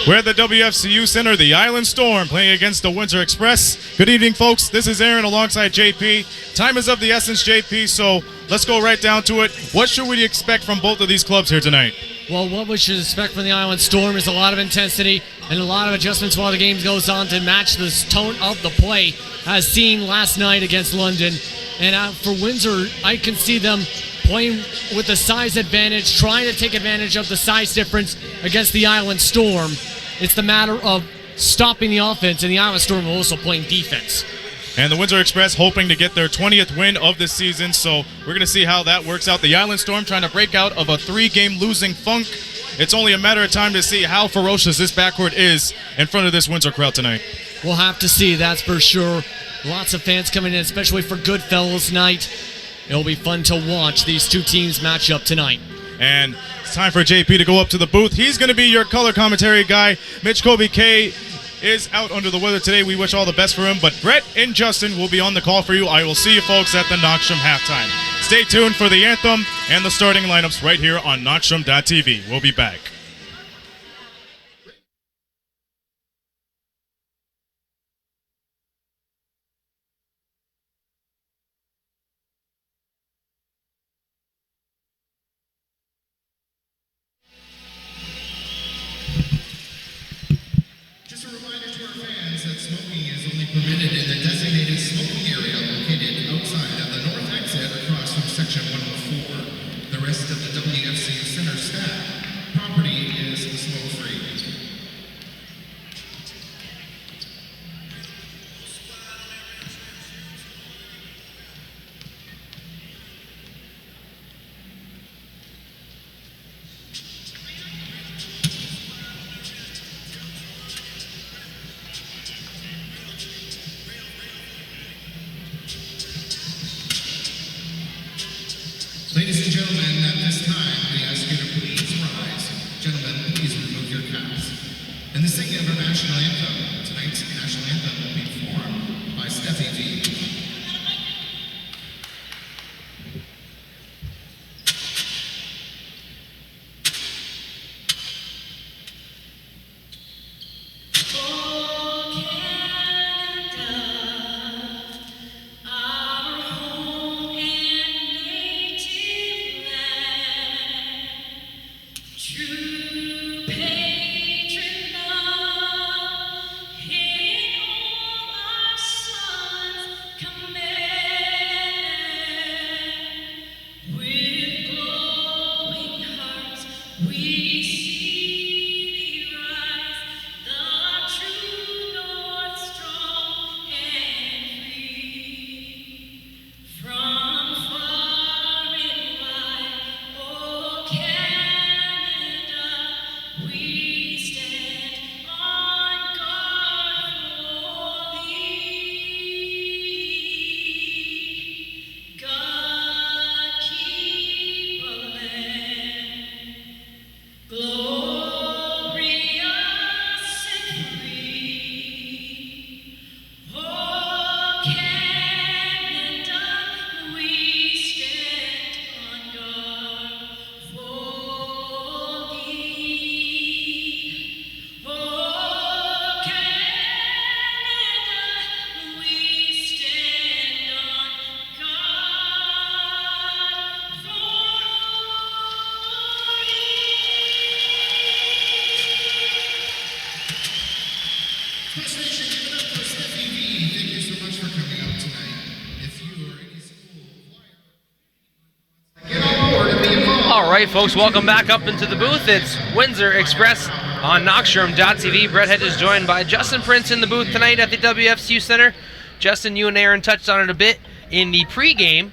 We're at the WFCU Center, the Island Storm, playing against the Windsor Express. Good evening, folks. This is Aaron alongside JP. Time is of the essence, JP, so let's go right down to it. What should we expect from both of these clubs here tonight? Well, what we should expect from the Island Storm is a lot of intensity and a lot of adjustments while the game goes on to match the tone of the play as seen last night against London. And for Windsor, I can see them playing with the size advantage, trying to take advantage of the size difference against the Island Storm. It's the matter of stopping the offense, and the Island Storm are also playing defense. And the Windsor Express hoping to get their 20th win of the season, so we're going to see how that works out. The Island Storm trying to break out of a 3-game losing funk. It's only a matter of time to see how ferocious this backcourt is in front of this Windsor crowd tonight. We'll have to see, that's for sure. Lots of fans coming in, especially for Goodfellas night. It'll be fun to watch these two teams match up tonight. And it's time for JP to go up to the booth. He's going to be your color commentary guy. Mitch Kobe K is out under the weather today. We wish all the best for him. But Brett and Justin will be on the call for you. I will see you folks at the Knoxstrom halftime. Stay tuned for the anthem and the starting lineups right here on Knoxstrom.tv. We'll be back. Permitted in the designated smoking area located outside of the north exit across from section 104. The rest of the WFCU Center staff property is smoke-free. Ladies and gentlemen, at this time, we ask you to please rise. Gentlemen, please remove your caps. And the singing of our national anthem. Tonight's national anthem will be performed by Steffi V. Alright folks, welcome back up into the booth. It's Windsor Express on Knoxstrom.tv. Brett Hedges joined by Justin Prince in the booth tonight at the WFCU Center. Justin, you and Aaron touched on it a bit in the pregame.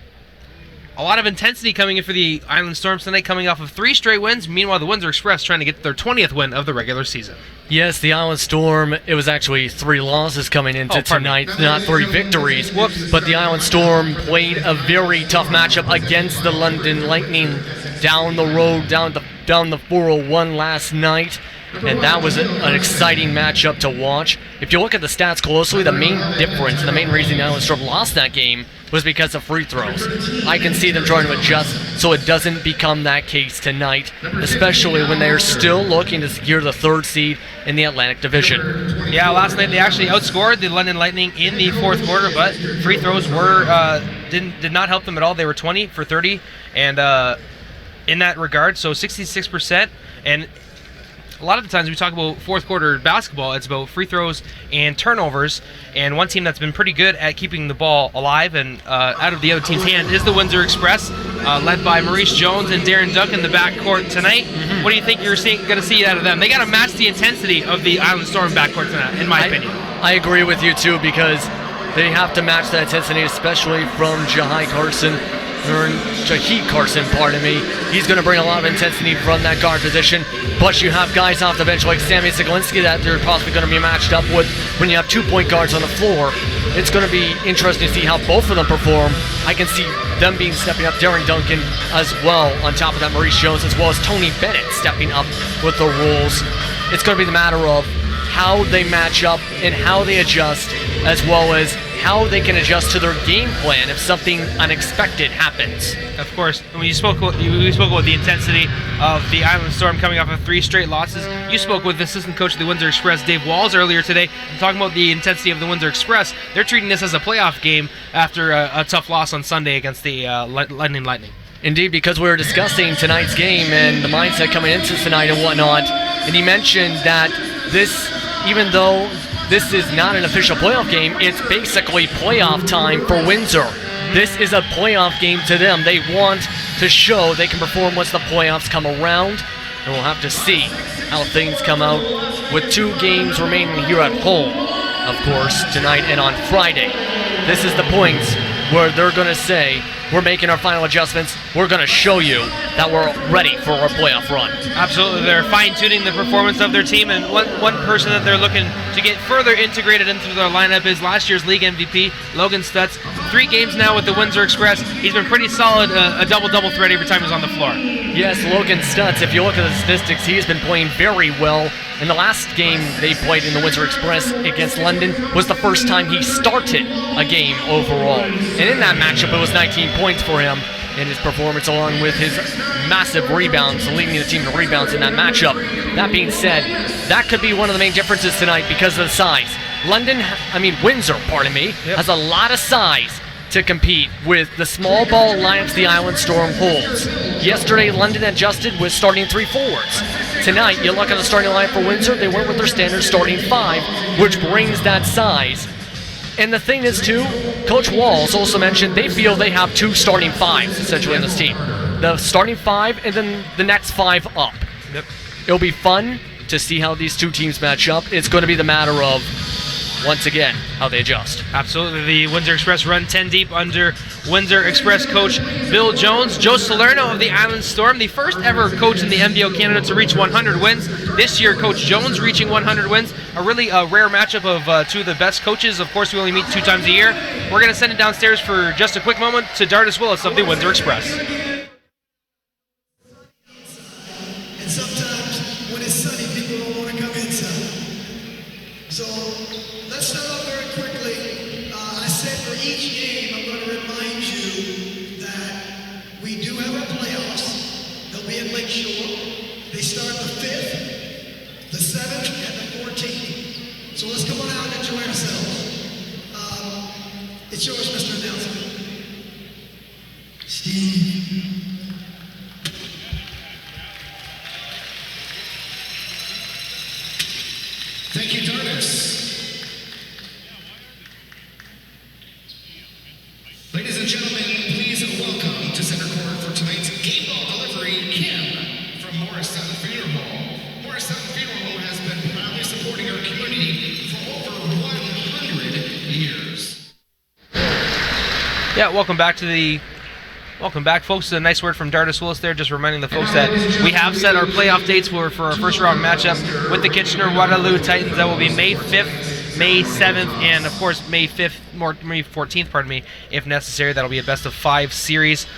A lot of intensity coming in for the Island Storms tonight, coming off of 3 straight wins. Meanwhile, the Windsor Express trying to get their 20th win of the regular season. Yes, the Island Storm, it was actually 3 losses coming into tonight, not 3 victories. Whoops. But the Island Storm played a very tough matchup against the London Lightning down the road, down the 401 last night. And that was an exciting matchup to watch. If you look at the stats closely, the main difference, the main reason the Island Storm lost that game was because of free throws. I can see them trying to adjust so it doesn't become that case tonight, especially when they're still looking to secure the 3rd seed in the Atlantic Division. Yeah, last night they actually outscored the London Lightning in the 4th quarter, but free throws were did not help them at all. They were 20 for 30, and in that regard, so 66%. And a lot of the times we talk about 4th quarter basketball, it's about free throws and turnovers. And one team that's been pretty good at keeping the ball alive and out of the other team's hand is the Windsor Express, led by Maurice Jones and Darren Duck in the backcourt tonight. What do you think you're going to see out of them? They got to match the intensity of the Island Storm backcourt tonight, in my opinion. I agree with you too, because they have to match that intensity, especially from Jaheed Carson, pardon me. He's going to bring a lot of intensity from that guard position, but you have guys off the bench like Sammy Siglinski that they're possibly going to be matched up with. When you have 2 point guards on the floor, it's going to be interesting to see how both of them perform. I can see them stepping up, Darren Duncan as well, on top of that Maurice Jones, as well as Tony Bennett stepping up with the rules. It's going to be the matter of how they match up and how they adjust, as well as how they can adjust to their game plan if something unexpected happens. Of course, when we spoke about the intensity of the Island Storm coming off of 3 straight losses. You spoke with the assistant coach of the Windsor Express, Dave Walls, earlier today, talking about the intensity of the Windsor Express. They're treating this as a playoff game after a tough loss on Sunday against the London Lightning. Indeed, because we were discussing tonight's game and the mindset coming into tonight and whatnot, and he mentioned that this, even though this is not an official playoff game, it's basically playoff time for Windsor. This is a playoff game to them. They want to show they can perform once the playoffs come around, and we'll have to see how things come out with 2 games remaining here at home, of course, tonight and on Friday. This is the point where they're going to say, we're making our final adjustments. We're going to show you that we're ready for our playoff run. Absolutely. They're fine-tuning the performance of their team, and one person that they're looking to get further integrated into their lineup is last year's league MVP, Logan Stutz. 3 games now with the Windsor Express. He's been pretty solid, a double-double threat every time he's on the floor. Yes, Logan Stutz, if you look at the statistics, he's been playing very well. And the last game they played in the Windsor Express against London was the first time he started a game overall. And in that matchup, it was 19 points for him in his performance, along with his massive rebounds, leading the team to rebounds in that matchup. That being said, that could be one of the main differences tonight because of the size. Windsor, has a lot of size to compete with the small ball lineups the Island Storm holds. Yesterday, London adjusted with starting 3 forwards. Tonight, you look at the starting lineup for Windsor, they went with their standard starting 5, which brings that size. And the thing is, too, Coach Walls also mentioned they feel they have 2 starting 5s, essentially, in this team. The starting 5 and then the next 5 up. Yep. It'll be fun to see how these 2 teams match up. It's going to be the matter of, once again, how they adjust. Absolutely. The Windsor Express run 10 deep under Windsor Express coach Bill Jones. Joe Salerno of the Island Storm, the first ever coach in the NBL Canada to reach 100 wins. This year, Coach Jones reaching 100 wins. A really rare matchup of 2 of the best coaches. Of course, we only meet 2 times a year. We're going to send it downstairs for just a quick moment to Dardis Willis of the Windsor Express. And sometimes when it's sunny, people don't want to come inside. So let's start off very quickly. I said for each game, I'm going to remind you that we do have our playoffs. They'll be at Lakeshore. They start the 5th, the 7th, and the 14th. So let's come on out and enjoy ourselves. It's yours, Mr. Nelson. Steve. Thank you, Dardis. Ladies and gentlemen, please welcome to center court for tonight's game ball delivery, Kim from Morristown Funeral Home. Morristown Funeral Home has been proudly supporting our community for over 100 years. Yeah, welcome back, folks. A nice word from Dardis Willis there, just reminding the folks that we have set our playoff dates for our first round matchup with the Kitchener-Waterloo Titans. That will be May 5th, May 7th, and of course May 14th, if necessary. That'll be a best of 5 series.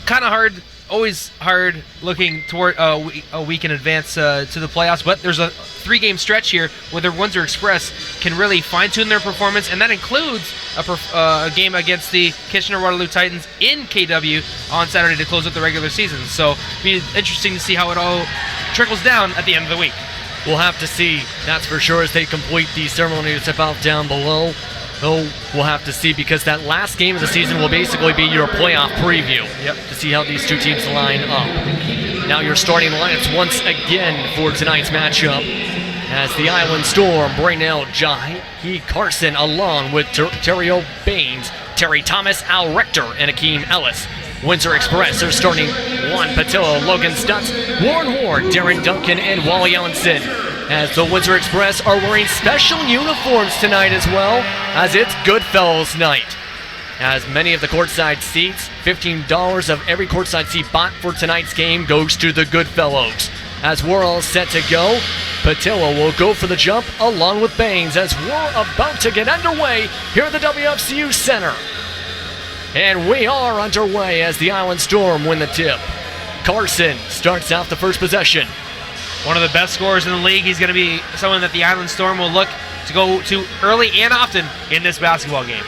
Kind of hard always hard looking toward a week in advance to the playoffs, but there's a 3-game stretch here where the Windsor Express can really fine-tune their performance, and that includes a game against the Kitchener-Waterloo Titans in KW on Saturday to close out the regular season. So it'll be interesting to see how it all trickles down at the end of the week. We'll have to see, that's for sure, as they complete the ceremony to step out down below. Though we'll have to see, because that last game of the season will basically be your playoff preview to see how these two teams line up. Now your starting lineups once again for tonight's matchup, as the Island Storm bring out Jahi Carson along with Terrio Baines, Terry Thomas, Al Rector, and Akeem Ellis. Windsor Express are starting Juan Patillo, Logan Stutz, Warren Ward, Darren Duncan, and Wally Ellenson. As the Windsor Express are wearing special uniforms tonight as well, as it's Goodfellas night. As many of the courtside seats, $15 of every courtside seat bought for tonight's game goes to the Goodfellows. As we're all set to go, Patillo will go for the jump along with Baines as we're about to get underway here at the WFCU Center. And we are underway as the Island Storm win the tip. Carson starts out the first possession. One of the best scorers in the league. He's going to be someone that the Island Storm will look to go to early and often in this basketball game.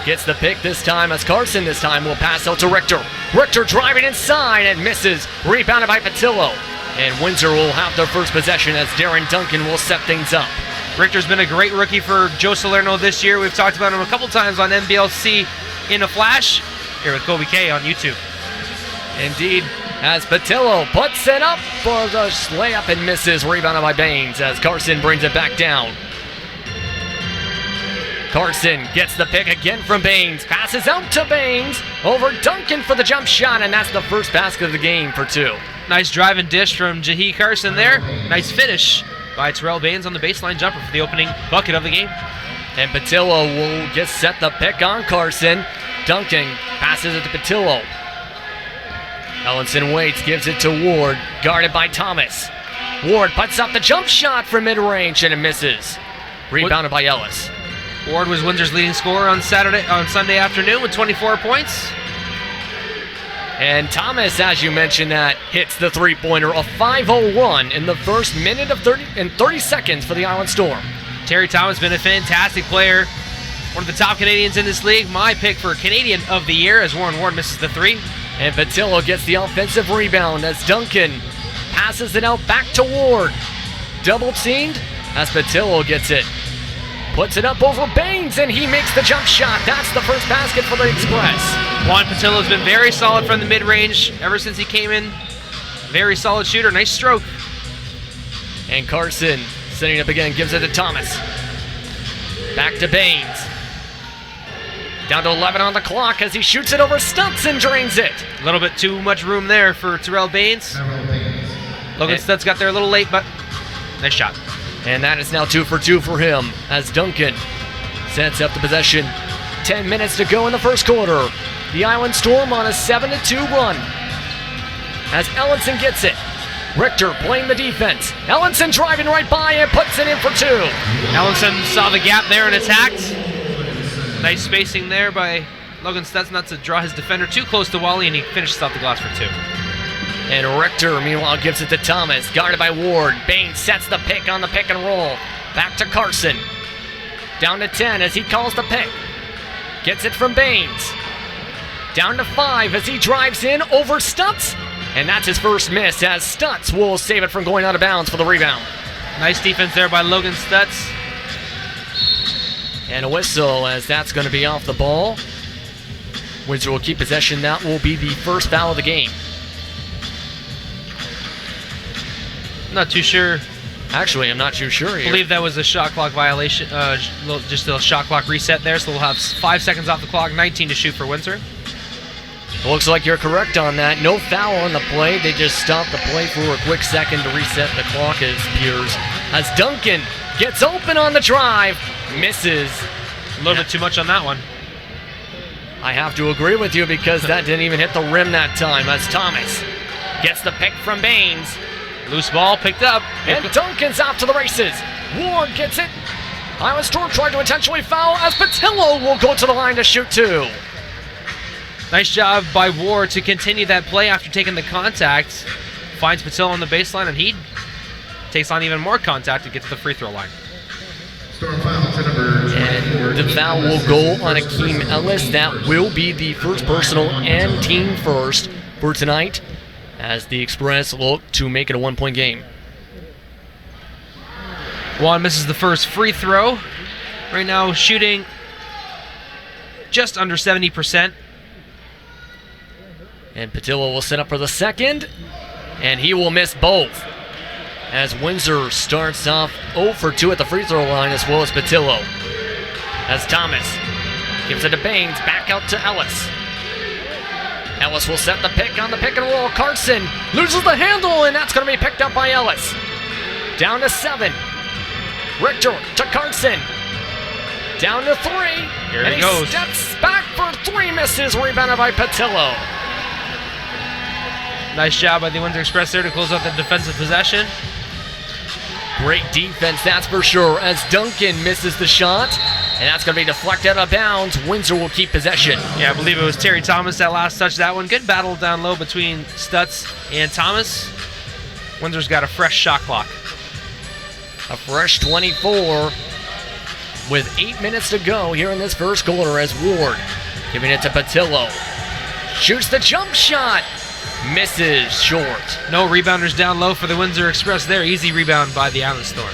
Gets the pick this time, as Carson this time will pass out to Richter. Richter driving inside and misses. Rebounded by Patillo. And Windsor will have their first possession as Darren Duncan will set things up. Richter's been a great rookie for Joe Salerno this year. We've talked about him a couple times on NBLC in a flash here with Kobe K on YouTube. Indeed, as Patillo puts it up for the layup and misses. Rebounded by Baines as Carson brings it back down. Carson gets the pick again from Baines. Passes out to Baines. Over Duncan for the jump shot, and that's the first basket of the game for 2. Nice drive and dish from Jahi Carson there. Nice finish by Terrell Baines on the baseline jumper for the opening bucket of the game. And Patillo will get set the pick on Carson. Duncan passes it to Patillo. Ellenson waits, gives it to Ward, guarded by Thomas. Ward puts up the jump shot from mid-range, and it misses. Rebounded by Ellis. Ward was Windsor's leading scorer on Sunday afternoon with 24 points. And Thomas, as you mentioned, that hits the three-pointer, a 5-0 run in the first minute of 30 seconds for the Island Storm. Terry Thomas been a fantastic player. One of the top Canadians in this league. My pick for Canadian of the Year as Warren Ward misses the 3. And Patillo gets the offensive rebound as Duncan passes it out back to Ward. Double teamed as Patillo gets it. Puts it up over Baines, and he makes the jump shot. That's the first basket for the Express. Juan Patillo's been very solid from the mid-range ever since he came in. Very solid shooter. Nice stroke. And Carson setting up again, gives it to Thomas. Back to Baines. Down to 11 on the clock as he shoots it over Stutz and drains it. A little bit too much room there for Terrell Baines. Logan Stutz got there a little late, but nice shot. And that is now 2 for 2 for him as Duncan sets up the possession. 10 minutes to go in the first quarter. The Island Storm on a 7-2 run. As Ellenson gets it. Richter playing the defense. Ellenson driving right by and puts it in for 2. Ellenson saw the gap there and attacked. Nice spacing there by Logan Stutz not to draw his defender too close to Wally, and he finishes off the glass for 2. And Richter, meanwhile, gives it to Thomas, guarded by Ward. Baines sets the pick on the pick and roll. Back to Carson. Down to 10 as he calls the pick. Gets it from Baines. Down to 5 as he drives in over Stutz. And that's his first miss as Stutz will save it from going out of bounds for the rebound. Nice defense there by Logan Stutz. And a whistle as that's going to be off the ball. Windsor will keep possession. That will be the first foul of the game. Not too sure. Actually, I'm not too sure here. I believe that was a shot clock violation. Just a shot clock reset there, so we'll have 5 seconds off the clock, 19 to shoot for Windsor. Looks like you're correct on that. No foul on the play. They just stopped the play for a quick second to reset the clock as Duncan gets open on the drive. Misses. A little bit too much on that one. I have to agree with you because that didn't even hit the rim that time as Thomas gets the pick from Baines. Loose ball picked up. And Duncan's off to the races. Ward gets it. Island Storm tried to intentionally foul as Patillo will go to the line to shoot 2. Nice job by Ward to continue that play after taking the contact. Finds Patil on the baseline, and he takes on even more contact to get to the free throw line. Storm foul to number 24. And the foul will go on Akeem Ellis. That will be the first personal and team first for tonight as the Express look to make it a 1-point game. Juan misses the first free throw. Right now shooting just under 70%. And Patillo will set up for the second, and he will miss both. As Windsor starts off 0 for 2 at the free throw line, as well as Patillo. As Thomas gives it to Baines, back out to Ellis. Ellis will set the pick on the pick and roll. Carson loses the handle, and that's going to be picked up by Ellis. Down to 7. Richter to Carson. Down to 3. Here and he goes. Steps back for 3, misses, rebounded by Patillo. Nice job by the Windsor Express there to close out the defensive possession. Great defense, that's for sure, as Duncan misses the shot, and that's going to be deflected out of bounds. Windsor will keep possession. Yeah, I believe it was Terry Thomas that last touched that one. Good battle down low between Stutz and Thomas. Windsor's got a fresh shot clock. A fresh 24 with 8 minutes to go here in this first quarter as Ward giving it to Patillo. Shoots the jump shot. Misses short. No rebounders down low for the Windsor Express there. Easy rebound by the Island Storm.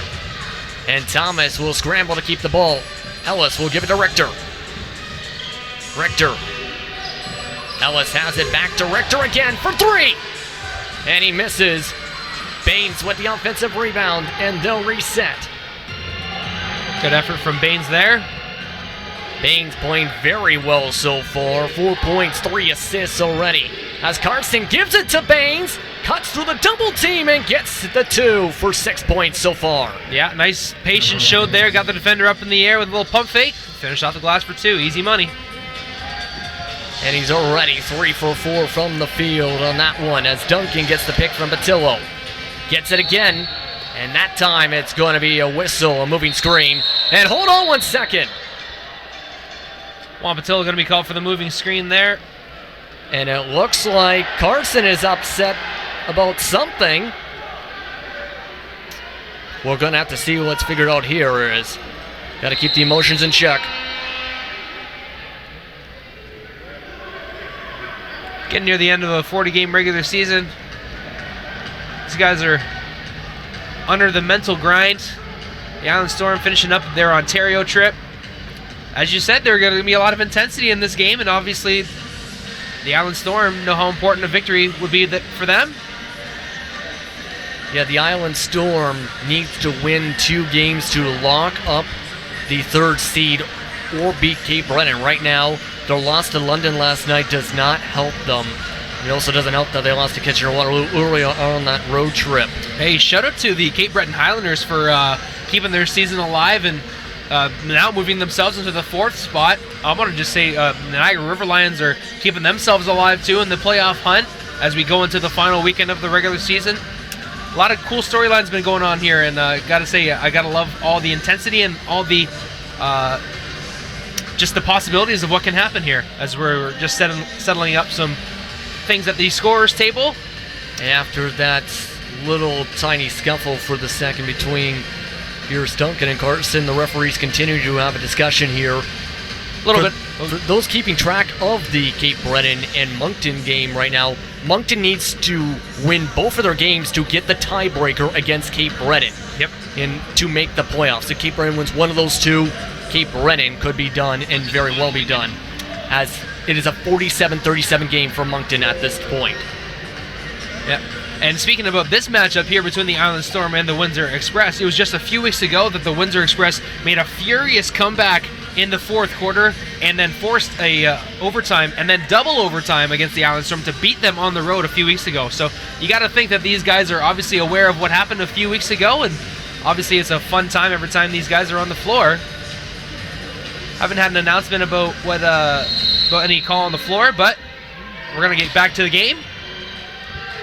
And Thomas will scramble to keep the ball. Ellis will give it to Richter. Richter. Ellis has it back to Richter again for 3. And he misses. Baines with the offensive rebound, and they'll reset. Good effort from Baines there. Baines playing very well so far. 4 points, 3 assists already. As Carson gives it to Baines, cuts through the double team and gets the 2 for 6 points so far. Yeah, nice patience showed there. Got the defender up in the air with a little pump fake. Finished off the glass for 2. Easy money. And he's already 3 for 4 from the field on that one as Duncan gets the pick from Patillo. Gets it again, and that time it's going to be a whistle, a moving screen. And hold on 1 second. Juan Patillo going to be called for the moving screen there. And it looks like Carson is upset about something. We're going to have to see what's figured out here. Is got to keep the emotions in check. Getting near the end of a 40-game regular season. These guys are under the mental grind. The Island Storm finishing up their Ontario trip. As you said, there's going to be a lot of intensity in this game, and obviously the Island Storm know how important a victory would be for them. Yeah, the Island Storm needs to win 2 games to lock up the 3rd seed or beat Cape Breton. Right now, their loss to London last night does not help them. It also doesn't help that they lost to Kitchener-Waterloo early on that road trip. Hey, shout out to the Cape Breton Highlanders for keeping their season alive and now moving themselves into the 4th spot. I want to just say the Niagara River Lions are keeping themselves alive too in the playoff hunt as we go into the final weekend of the regular season. A lot of cool storylines been going on here, and gotta say, I gotta love all the intensity and all the just the possibilities of what can happen here as we're just settling up some things at the scorers table. After that little tiny scuffle for the second between Pierce Duncan and Carson, the referees continue to have a discussion here. A little bit. For those keeping track of the Cape Breton and Moncton game right now, Moncton needs to win both of their games to get the tiebreaker against Cape Breton. Yep. And to make the playoffs. If Cape Breton wins one of those 2, Cape Breton could be done and very well be done, as it is a 47-37 game for Moncton at this point. Yep. And speaking about this matchup here between the Island Storm and the Windsor Express, it was just a few weeks ago that the Windsor Express made a furious comeback in the 4th quarter and then forced a overtime and then double overtime against the Island Storm to beat them on the road a few weeks ago. So you got to think that these guys are obviously aware of what happened a few weeks ago, and obviously it's a fun time every time these guys are on the floor. Haven't had an announcement about what about any call on the floor, but we're going to get back to the game.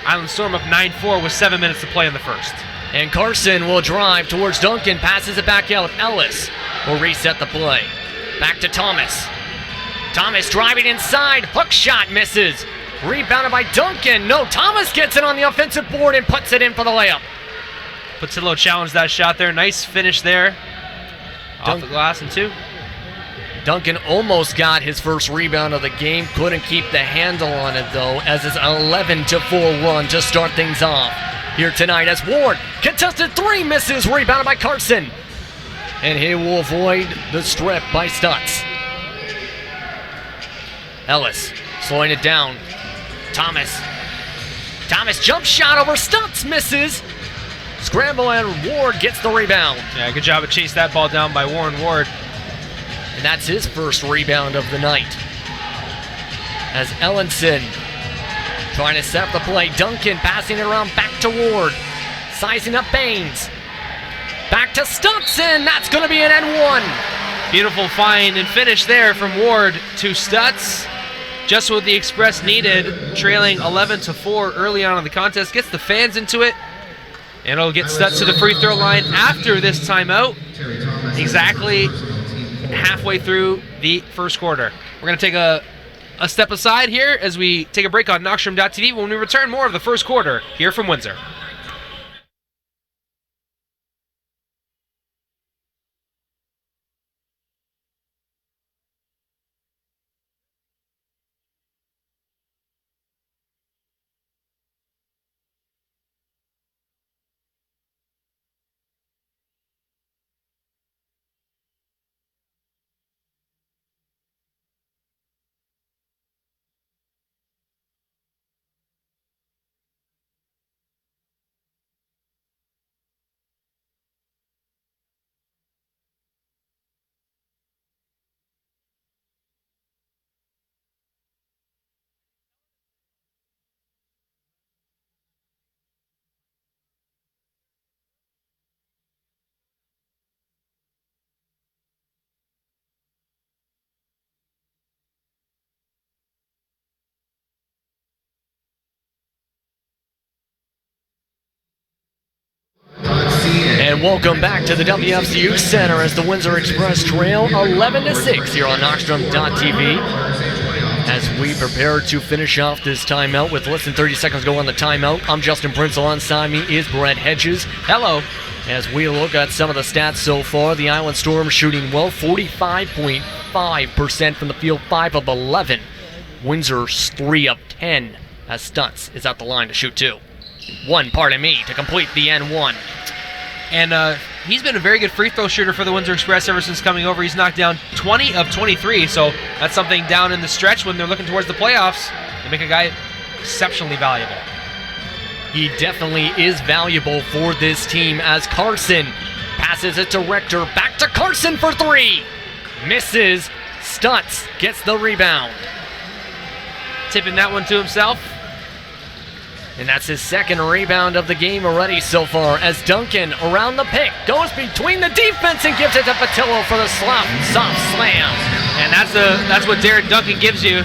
Island Storm up 9-4 with 7 minutes to play in the first. And Carson will drive towards Duncan, passes it back out. Ellis will reset the play. Back to Thomas. Thomas driving inside. Hook shot misses. Rebounded by Duncan. No, Thomas gets it on the offensive board and puts it in for the layup. Patillo challenged that shot there. Nice finish there. Off the glass and 2. Duncan almost got his first rebound of the game. Couldn't keep the handle on it, though, as it's an 11-4 run to start things off here tonight as Ward. Contested 3 misses. Rebounded by Carson. And he will avoid the strip by Stutz. Ellis slowing it down. Thomas jump shot over Stutz, misses. Scramble and Ward gets the rebound. Yeah, good job of chase that ball down by Warren Ward. And that's his first rebound of the night. As Ellenson trying to set up the play. Duncan passing it around back to Ward. Sizing up Baines. Back to Stutz, and that's going to be an N1. Beautiful find and finish there from Ward to Stutz. Just what the Express needed, trailing 11-4 early on in the contest. Gets the fans into it, and it'll get Stutz to the free throw line after this timeout, exactly halfway through the first quarter. We're going to take a step aside here as we take a break on Knockstrom.tv. When we return, more of the first quarter here from Windsor. And welcome back to the WFCU Center as the Windsor Express trail 11-6 here on Knockstrom.tv. As we prepare to finish off this timeout with less than 30 seconds to go on the timeout, I'm Justin Prince. Alongside me is Brett Hedges. Hello. As we look at some of the stats so far, the Island Storm shooting well, 45.5% from the field, 5 of 11. Windsor's 3 of 10 as Stutz is at the line to shoot 2. 1, pardon me, to complete the N1. And he's been a very good free throw shooter for the Windsor Express ever since coming over. He's knocked down 20 of 23, so that's something down in the stretch when they're looking towards the playoffs to make a guy exceptionally valuable. He definitely is valuable for this team as Carson passes it to Rector. Back to Carson for 3. Misses. Stutz gets the rebound. Tipping that one to himself. And that's his second rebound of the game already so far as Duncan around the pick goes between the defense and gives it to Patillo for the soft slam. And that's what Derek Duncan gives you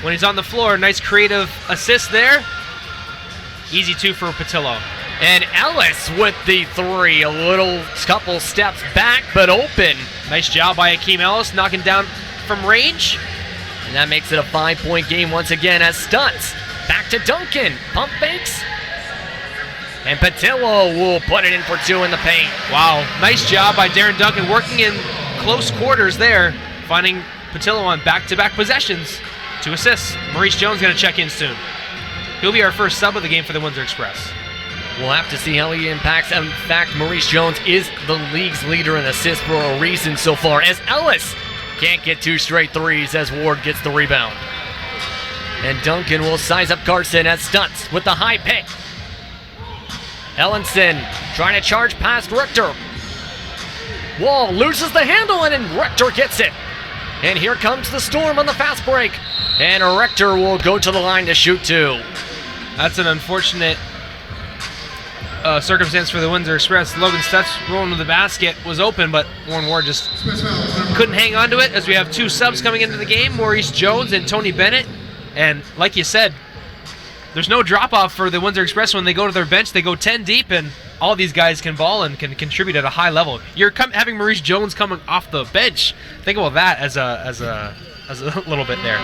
when he's on the floor. Nice creative assist there. Easy 2 for Patillo. And Ellis with the 3, a little couple steps back but open. Nice job by Akeem Ellis knocking down from range. And that makes it a 5-point game once again as Stutz back to Duncan, pump fakes, and Patillo will put it in for 2 in the paint. Wow, nice job by Darren Duncan working in close quarters there, finding Patillo on back-to-back possessions. 2 assists. Maurice Jones going to check in soon. He'll be our first sub of the game for the Windsor Express. We'll have to see how he impacts. In fact, Maurice Jones is the league's leader in assists for a reason so far, as Ellis can't get 2 straight threes as Ward gets the rebound. And Duncan will size up Carson as Stutz with the high pick. Ellenson trying to charge past Rector. Wall loses the handle and Rector gets it. And here comes the Storm on the fast break. And Rector will go to the line to shoot 2. That's an unfortunate circumstance for the Windsor Express. Logan Stutz rolling to the basket was open, but Warren Ward just couldn't hang on to it as we have 2 subs coming into the game, Maurice Jones and Tony Bennett. And like you said, there's no drop-off for the Windsor Express when they go to their bench. They go 10 deep, and all these guys can ball and can contribute at a high level. You're having Maurice Jones coming off the bench. Think about that as a a little bit there.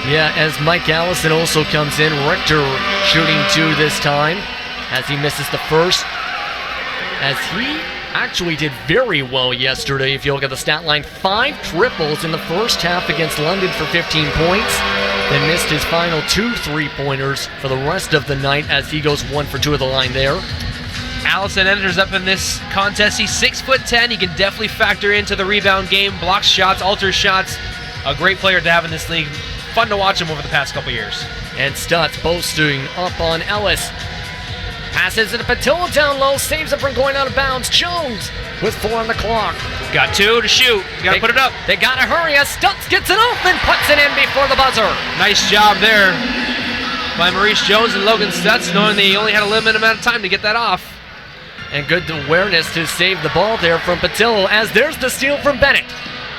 Yeah, as Mike Allison also comes in, Richter shooting 2 this time as he misses the first. As he actually did very well yesterday, if you look at the stat line. 5 triples in the first half against London for 15 points. Then missed his final 2 3-pointers for the rest of the night as he goes 1 for 2 at the line there. Allison enters up in this contest. He's 6'10". He can definitely factor into the rebound game, blocks shots, alters shots. A great player to have in this league. Fun to watch him over the past couple years. And Stutz posting up on Ellis. Passes it to Patillo down low, saves it from going out of bounds. Jones with 4 on the clock. Got 2 to shoot. Got to put it up. They got to hurry as Stutz gets it off and puts it in before the buzzer. Nice job there by Maurice Jones and Logan Stutz, knowing they only had a limited amount of time to get that off. And good awareness to save the ball there from Patillo as there's the steal from Bennett.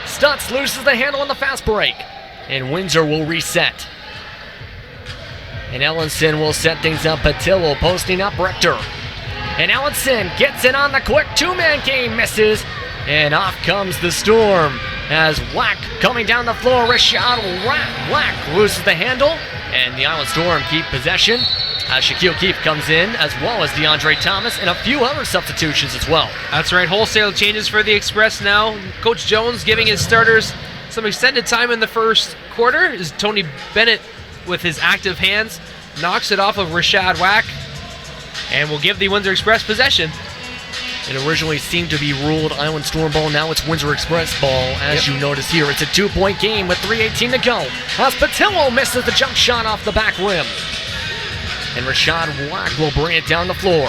Stutz loses the handle on the fast break. And Windsor will reset. And Ellenson will set things up. Patillo posting up Richter. And Ellenson gets it on the quick 2-man game, misses. And off comes the Storm as Whack coming down the floor. Rashad Whack loses the handle. And the Island Storm keep possession as Shaquille Keefe comes in, as well as DeAndre Thomas, and a few other substitutions as well. That's right, wholesale changes for the Express now. Coach Jones giving his starters some extended time in the first quarter as Tony Bennett, with his active hands, knocks it off of Rashad Whack and will give the Windsor Express possession. It originally seemed to be ruled Island Storm ball. Now it's Windsor Express ball, as you notice here. It's a 2-point game with 3:18 to go. As Patillo misses the jump shot off the back rim. And Rashad Whack will bring it down the floor.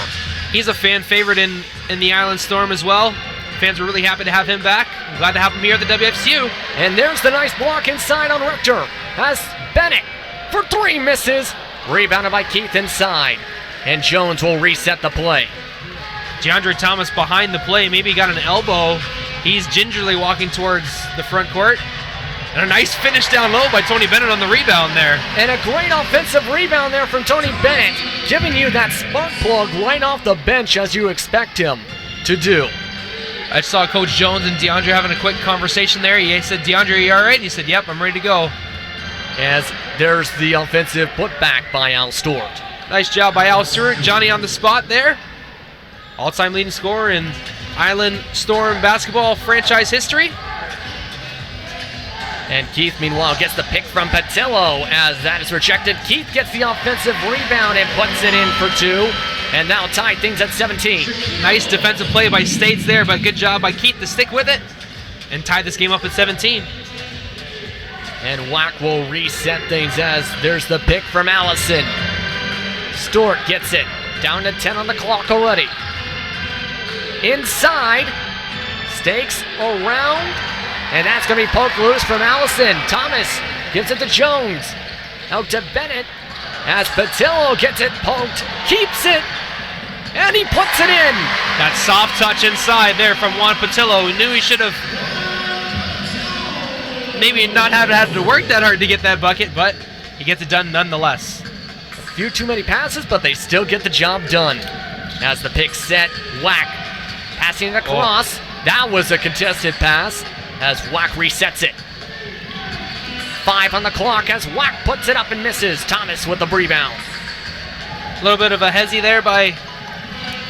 He's a fan favorite in the Island Storm as well. Fans are really happy to have him back. I'm glad to have him here at the WFCU. And there's the nice block inside on Richter. As Bennett for 3 misses. Rebounded by Keith inside. And Jones will reset the play. DeAndre Thomas behind the play. Maybe he got an elbow. He's gingerly walking towards the front court. And a nice finish down low by Tony Bennett on the rebound there. And a great offensive rebound there from Tony Bennett, giving you that spark plug right off the bench as you expect him to do. I saw Coach Jones and DeAndre having a quick conversation there. He said, "DeAndre, you all right?" He said, "Yep, I'm ready to go." As there's the offensive putback by Al Stewart. Nice job by Al Stewart. Johnny on the spot there. All-time leading scorer in Island Storm basketball franchise history. And Keith, meanwhile, gets the pick from Patillo as that is rejected. Keith gets the offensive rebound and puts it in for 2. And now tie things at 17. Nice defensive play by States there, but good job by Keith to stick with it and tie this game up at 17. And Whack will reset things as there's the pick from Allison. Stewart gets it. Down to 10 on the clock already. Inside. Stakes around. And that's going to be poked loose from Allison. Thomas gives it to Jones. Out to Bennett. As Patillo gets it poked. Keeps it. And he puts it in. That soft touch inside there from Juan Patillo. We knew he should have maybe not had to work that hard to get that bucket, but he gets it done nonetheless. A few too many passes, but they still get the job done. As the pick set, Whack passing it across. That was a contested pass as Whack resets it. 5 on the clock as Whack puts it up and misses. Thomas with the rebound. A little bit of a hezzy there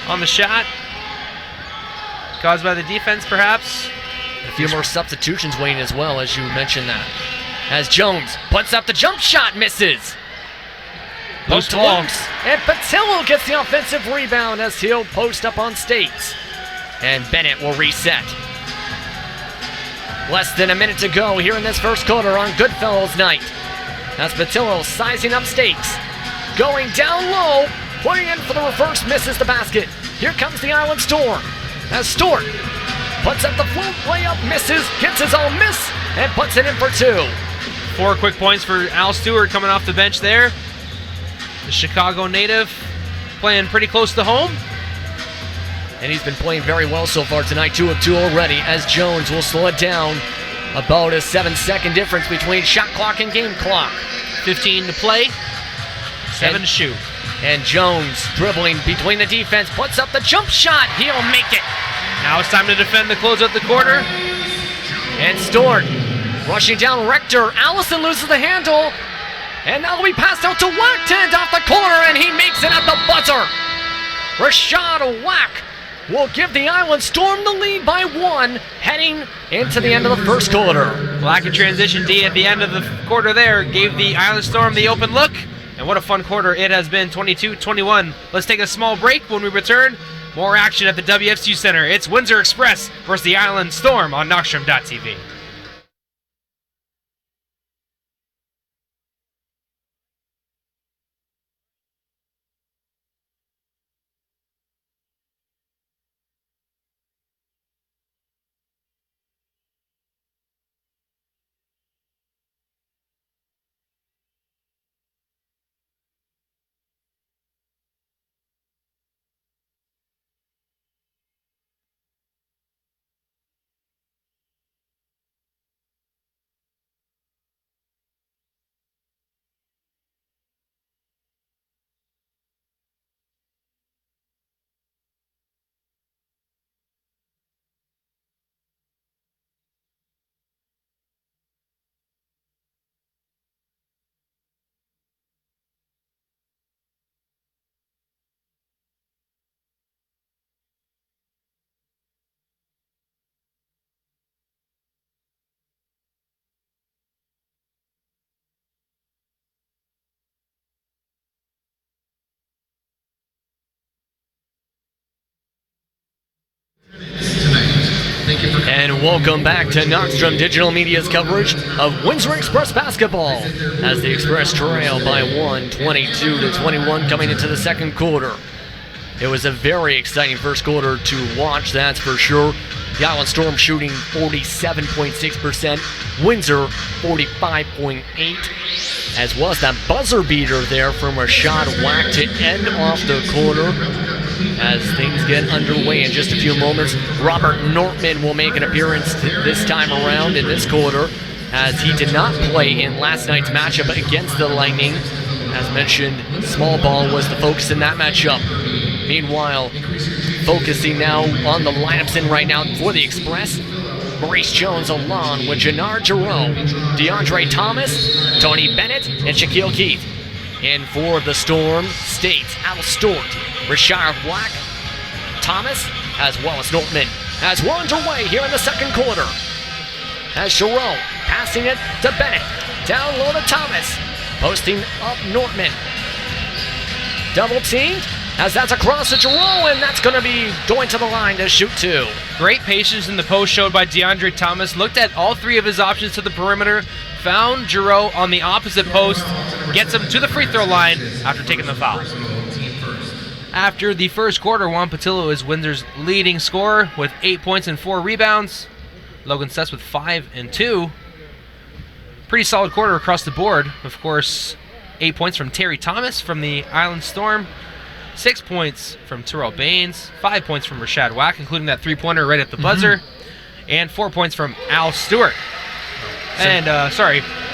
on the shot. Caused by the defense, perhaps. A few more substitutions waiting as well, as you mentioned that. As Jones puts up the jump shot, misses. Loose ball. And Patillo gets the offensive rebound as he'll post up on States. And Bennett will reset. Less than a minute to go here in this first quarter on Goodfellas night. As Patillo sizing up Stakes. Going down low, putting in for the reverse, misses the basket. Here comes the Island Storm. As Stewart puts up the float layup, misses, gets his own miss, and puts it in for 2. 4 quick points for Al Stewart coming off the bench there. The Chicago native playing pretty close to home. And he's been playing very well so far tonight, 2 of 2 already, as Jones will slow it down. About a 7-second difference between shot clock and game clock. 15 to play, 7 to shoot. And Jones dribbling between the defense, puts up the jump shot, he'll make it. Now it's time to defend the close out the quarter. And Stewart Rushing down Rector. Allison loses the handle. And now we pass out to Wack to end off the corner, and he makes it at the buzzer. Rashad Wack will give the Island Storm the lead by 1, heading into the end of the first quarter. Lack of transition D at the end of the quarter there gave the Island Storm the open look. And what a fun quarter it has been, 22-21. Let's take a small break. When we return, more action at the WFCU Center. It's Windsor Express versus the Island Storm on Knockstrom.tv. And welcome back to Knockstrom Digital Media's coverage of Windsor Express basketball as the Express trail by 1, 22-21 coming into the second quarter. It was a very exciting first quarter to watch, that's for sure. The Island Storm shooting 47.6%, Windsor 45.8%, as well as that buzzer beater there from Rashad Wack to end off the quarter. As things get underway in just a few moments, Robert Nortman will make an appearance this time around in this quarter, as he did not play in last night's matchup against the Lightning. As mentioned, small ball was the focus in that matchup. Meanwhile, focusing now on the lineups in right now for the Express, Maurice Jones along with Jannard Giroux, DeAndre Thomas, Tony Bennett, and Shaquille Keith. In for the Storm, States, Al Stort, Rashad Wack, Thomas, as well as Nortman, as we're underway here in the second quarter. As Giroux passing it to Bennett, down low to Thomas, posting up Nortman. Double teamed, as that's across to Giroux, and that's going to be going to the line to shoot 2. Great patience in the post showed by DeAndre Thomas. Looked at all 3 of his options to the perimeter, found Giroux on the opposite post, gets him to the free throw line after taking the foul. After the first quarter, Juan Patillo is Windsor's leading scorer with 8 points and 4 rebounds. Logan Sess with 5 and 2. Pretty solid quarter across the board. Of course, 8 points from Terry Thomas from the Island Storm. 6 points from Terrell Baines. 5 points from Rashad Wack, including that 3-pointer right at the buzzer. And 4 points from Al Stewart. And,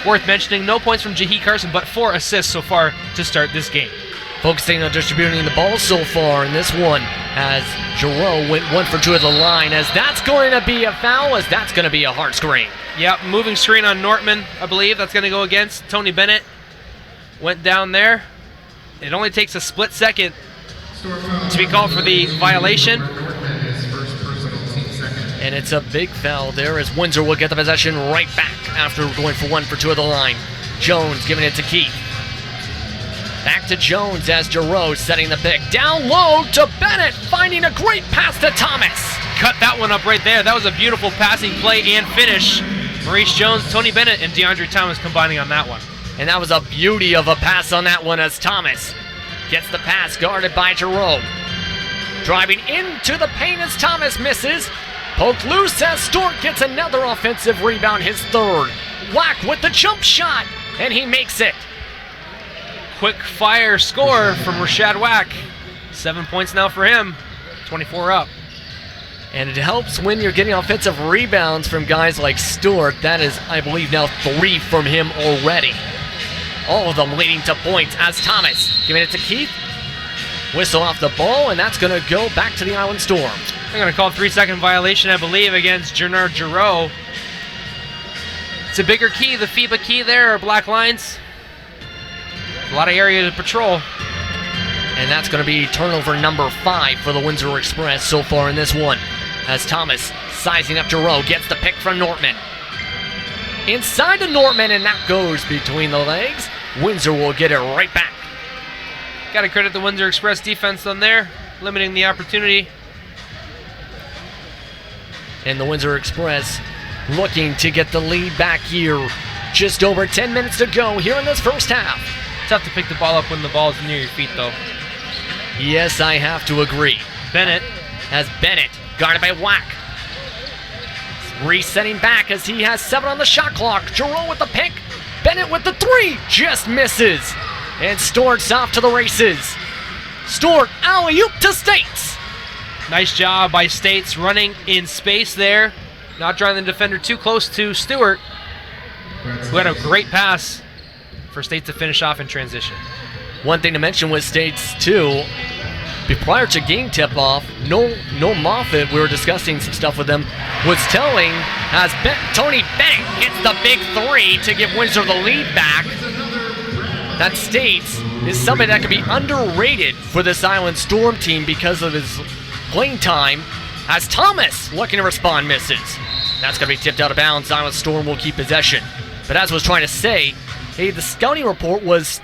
worth mentioning, no points from Jahi Carson, but 4 assists so far to start this game. Focusing on distributing the ball so far in this one, as Giroux went 1 for 2 at the line, as that's going to be a foul, as that's going to be a hard screen. Yep, moving screen on Nortman, I believe. That's going to go against Tony Bennett. Went down there. It only takes a split second to be called for the violation. And it's a big foul there, as Windsor will get the possession right back after going for 1 for 2 at the line. Jones giving it to Keith. Back to Jones as Giroux setting the pick. Down low to Bennett, finding a great pass to Thomas. Cut that one up right there. That was a beautiful passing play and finish. Maurice Jones, Tony Bennett, and DeAndre Thomas combining on that one. And that was a beauty of a pass on that one, as Thomas gets the pass guarded by Giroux. Driving into the paint as Thomas misses. Poked loose as Stort gets another offensive rebound, his 3rd. Wack with the jump shot, and he makes it. Quick fire score from Rashad Wack. 7 points now for him, 24 up. And it helps when you're getting offensive rebounds from guys like Stewart. That is, I believe, now 3 from him already. All of them leading to points as Thomas giving it to Keith. Whistle off the ball, and that's going to go back to the Island Storm. They're going to call 3-second violation, I believe, against Jannard Giroux. It's a bigger key, the FIBA key there, or black lines. A lot of area to patrol. And that's going to be turnover number 5 for the Windsor Express so far in this one. As Thomas sizing up Giroux, gets the pick from Nortman. Inside to Nortman, and that goes between the legs. Windsor will get it right back. Got to credit the Windsor Express defense on there, limiting the opportunity. And the Windsor Express looking to get the lead back here. Just over 10 minutes to go here in this first half. Tough to pick the ball up when the ball is near your feet, though. Yes, I have to agree. Bennett As Bennett, guarded by Wack. Resetting back as he has 7 on the shot clock. Giroux with the pick. Bennett with the 3. Just misses. And Stort's off to the races. Stort, alley-oop to States. Nice job by States running in space there. Not drawing the defender too close to Stewart, who had a great pass for States to finish off in transition. One thing to mention with States, too, prior to game tip-off, no Moffitt, we were discussing some stuff with him, was telling as Tony Bennett hits the big 3 to give Windsor the lead back, that States is somebody that could be underrated for this Island Storm team because of his playing time, as Thomas, looking to respond, misses. That's going to be tipped out of bounds. Island Storm will keep possession. But as I was trying to say, hey, the scouting report was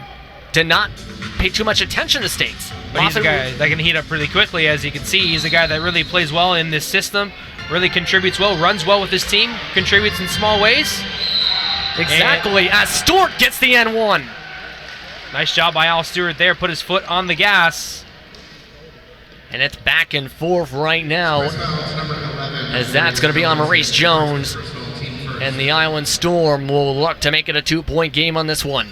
to not pay too much attention to States. But he's a guy that can heat up really quickly, as you can see. He's a guy that really plays well in this system, really contributes well, runs well with his team, contributes in small ways. Exactly, as Stewart gets the N1. Nice job by Al Stewart there, put his foot on the gas. And it's back and forth right now, as that's going to be on Maurice Jones. And the Island Storm will look to make it a 2-point game on this one.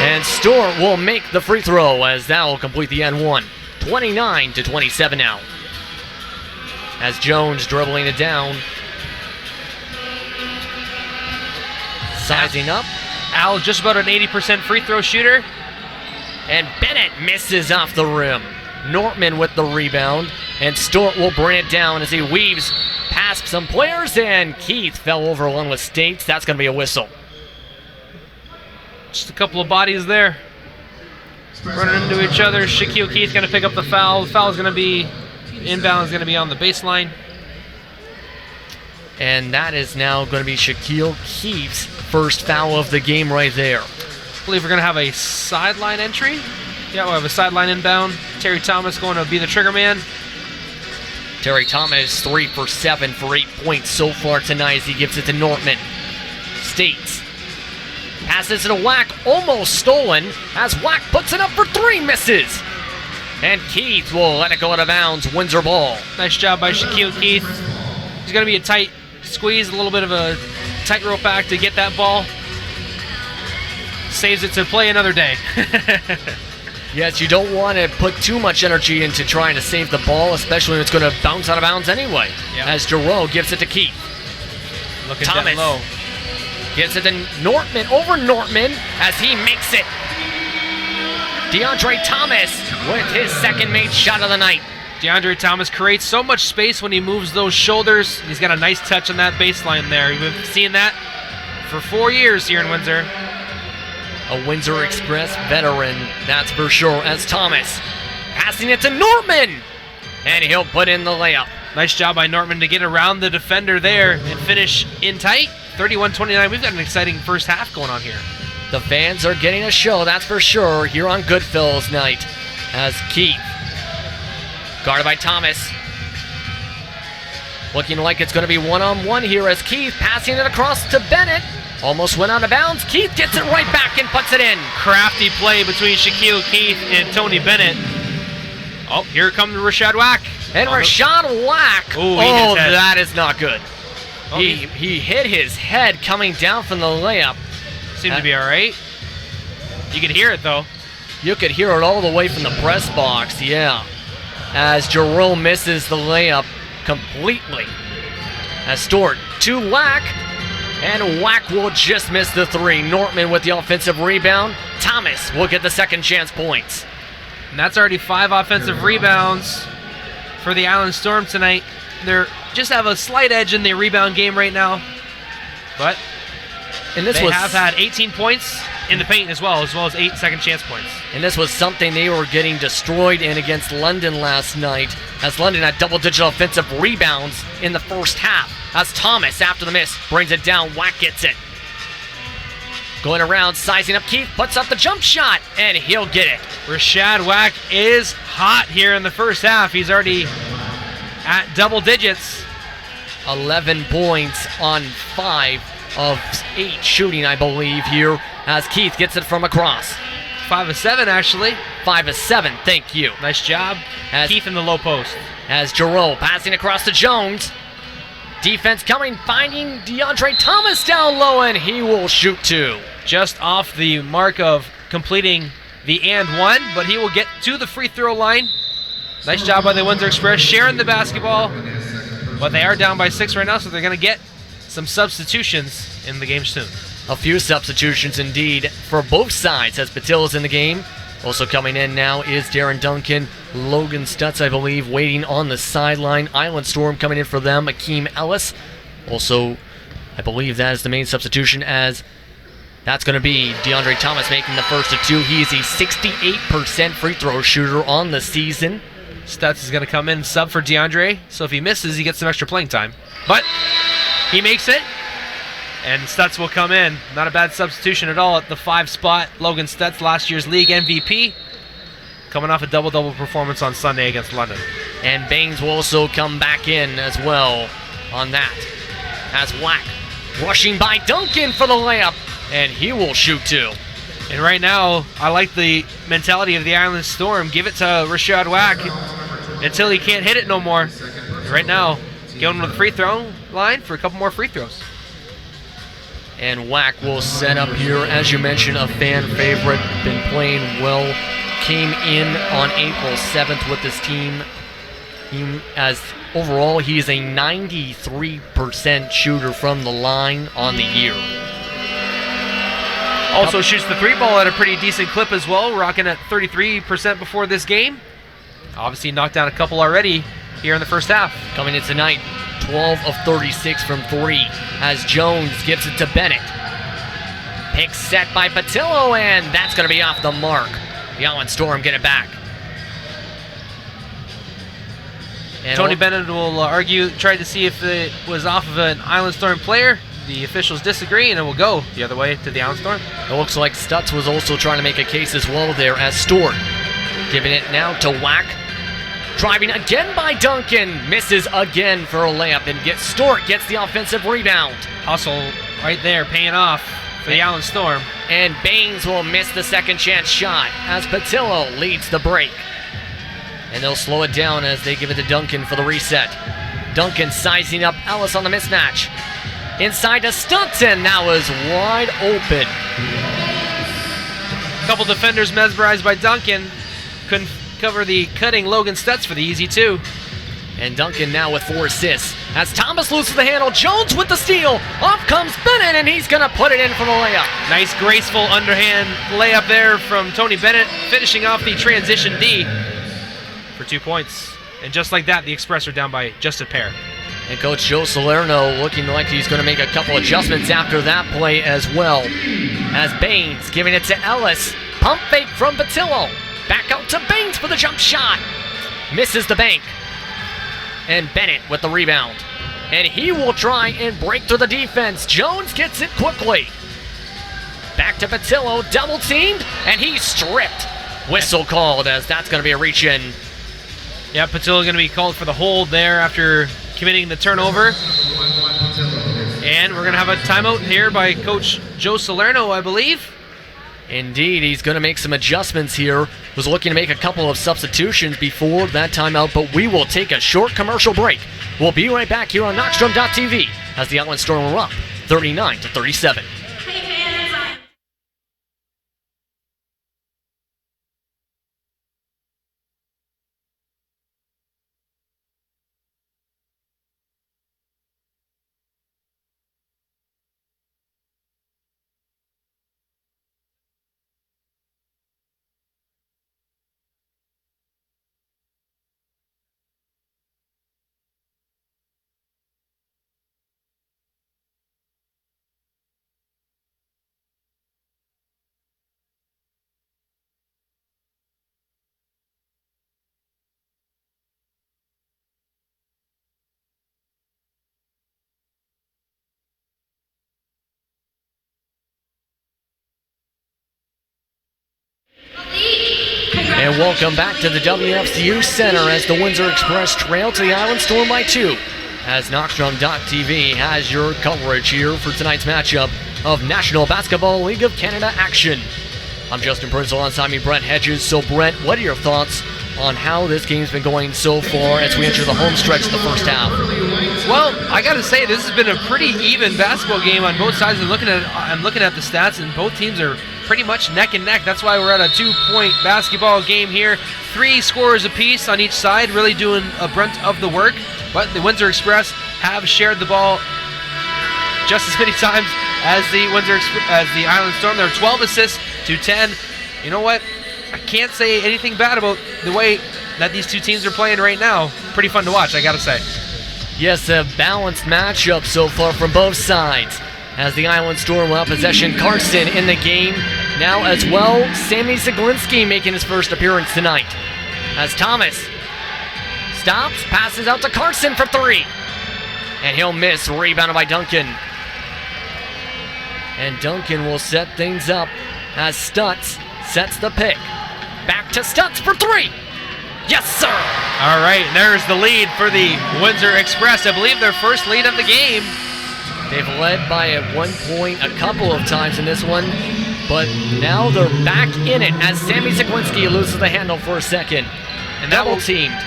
And Stewart will make the free throw, as that will complete the N1. 29-27 now. As Jones dribbling it down. Sizing up. Al just about an 80% free throw shooter. And Bennett misses off the rim. Nortman with the rebound. And Stewart will bring it down as he weaves past some players. And Keith fell over along with States. That's going to be a whistle. Just a couple of bodies there. Running into each other. Shaquille Keith going to pick up the foul. The foul is going to be, inbound is going to be on the baseline. And that is now going to be Shaquille Keith's first foul of the game right there. I believe we're going to have a sideline entry. Yeah, we'll have a sideline inbound. Terry Thomas going to be the trigger man. Terry Thomas 3 for 7 for 8 points so far tonight as he gives it to Nortman. States. Passes it to Wack, almost stolen, as Wack puts it up for 3, misses. And Keith will let it go out of bounds, Windsor ball. Nice job by Shaquille Keith. He's going to be a tight squeeze, a little bit of a tightrope act to get that ball. Saves it to play another day. Yes, you don't want to put too much energy into trying to save the ball, especially when it's going to bounce out of bounds anyway. Yep. As Giroux gives it to Keith. Looking Thomas down low. Gets it to Nortman, over Nortman, as he makes it. DeAndre Thomas with his second made shot of the night. DeAndre Thomas creates so much space when he moves those shoulders. He's got a nice touch on that baseline there. We've seen that for 4 years here in Windsor. A Windsor Express veteran, that's for sure, as Thomas passing it to Nortman. And he'll put in the layup. Nice job by Nortman to get around the defender there and finish in tight. 31-29. We've got an exciting first half going on here. The fans are getting a show, that's for sure, here on Goodfellas night. As Keith, guarded by Thomas. Looking like it's going to be one-on-one here as Keith passing it across to Bennett. Almost went out of bounds. Keith gets it right back and puts it in. Crafty play between Shaquille Keith and Tony Bennett. Oh, here comes Rashad Wack. And Rashad Wack. Oh, that is not good. Oh, he hit his head coming down from the layup. Seemed to be all right. You could hear it, though. You could hear it all the way from the press box, yeah. As Giroux misses the layup completely. As Stewart to Wack. And Wack will just miss the 3. Nortman with the offensive rebound. Thomas will get the second chance points. And that's already 5 offensive rebounds for the Island Storm tonight. They're just have a slight edge in the rebound game right now, but they have had 18 points in the paint as well as 8 second chance points. And this was something they were getting destroyed in against London last night, as London had double-digit offensive rebounds in the first half. As Thomas, after the miss, brings it down. Wack gets it. Going around, sizing up Keith, puts up the jump shot, and he'll get it. Rashad Wack is hot here in the first half. He's already at double digits. 11 points on 5 of 8 shooting, I believe, here, as Keith gets it from across. 5 of 7, actually. 5 of 7, thank you. Nice job. Keith in the low post. As Giroux passing across to Jones. Defense coming, finding DeAndre Thomas down low, and he will shoot 2. Just off the mark of completing the and one, but he will get to the free throw line. Nice job by the Windsor Express sharing the basketball, but they are down by 6 right now, so they're going to get some substitutions in the game soon. A few substitutions indeed for both sides, as Patil's in the game. Also coming in now is Darren Duncan, Logan Stutz, I believe, waiting on the sideline. Island Storm coming in for them, Akeem Ellis. Also, I believe that is the main substitution, as that's going to be DeAndre Thomas making the first of 2. He is a 68% free throw shooter on the season. Stutz is going to come in sub for DeAndre, so if he misses, he gets some extra playing time. But he makes it, and Stutz will come in. Not a bad substitution at all at the 5 spot. Logan Stutz, last year's league MVP, coming off a double-double performance on Sunday against London. And Baines will also come back in as well on that. As Wack rushing by Duncan for the layup, and he will shoot 2. And right now, I like the mentality of the Island Storm. Give it to Rashad Wack until he can't hit it no more. Right now, going to the free throw line for a couple more free throws. And Wack will set up here, as you mentioned, a fan favorite. Been playing well. Came in on April 7th with this team. As overall, he is a 93% shooter from the line on the year. Also shoots the 3 ball at a pretty decent clip as well, rocking at 33% before this game. Obviously knocked down a couple already here in the first half. Coming in tonight, 12 of 36 from 3, as Jones gives it to Bennett. Pick set by Patillo, and that's going to be off the mark. The Island Storm get it back. And Tony Bennett will try to see if it was off of an Island Storm player. The officials disagree, and it will go the other way to the Island Storm. It looks like Stutz was also trying to make a case as well there, as Stewart giving it now to Wack. Driving again by Duncan, misses again for a layup, and Stewart gets the offensive rebound. Hustle right there, paying off for the Island Storm. And Baines will miss the second chance shot as Patillo leads the break. And they'll slow it down as they give it to Duncan for the reset. Duncan sizing up Ellis on the mismatch. Inside to Stunton, now is wide open. A couple defenders mesmerized by Duncan. Couldn't cover the cutting Logan Stutz for the easy 2. And Duncan now with 4 assists. As Thomas loses the handle, Jones with the steal. Off comes Bennett, and he's going to put it in for the layup. Nice graceful underhand layup there from Tony Bennett, finishing off the transition D for 2 points. And just like that, the Express are down by just a pair. And Coach Joe Salerno looking like he's going to make a couple adjustments after that play as well. As Baines giving it to Ellis. Pump fake from Patillo. Back out to Baines for the jump shot. Misses the bank. And Bennett with the rebound. And he will try and break through the defense. Jones gets it quickly. Back to Patillo, double teamed, and he's stripped. Whistle called, as that's going to be a reach in. Yeah, Patillo going to be called for the hold there after committing the turnover. And we're going to have a timeout here by Coach Joe Salerno, I believe. Indeed, he's going to make some adjustments here. Was looking to make a couple of substitutions before that timeout, but we will take a short commercial break. We'll be right back here on Knockstrom.tv as the Island Storm are up 39-37. And welcome back to the WFCU Center as the Windsor Express trail to the Island Storm by 2. As Knockstrom.tv has your coverage here for tonight's matchup of National Basketball League of Canada action. I'm Justin Prince, alongside me Brett Hedges. So Brett, what are your thoughts on how this game's been going so far as we enter the home stretch of the first half? Well, I got to say, this has been a pretty even basketball game on both sides. I'm looking at the stats, and both teams are pretty much neck and neck. That's why we're at a 2-point basketball game here. 3 scorers apiece on each side, really doing a brunt of the work. But the Windsor Express have shared the ball just as many times as the Island Storm. They're 12 assists to 10. You know what? I can't say anything bad about the way that these two teams are playing right now. Pretty fun to watch, I gotta say. Yes, a balanced matchup so far from both sides. As the Island Storm will have possession, Carson in the game now as well. Sammy Zaglinski making his first appearance tonight. As Thomas stops, passes out to Carson for 3. And he'll miss, rebounded by Duncan. And Duncan will set things up as Stutz sets the pick. Back to Stutz for 3. Yes, sir! All right, there's the lead for the Windsor Express. I believe their first lead of the game. They've led by at one point a couple of times in this one, but now they're back in it as Sammy Zaglinski loses the handle for a second. And Double teamed.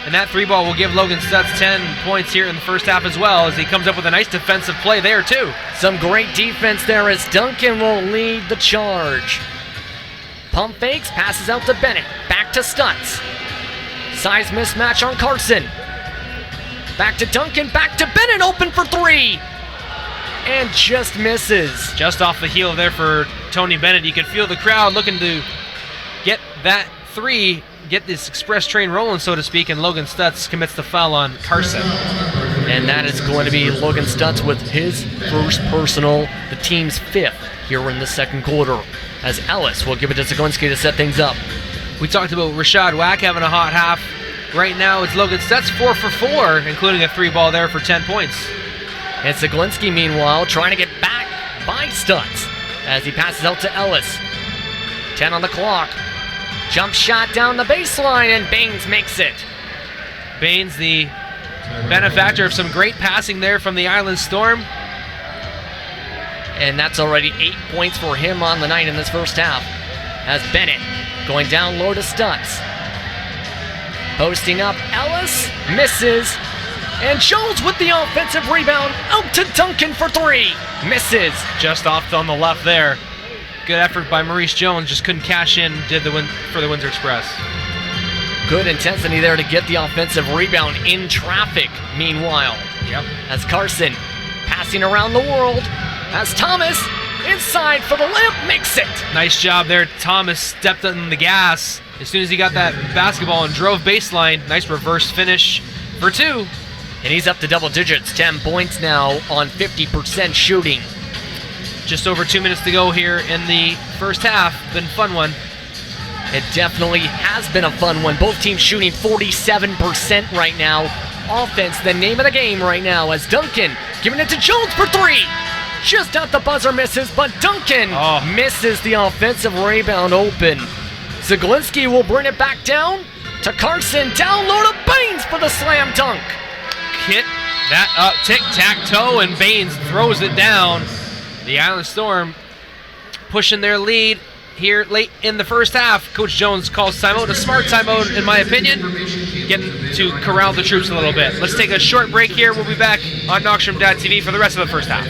And that 3 ball will give Logan Stutz 10 points here in the first half as well, as he comes up with a nice defensive play there too. Some great defense there as Duncan will lead the charge. Pump fakes, passes out to Bennett. Back to Stutz. Size mismatch on Carson. Back to Duncan, back to Bennett, open for 3. And just misses. Just off the heel there for Tony Bennett. You can feel the crowd looking to get that 3, get this express train rolling, so to speak, and Logan Stutz commits the foul on Carson. And that is going to be Logan Stutz with his first personal, the team's 5th here in the second quarter, as Ellis will give it to Zaglinski to set things up. We talked about Rashad Wack having a hot half. Right now it's Logan Stutz 4 for 4, including a 3 ball there for 10 points. And Zaglinski, meanwhile, trying to get back by Stutz as he passes out to Ellis. 10 on the clock. Jump shot down the baseline, and Baines makes it. Baines, the benefactor of some great passing there from the Island Storm. And that's already 8 points for him on the night in this first half. As Bennett going down low to Stutz. Posting up, Ellis misses. And Jones with the offensive rebound, out to Duncan for 3. Misses. Just off on the left there. Good effort by Maurice Jones, just couldn't cash in, for the Windsor Express. Good intensity there to get the offensive rebound in traffic, meanwhile. Yep. As Carson passing around the world, as Thomas inside for the layup, makes it. Nice job there. Thomas stepped on the gas as soon as he got that basketball and drove baseline. Nice reverse finish for 2. And he's up to double digits, 10 points now on 50% shooting. Just over 2 minutes to go here in the first half. Been a fun one. It definitely has been a fun one. Both teams shooting 47% right now. Offense, the name of the game right now, as Duncan giving it to Jones for 3. Just at the buzzer misses, but Duncan misses the offensive rebound open. Zaglinski will bring it back down to Carson. Down low to Baines for the slam dunk. Hit that up, tic-tac-toe, and Baines throws it down. The Island Storm pushing their lead here late in the first half. Coach Jones calls timeout, a smart timeout in my opinion, getting to corral the troops a little bit. Let's take a short break here. We'll be back on Knockstrom.tv for the rest of the first half.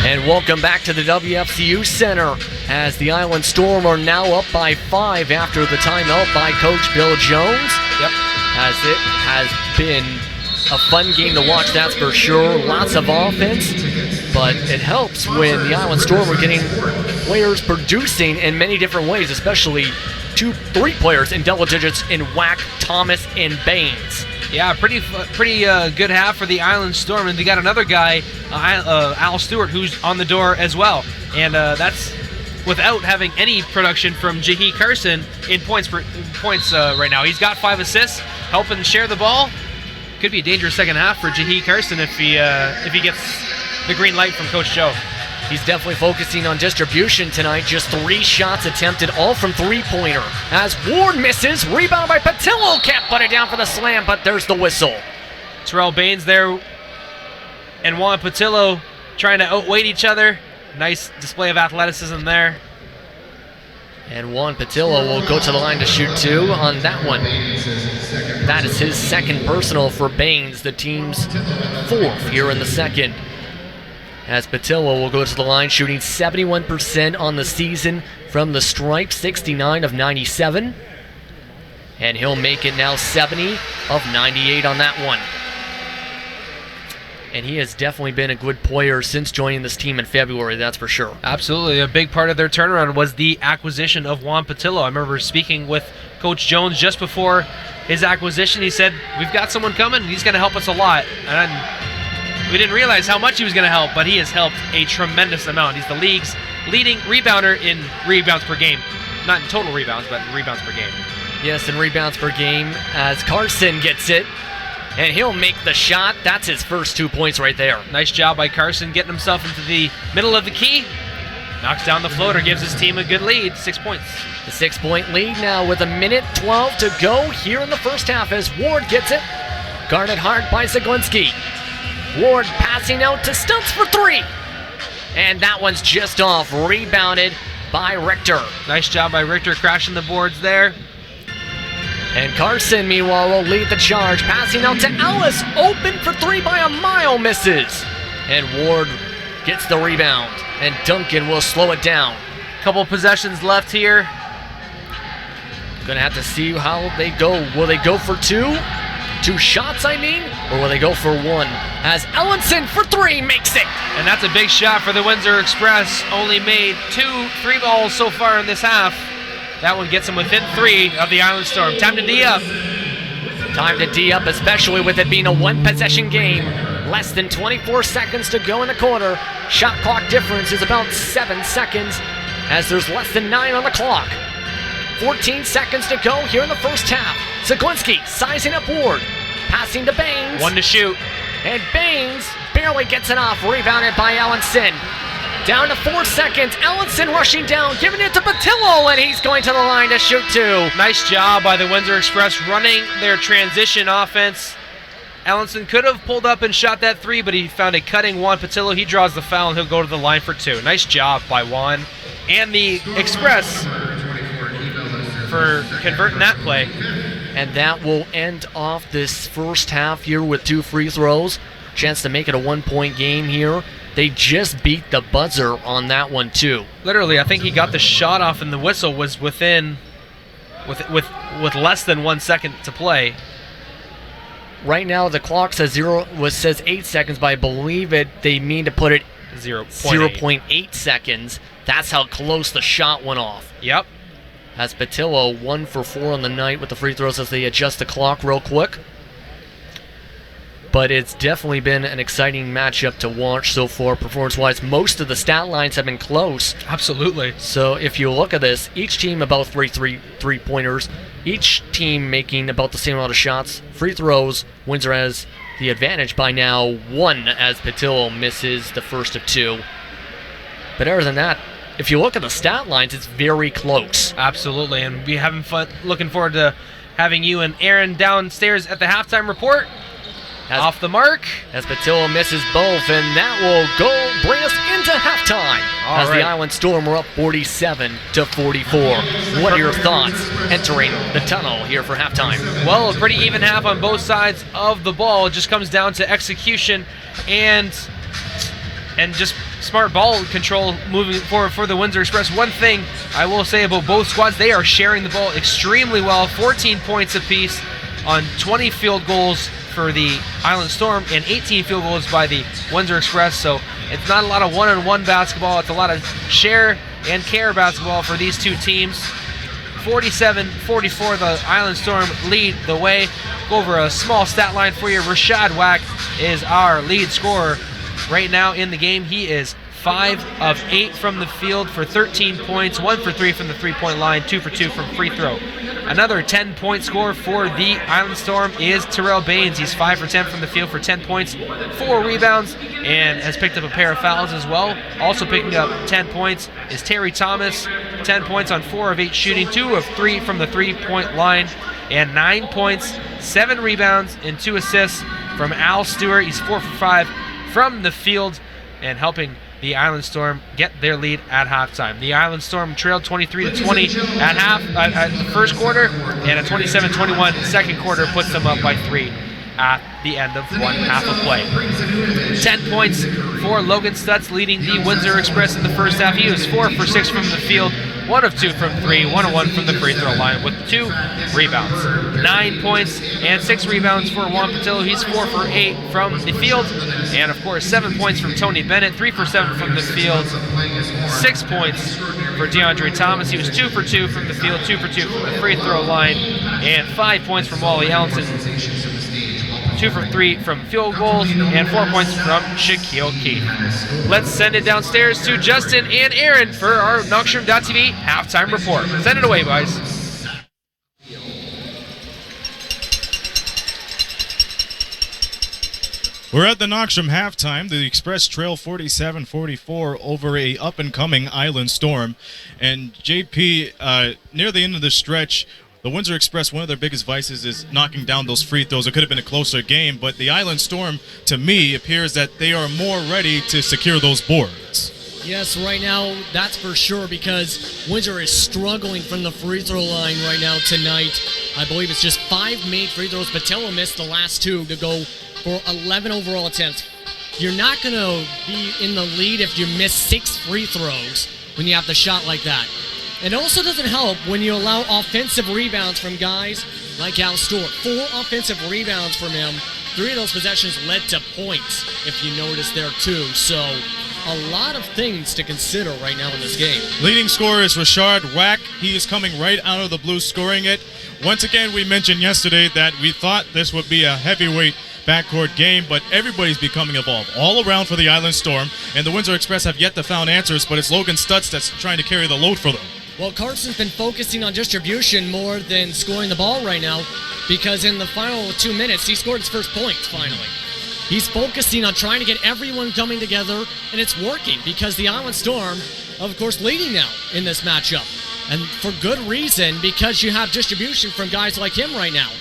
And welcome back to the WFCU Center as the Island Storm are now up by 5 after the timeout by Coach Bill Jones. Yep. As it has been a fun game to watch, that's for sure. Lots of offense, but it helps when the Island Storm are getting players producing in many different ways, especially 3 players in double digits in Wack, Thomas, and Baines. Yeah, pretty good half for the Island Storm, and they got another guy, Al Stewart, who's on the door as well, and that's without having any production from Jahi Carson in points right now. He's got 5 assists, helping share the ball. Could be a dangerous second half for Jahi Carson if he gets the green light from Coach Joe. He's definitely focusing on distribution tonight. Just 3 shots attempted, all from three-pointer. As Ward misses, rebound by Patillo. Can't put it down for the slam, but there's the whistle. Terrell Baines there and Juan Patillo trying to outweight each other. Nice display of athleticism there. And Juan Patillo will go to the line to shoot 2 on that one. That is his second personal for Baines, the team's 4th here in the second. As Patillo will go to the line, shooting 71% on the season from the stripe, 69 of 97. And he'll make it now 70 of 98 on that one. And he has definitely been a good player since joining this team in February, that's for sure. Absolutely. A big part of their turnaround was the acquisition of Juan Patillo. I remember speaking with Coach Jones just before his acquisition. He said, we've got someone coming. He's going to help us a lot. And we didn't realize how much he was going to help, but he has helped a tremendous amount. He's the league's leading rebounder in rebounds per game. Not in total rebounds, but in rebounds per game. Yes, in rebounds per game as Carson gets it. And he'll make the shot. That's his first 2 points right there. Nice job by Carson getting himself into the middle of the key. Knocks down the floater, gives his team a good lead, 6 points. The 6-point lead now with 1:12 to go here in the first half as Ward gets it. Guarded hard by Zaglinski. Ward passing out to Stilts for 3. And that one's just off, rebounded by Richter. Nice job by Richter crashing the boards there. And Carson, meanwhile, will lead the charge. Passing out to Ellis. Open for 3 by a mile. Misses. And Ward gets the rebound. And Duncan will slow it down. Couple possessions left here. Gonna have to see how they go. Will they go for 2? 2 shots, I mean? Or will they go for 1? As Ellenson for 3 makes it. And that's a big shot for the Windsor Express. Only made 2 3-balls so far in this half. That one gets him within 3 of the Island Storm. Time to D up. Time to D up, especially with it being a 1-possession game. Less than 24 seconds to go in the quarter. Shot clock difference is about 7 seconds as there's less than 9 on the clock. 14 seconds to go here in the first half. Zaglinski sizing up Ward. Passing to Baines. 1 to shoot. And Baines barely gets it off. Rebounded by Ellenson. Down to 4 seconds. Ellenson rushing down, giving it to Patillo, and he's going to the line to shoot 2. Nice job by the Windsor Express running their transition offense. Ellenson could have pulled up and shot that 3, but he found a cutting Juan Patillo. He draws the foul, and he'll go to the line for 2. Nice job by Juan and the Express for converting that play. And that will end off this first half here with 2 free throws. Chance to make it a 1-point game here. They just beat the buzzer on that one too. Literally, I think he got the shot off and the whistle was within with less than 1 second to play. Right now the clock says 8 seconds, but I believe they mean to put it 0.8 seconds. That's how close the shot went off. Yep. As Patillo 1 for 4 on the night with the free throws as they adjust the clock real quick. But it's definitely been an exciting matchup to watch so far, performance-wise. Most of the stat lines have been close. Absolutely. So if you look at this, each team about three-pointers, each team making about the same amount of shots. Free throws, Windsor has the advantage by now 1 as Patillo misses the first of 2. But other than that, if you look at the stat lines, it's very close. Absolutely, and we having fun. Looking forward to having you and Aaron downstairs at the halftime report. Off the mark. As Patillo misses both, and that will bring us into halftime. As the Island Storm are up 47-44. What are your thoughts entering the tunnel here for halftime? Well, a pretty even half on both sides of the ball. It just comes down to execution and and just smart ball control moving forward for the Windsor Express. One thing I will say about both squads, they are sharing the ball extremely well. 14 points apiece on 20 field goals for the Island Storm and 18 field goals by the Windsor Express. So it's not a lot of one-on-one basketball. It's a lot of share and care basketball for these two teams. 47-44, the Island Storm lead the way. Go over a small stat line for you. Rashad Wack is our lead scorer right now in the game. He is 5 of 8 from the field for 13 points, 1 for 3 from the three-point line, 2 for 2 from free throw. Another 10-point score for the Island Storm is Terrell Baines. He's 5 for 10 from the field for 10 points, 4 rebounds, and has picked up a pair of fouls as well. Also picking up 10 points is Terry Thomas, 10 points on 4 of 8 shooting, 2 of 3 from the three-point line, and 9 points, 7 rebounds, and 2 assists from Al Stewart. He's 4 for 5 from the field and helping the Island Storm get their lead at halftime. The Island Storm trailed 23-20 at the first quarter, and a 27-21 second quarter puts them up by 3 at the end of one half of play. 10 points for Logan Stutz, leading the Windsor Express in the first half. He was 4 for 6 from the field, 1 of 2 from 3, 1 of 1 from the free throw line with 2 rebounds. 9 points and 6 rebounds for Juan Patillo. He's 4 for 8 from the field. And of course, 7 points from Tony Bennett, 3 for 7 from the field, 6 points for DeAndre Thomas. He was 2 for 2 from the field, 2 for 2 from the free throw line, and 5 points from Wally Allenson, 2 for 3 from field goals, and 4 points from Shaquille Keith. Let's send it downstairs to Justin and Aaron for our Knockshroom.tv halftime report. Send it away, guys. We're at the Knockshroom halftime. The Express trail 47-44 over a up-and-coming Island Storm. And JP, near the end of the stretch, the Windsor Express, one of their biggest vices is knocking down those free throws. It could have been a closer game, but the Island Storm, to me, appears that they are more ready to secure those boards. Yes, right now, that's for sure, because Windsor is struggling from the free throw line right now tonight. I believe it's just 5 made free throws. Patillo missed the last 2 to go for 11 overall attempts. You're not going to be in the lead if you miss 6 free throws when you have the shot like that. It also doesn't help when you allow offensive rebounds from guys like Al Stewart. 4 offensive rebounds from him. 3 of those possessions led to points, if you notice there too. So a lot of things to consider right now in this game. Leading scorer is Rashad Wack. He is coming right out of the blue, scoring it. Once again, we mentioned yesterday that we thought this would be a heavyweight backcourt game, but everybody's becoming involved all around for the Island Storm, and the Windsor Express have yet to find answers, but it's Logan Stutz that's trying to carry the load for them. Well, Carson's been focusing on distribution more than scoring the ball right now, because in the final 2 minutes, he scored his first points finally. He's focusing on trying to get everyone coming together, and it's working, because the Island Storm, of course, leading now in this matchup. And for good reason, because you have distribution from guys like him right now.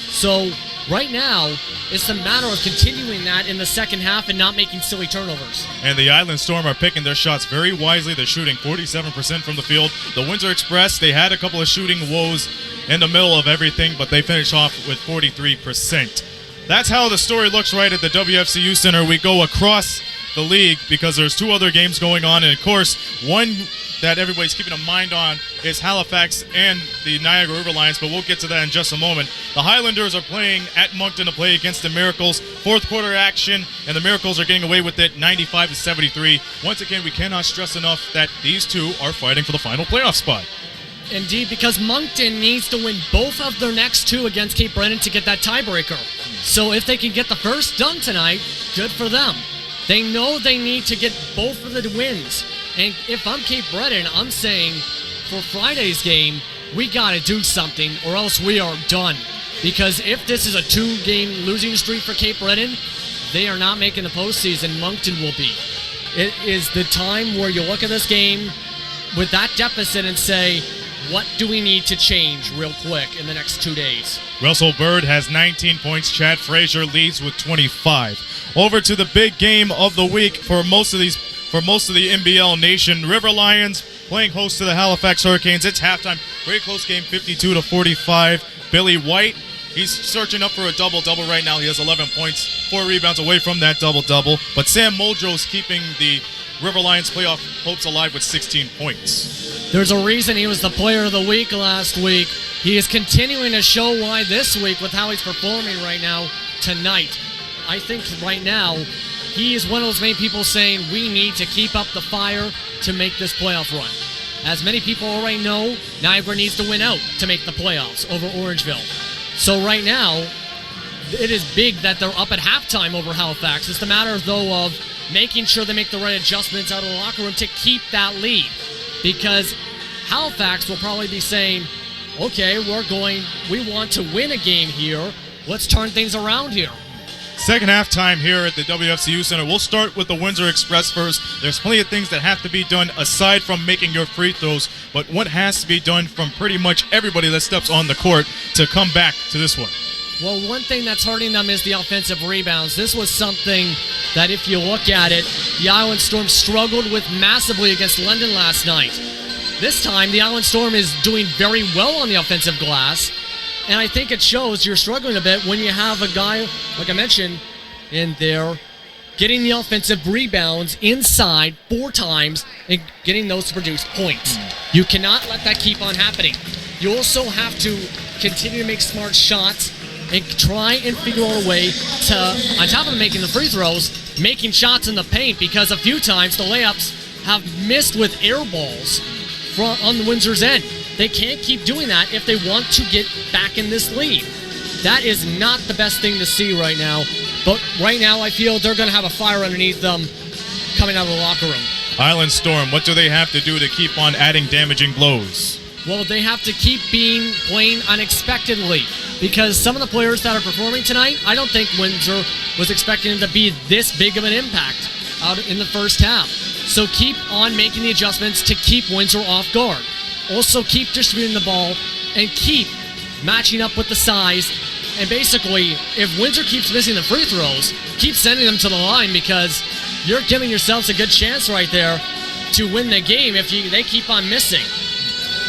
So right now, it's a matter of continuing that in the second half and not making silly turnovers. And the Island Storm are picking their shots very wisely. They're shooting 47% from the field. The Windsor Express, they had a couple of shooting woes in the middle of everything, but they finished off with 43%. That's how the story looks right at the WFCU Center. We go across the league because there's 2 other games going on, and of course, one that everybody's keeping a mind on is Halifax and the Niagara River Lions, but we'll get to that in just a moment. The Highlanders are playing at Moncton to play against the Miracles. 4th quarter action, and the Miracles are getting away with it 95-73. Once again, we cannot stress enough that these 2 are fighting for the final playoff spot. Indeed, because Moncton needs to win both of their next 2 against Cape Breton to get that tiebreaker. So if they can get the first done tonight, good for them. They know they need to get both of the wins. And if I'm Cape Breton, I'm saying for Friday's game, we got to do something or else we are done. Because if this is a 2-game losing streak for Cape Breton, they are not making the postseason. Moncton will be. It is the time where you look at this game with that deficit and say, what do we need to change real quick in the next 2 days? Russell Bird has 19 points. Chad Frazier leads with 25. Over to the big game of the week for most of the NBL Nation. River Lions playing host to the Halifax Hurricanes. It's halftime. Very close game, 52-45. Billy White He's searching up for a double-double right now. He has 11 points, 4 rebounds away from that double-double. But Sam Muldrow's keeping the River Lions playoff hopes alive with 16 points. There's a reason he was the player of the week last week. He is continuing to show why this week with how he's performing right now tonight. I think right now he is one of those main people saying we need to keep up the fire to make this playoff run. As many people already know, Niagara needs to win out to make the playoffs over Orangeville. So right now, it is big that they're up at halftime over Halifax. It's a matter, though, of making sure they make the right adjustments out of the locker room to keep that lead. Because Halifax will probably be saying, okay, we want to win a game here. Let's turn things around here. Second half time here at the WFCU Center. We'll start with the Windsor Express first. There's plenty of things that have to be done aside from making your free throws, but what has to be done from pretty much everybody that steps on the court to come back to this one? Well, one thing that's hurting them is the offensive rebounds. This was something that if you look at it, the Island Storm struggled with massively against London last night. This time, the Island Storm is doing very well on the offensive glass. And I think it shows you're struggling a bit when you have a guy, like I mentioned, in there getting the offensive rebounds inside 4 times and getting those to produce points. You cannot let that keep on happening. You also have to continue to make smart shots and try and figure out a way to, on top of making the free throws, making shots in the paint, because a few times the layups have missed with air balls on the Windsor's end. They can't keep doing that if they want to get back in this lead. That is not the best thing to see right now. But right now, I feel they're going to have a fire underneath them coming out of the locker room. Island Storm, what do they have to do to keep on adding damaging blows? Well, they have to keep playing unexpectedly, because some of the players that are performing tonight, I don't think Windsor was expecting them to be this big of an impact out in the first half. So keep on making the adjustments to keep Windsor off guard. Also keep distributing the ball and keep matching up with the size. And basically, if Windsor keeps missing the free throws, keep sending them to the line, because you're giving yourselves a good chance right there to win the game if they keep on missing.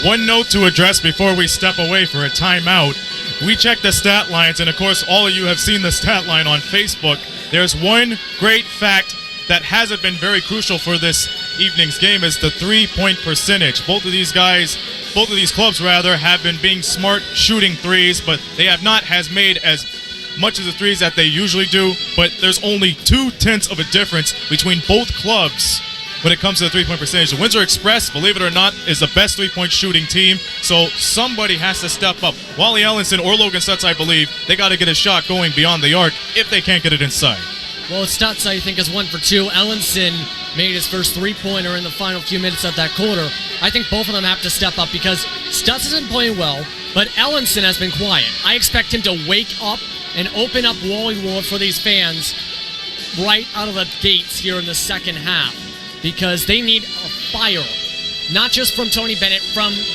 One note to address before we step away for a timeout. We checked the stat lines, and of course all of you have seen the stat line on Facebook. There's one great fact that hasn't been very crucial for this evening's game, is the 3-point percentage. Both of these clubs have been being smart shooting threes, but they have not made as much of the threes that they usually do. But there's only 0.2 of a difference between both clubs when it comes to the 3-point percentage. The Windsor Express, believe it or not, is the best 3-point shooting team, so somebody has to step up. Wally Ellenson or Logan Stutz, I believe, they got to get a shot going beyond the arc if they can't get it inside. Well, Stutz, I think, is 1 for 2. Ellenson made his first 3-pointer in the final few minutes of that quarter. I think both of them have to step up, because Stutz isn't playing well, but Ellenson has been quiet. I expect him to wake up and open up Wally World for these fans right out of the gates here in the second half, because they need a fire, not just from Tony Bennett,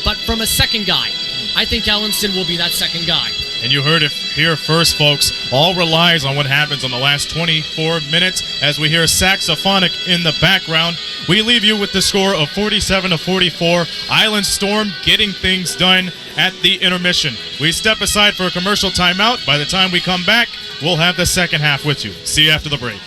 but from a second guy. I think Ellenson will be that second guy. And you heard it here first, folks. All relies on what happens on the last 24 minutes as we hear saxophonic in the background. We leave you with the score of 47-44. Island Storm getting things done at the intermission. We step aside for a commercial timeout. By the time we come back, we'll have the second half with you. See you after the break.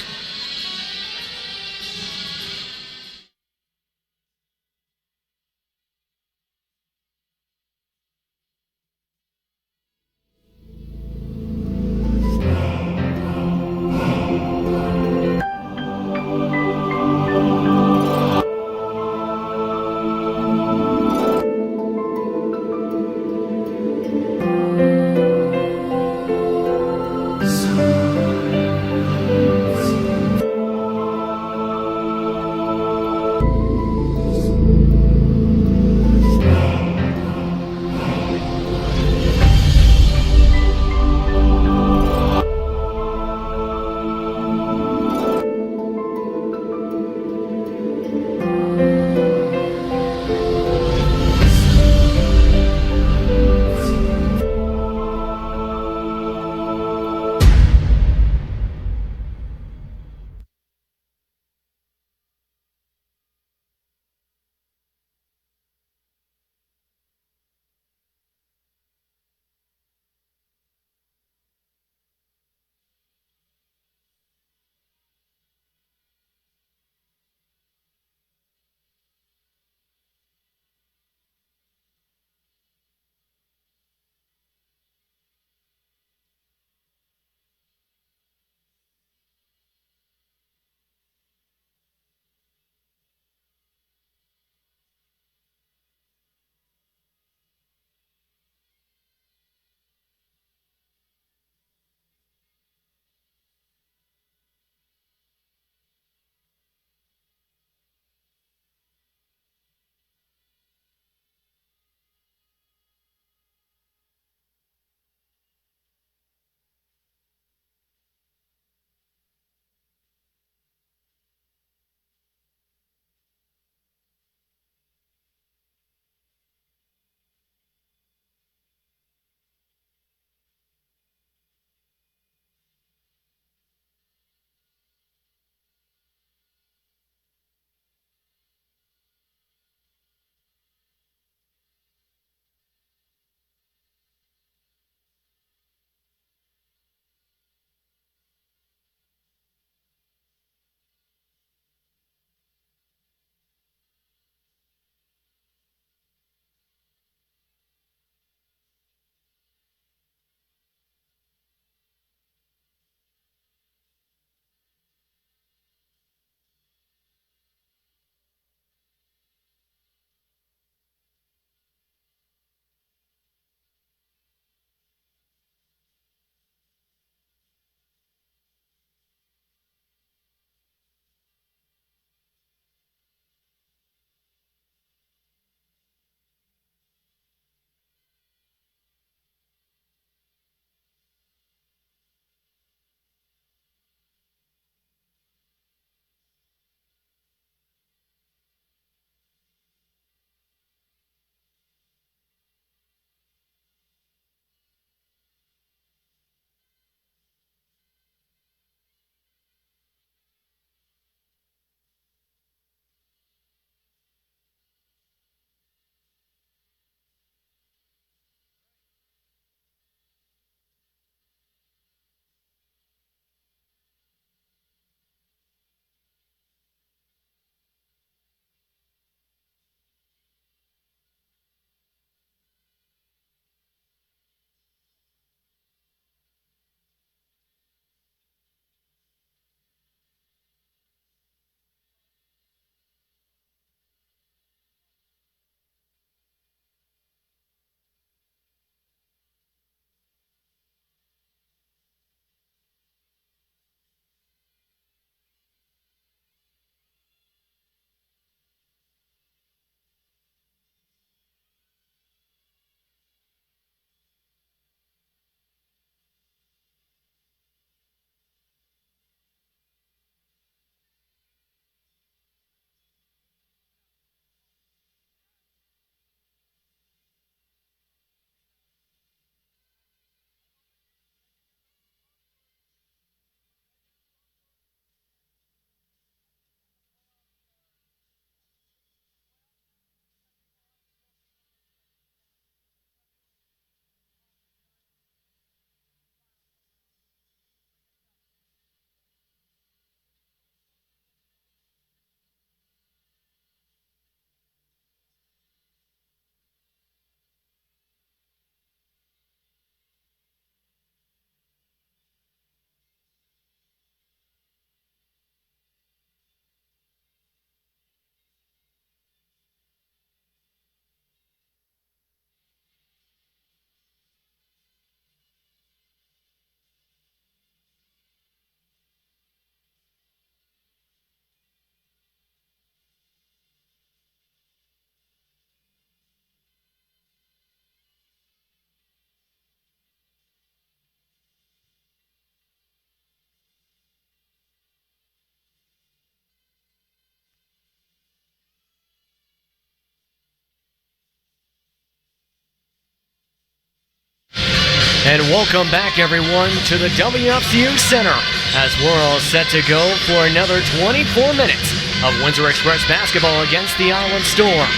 And welcome back, everyone, to the WFCU Center as we're all set to go for another 24 minutes of Windsor Express basketball against the Island Storm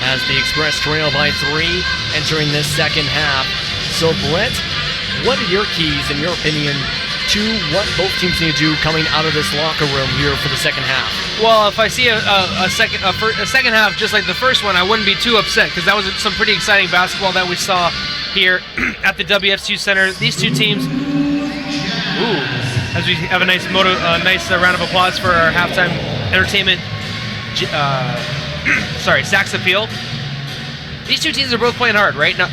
as the Express trail by 3 entering this second half. So, Brett, what are your keys, in your opinion, to what both teams need to do coming out of this locker room here for the second half? Well, if I see a second half just like the first one, I wouldn't be too upset because that was some pretty exciting basketball that we saw here at the WFCU Center. These two teams, as we have a nice round of applause for our halftime entertainment, sax appeal. These two teams are both playing hard, right? Now,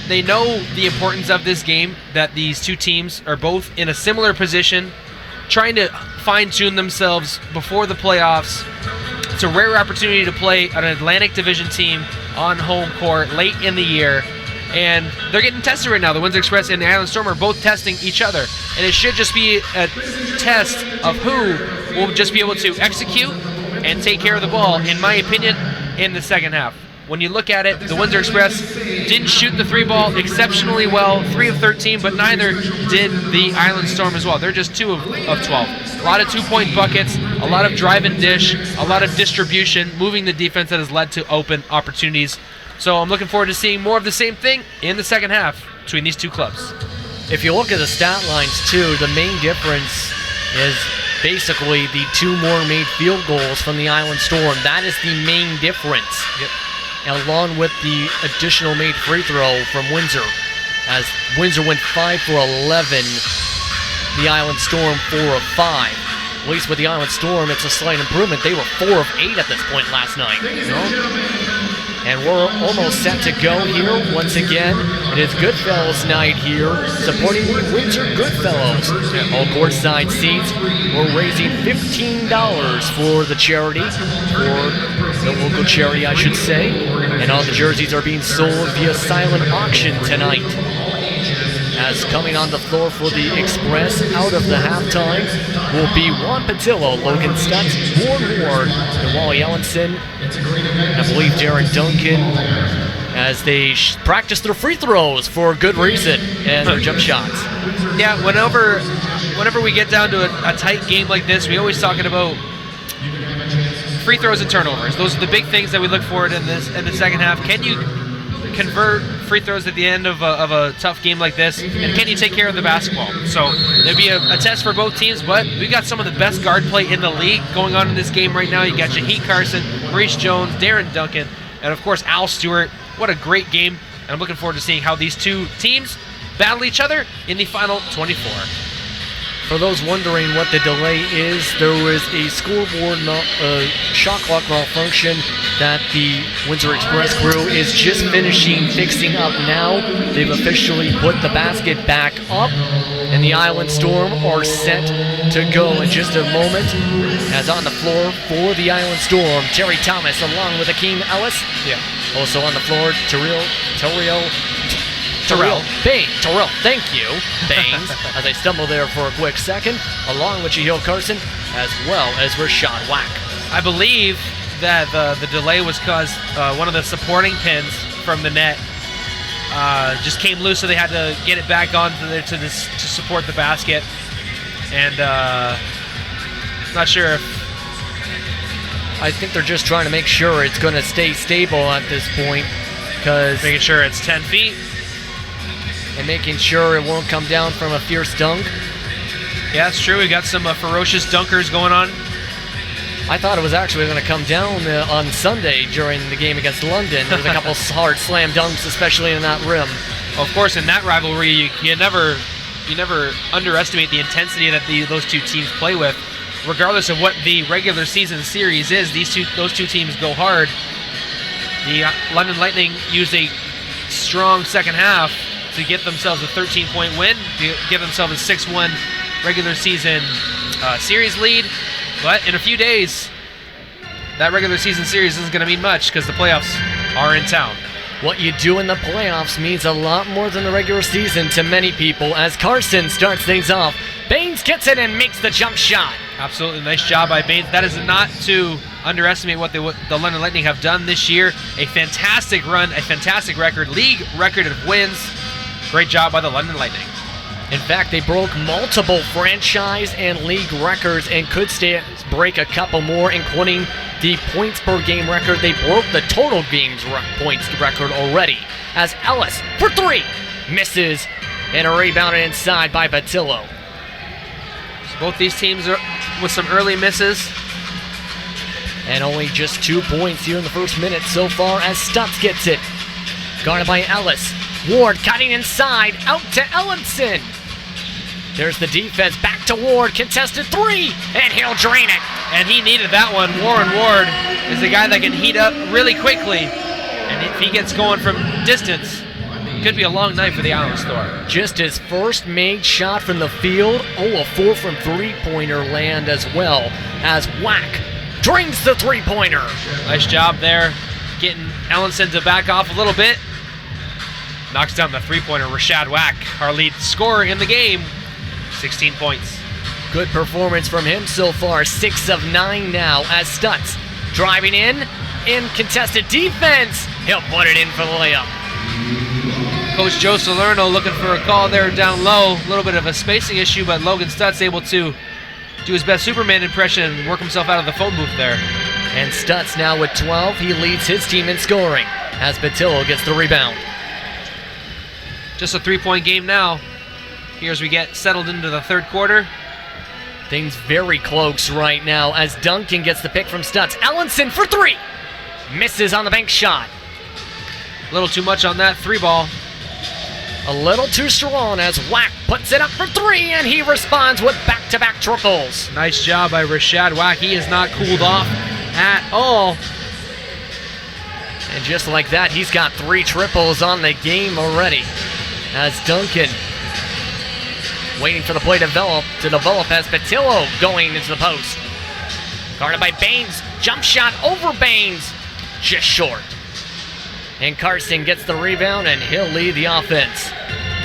they know the importance of this game, that these two teams are both in a similar position, trying to fine-tune themselves before the playoffs. It's a rare opportunity to play an Atlantic Division team on home court late in the year, and they're getting tested right now. The Windsor Express and the Island Storm are both testing each other, and it should just be a test of who will just be able to execute and take care of the ball, in my opinion, in the second half. When you look at it, the Windsor Express didn't shoot the 3-ball exceptionally well, 3 of 13, but neither did the Island Storm as well. They're just 2 of 12. A lot of 2-point buckets, a lot of drive and dish, a lot of distribution, moving the defense that has led to open opportunities. So I'm looking forward to seeing more of the same thing in the second half between these two clubs. If you look at the stat lines, too, the main difference is basically the 2 more made field goals from the Island Storm. That is the main difference. Yep. Along with the additional made free throw from Windsor, as Windsor went 5 for 11, the Island Storm 4 of 5. At least with the Island Storm, it's a slight improvement. They were 4 of 8 at this point last night. And we're almost set to go here. Once again, it is Goodfellas night here, supporting the Windsor Goodfellows. All courtside seats. We're raising $15 for the charity, for the local charity, I should say. And all the jerseys are being sold via silent auction tonight. As coming on the floor for the Express out of the halftime will be Juan Patillo, Logan Stutz, Warren Ward, and Wally Ellenson. I believe Darren Duncan, as they practice their free throws for good reason and their jump shots. Yeah, whenever we get down to a tight game like this, we always talking about free throws and turnovers. Those are the big things that we look forward in the second half. Can you convert free throws at the end of a tough game like this, and can you take care of the basketball? So there'll be a test for both teams, but we got some of the best guard play in the league going on in this game right now. You got Shaheed Carson, Maurice Jones, Darren Duncan, and of course Al Stewart. What a great game, and I'm looking forward to seeing how these two teams battle each other in the final 24. For those wondering what the delay is, there was a scoreboard shot clock malfunction that the Windsor Express crew is just finishing fixing up now. They've officially put the basket back up, and the Island Storm are set to go in just a moment. As on the floor for the Island Storm, Terry Thomas along with Akeem Ellis. Yeah. Also on the floor, Terrell, thank you, Baines, as I stumble there for a quick second, along with Shaheed Carson, as well as Rashad Wack. I believe that the delay was caused one of the supporting pins from the net just came loose, so they had to get it back on to support the basket. And not sure if... I think they're just trying to make sure it's going to stay stable at this point, because making sure it's 10 feet. And making sure it won't come down from a fierce dunk. Yeah, it's true. We got some ferocious dunkers going on. I thought it was actually going to come down on Sunday during the game against London. There was a couple hard slam dunks, especially in that rim. Well, of course, in that rivalry, you never underestimate the intensity that those two teams play with. Regardless of what the regular season series is, those two teams go hard. The London Lightning used a strong second half to get themselves a 13-point win, to give themselves a 6-1 regular season series lead. But in a few days, that regular season series isn't going to mean much because the playoffs are in town. What you do in the playoffs means a lot more than the regular season to many people, as Carson starts things off. Baines gets it and makes the jump shot. Absolutely nice job by Baines. That is not to underestimate what the London Lightning have done this year. A fantastic run, a fantastic record, league record of wins. Great job by the London Lightning. In fact, they broke multiple franchise and league records and could break a couple more, including the points per game record. They broke the total games points record already, as Ellis for 3 misses, and a rebound inside by Patillo. So both these teams are with some early misses. And only just 2 points here in the first minute so far as Stutz gets it. Guarded by Ellis. Ward cutting inside, out to Ellenson. There's the defense, back to Ward, contested 3, and he'll drain it. And he needed that one. Warren Ward is the guy that can heat up really quickly. And if he gets going from distance, it could be a long night for the Island Storm. Just his first made shot from the field. A 4 from three-pointer land as well, as Whack drains the three-pointer. Nice job there, getting Ellenson to back off a little bit. Knocks down the three-pointer. Rashad Whack, our lead scorer in the game, 16 points. Good performance from him so far. 6 of 9 now as Stutz driving in contested defense. He'll put it in for the layup. Coach Joe Salerno looking for a call there down low. A little bit of a spacing issue, but Logan Stutz able to do his best Superman impression and work himself out of the phone booth there. And Stutz now with 12. He leads his team in scoring as Patillo gets the rebound. Just a 3-point game now. Here as we get settled into the third quarter. Things very close right now as Duncan gets the pick from Stutz. Ellenson for 3. Misses on the bank shot. A little too much on that 3-ball. A little too strong as Whack puts it up for 3, and he responds with back-to-back triples. Nice job by Rashad Whack. He has not cooled off at all. And just like that, he's got 3 triples on the game already. As Duncan waiting for the play to develop as Patillo going into the post. Guarded by Baines. Jump shot over Baines. Just short. And Carson gets the rebound, and he'll lead the offense.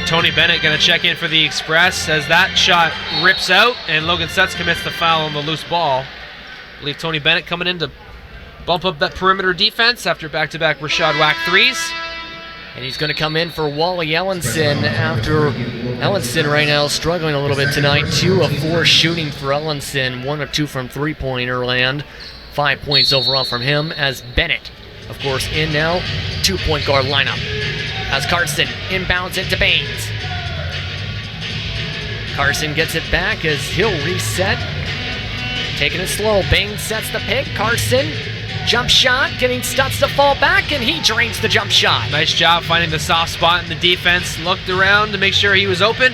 Tony Bennett going to check in for the Express as that shot rips out, and Logan Stutz commits the foul on the loose ball. I believe Tony Bennett coming in to bump up that perimeter defense after back-to-back Rashad Whack threes. And he's going to come in for Wally Ellenson after Ellenson right now struggling a little bit tonight. 2 of 4 shooting for Ellenson, 1 of 2 from three-pointer land. 5 points overall from him as Bennett, of course, in now. 2-point guard lineup. As Carson inbounds it to Baines. Carson gets it back as he'll reset. Taking it slow. Baines sets the pick. Carson, jump shot, getting Stutz to fall back, and he drains the jump shot. Nice job finding the soft spot in the defense. Looked around to make sure he was open.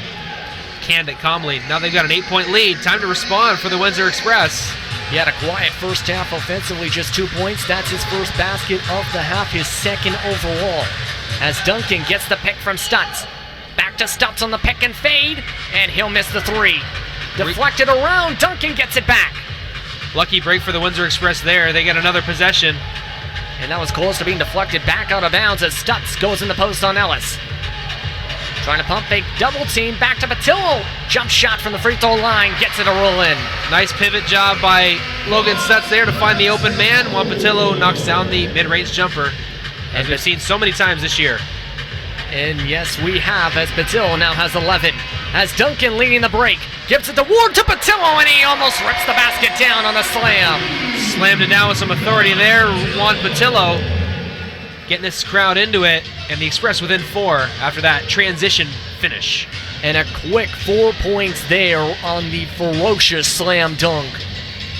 Canned it calmly. Now they've got an 8-point lead. Time to respond for the Windsor Express. He had a quiet first half offensively, just 2 points. That's his first basket of the half, his second overall. As Duncan gets the pick from Stutz. Back to Stutz on the pick and fade, and he'll miss the 3. Deflected around, Duncan gets it back. Lucky break for the Windsor Express there. They get another possession. And that was close to being deflected back out of bounds as Stutz goes in the post on Ellis. Trying to pump fake double team, back to Patillo. Jump shot from the free throw line, gets it to roll in. Nice pivot job by Logan Stutz there to find the open man, while Patillo knocks down the mid-range jumper, as we've seen so many times this year. And yes, we have, as Patillo now has 11. As Duncan leading the break, gives it to Ward to Patillo, and he almost rips the basket down on the slam. Slammed it down with some authority there, Juan Patillo. Getting this crowd into it, and the Express within 4 after that transition finish. And a quick 4 points there on the ferocious slam dunk.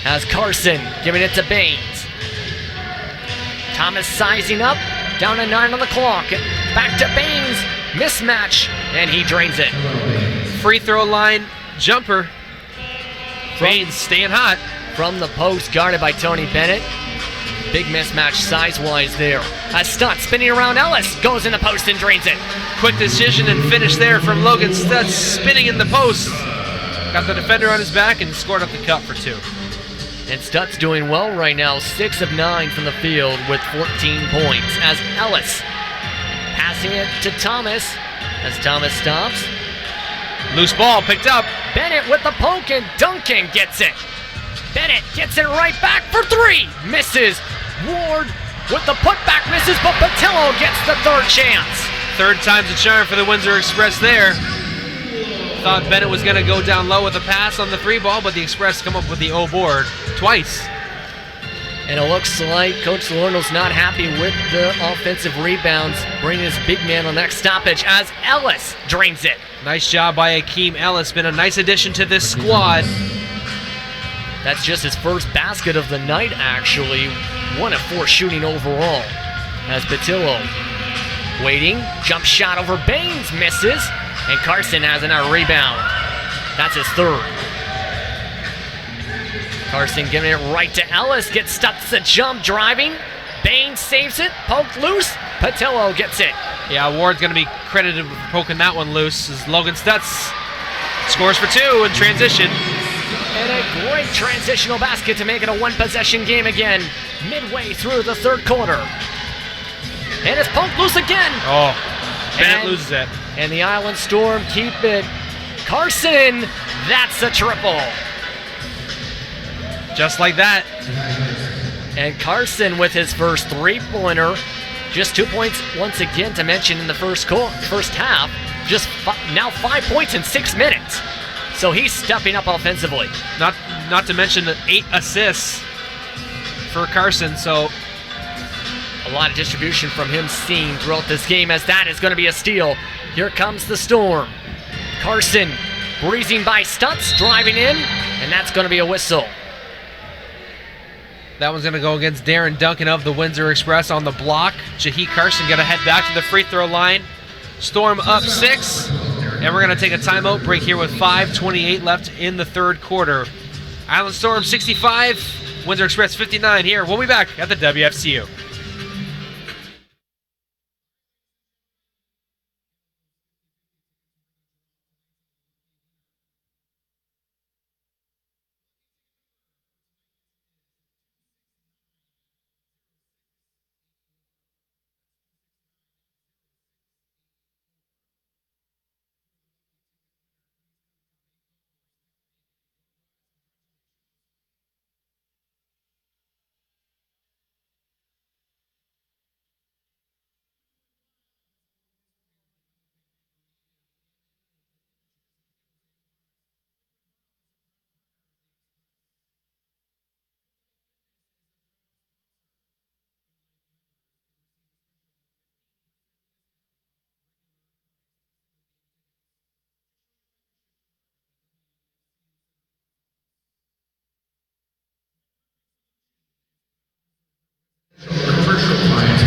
As Carson giving it to Baines. Thomas sizing up, down to 9 on the clock. Back to Baines, mismatch, and he drains it. Free throw line jumper. Baines staying hot. From the post, guarded by Tony Bennett. Big mismatch size-wise there. As Stutz spinning around Ellis, goes in the post and drains it. Quick decision and finish there from Logan Stutz, spinning in the post. Got the defender on his back and scored up the cup for 2. And Stutz doing well right now, 6 of 9 from the field with 14 points. As Ellis passing it to Thomas, as Thomas stops. Loose ball picked up. Bennett with the poke, and Duncan gets it. Bennett gets it right back for 3. Misses. Ward with the putback misses, but Patillo gets the third chance. Third time's a charm for the Windsor Express there. Thought Bennett was going to go down low with a pass on the 3 ball, but the Express come up with the O board twice. And it looks like Coach Lorno's not happy with the offensive rebounds, bringing his big man on the next stoppage as Ellis drains it. Nice job by Akeem Ellis. Been a nice addition to this squad. That's just his first basket of the night, actually. 1 of 4 shooting overall. As Patillo waiting, jump shot over Baines, misses, and Carson has a rebound. That's his third. Carson giving it right to Ellis, gets Stutz the jump, driving. Baines saves it, poked loose. Patillo gets it. Yeah, Ward's going to be credited for poking that one loose as Logan Stutz scores for 2 in transition. And a great transitional basket to make it a 1-possession game again, midway through the third quarter. And it's poked loose again. Oh, Bennett loses it. And the Island Storm keep it. Carson, that's a triple. Just like that. And Carson with his first 3-pointer. Just 2 points once again to mention in the first half. Just now 5 points in 6 minutes. So he's stepping up offensively. Not to mention the 8 assists for Carson. So a lot of distribution from him seen throughout this game, as that is going to be a steal. Here comes the Storm. Carson breezing by Stutz, driving in, and that's going to be a whistle. That one's going to go against Darren Duncan of the Windsor Express on the block. Jahi Carson going to head back to the free throw line. Storm up 6, and we're going to take a timeout break here with 5:28 left in the third quarter. Island Storm 65, Windsor Express 59 here. We'll be back at the WFCU.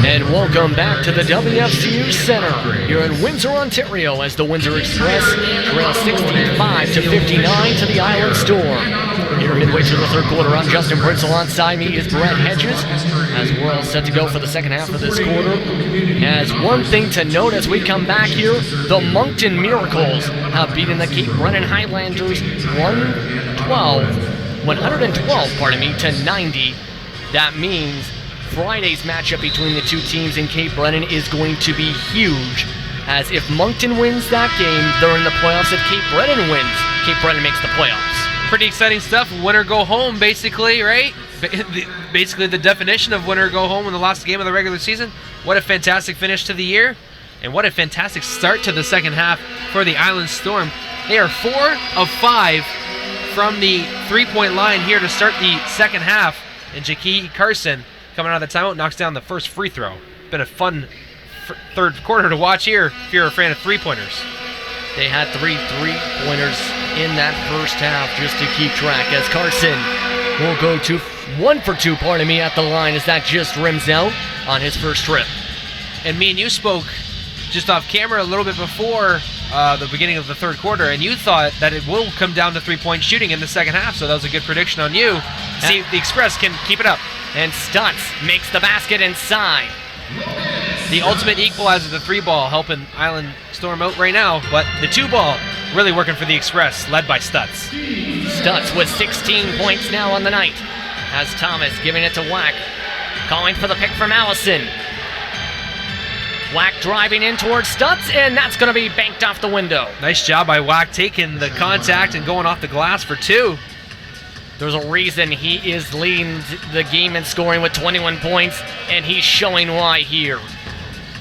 And welcome back to the WFCU Center here in Windsor, Ontario, as the Windsor Express trails 65-59 to the Island Storm. Here midway through the third quarter, I'm Justin Prince. Alongside me is Brett Hedges, as we're all set to go for the second half of this quarter. As one thing to note as we come back here, the Moncton Miracles have beaten the Cape Breton Highlanders 112 to 90. That means Friday's matchup between the two teams in Cape Breton is going to be huge, as if Moncton wins that game, they're in the playoffs. If Cape Breton wins, Cape Breton makes the playoffs. Pretty exciting stuff. Win or go home, basically, right? Basically the definition of win or go home in the last game of the regular season. What a fantastic finish to the year, and what a fantastic start to the second half for the Island Storm. They are 4 of 5 from the three-point line here to start the second half, and Jahi Carson, coming out of the timeout, knocks down the first free throw. Been a fun third quarter to watch here if you're a fan of three-pointers. They had 3 3-pointers in that first half just to keep track, as Carson will go to 1 for 2, at the line, as that just rims out on his first trip. And me and you spoke just off camera a little bit before the beginning of the third quarter, and you thought that it will come down to 3-point shooting in the second half, so that was a good prediction on you. See if the Express can keep it up. And Stutz makes the basket inside. The ultimate equalizer, the 3-ball, helping Island Storm out right now, but the 2-ball really working for the Express, led by Stutz. Stutz with 16 points now on the night, as Thomas giving it to Wack, calling for the pick from Allison. Wack driving in towards Stutz, and that's going to be banked off the window. Nice job by Wack, taking the contact and going off the glass for 2. There's a reason he is leading the game in scoring with 21 points, and he's showing why here.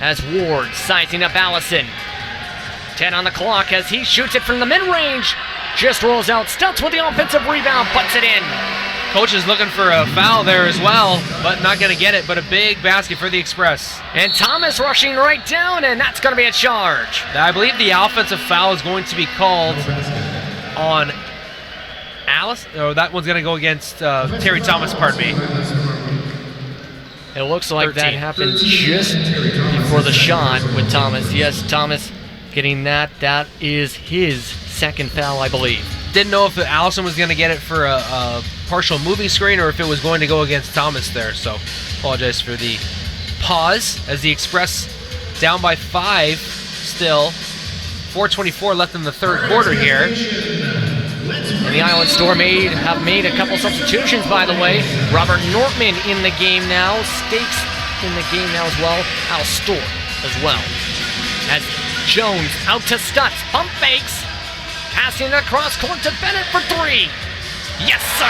as Ward sizing up Allison. 10 on the clock as he shoots it from the mid-range. Just rolls out. Stutz with the offensive rebound, puts it in. Coach is looking for a foul there as well, but not going to get it, but a big basket for the Express. And Thomas rushing right down, and that's going to be a charge. I believe the offensive foul is going to be called on Alice. Oh, that one's going to go against Terry Thomas, pardon me. It looks like 13. that happened just before the shot with Thomas. Yes, Thomas getting that. That is his second foul, I believe. Didn't know if Allison was going to get it for a partial moving screen or if it was going to go against Thomas there. So apologize for the pause as the Express down by 5 still. 4:24 left in the third quarter here. And the Island Storm have made a couple substitutions, by the way. Robert Nortman in the game now. Stakes in the game now as well. Al Storm as well. As Jones out to Stutz. Pump fakes. Passing it across court to Bennett for 3. Yes, sir!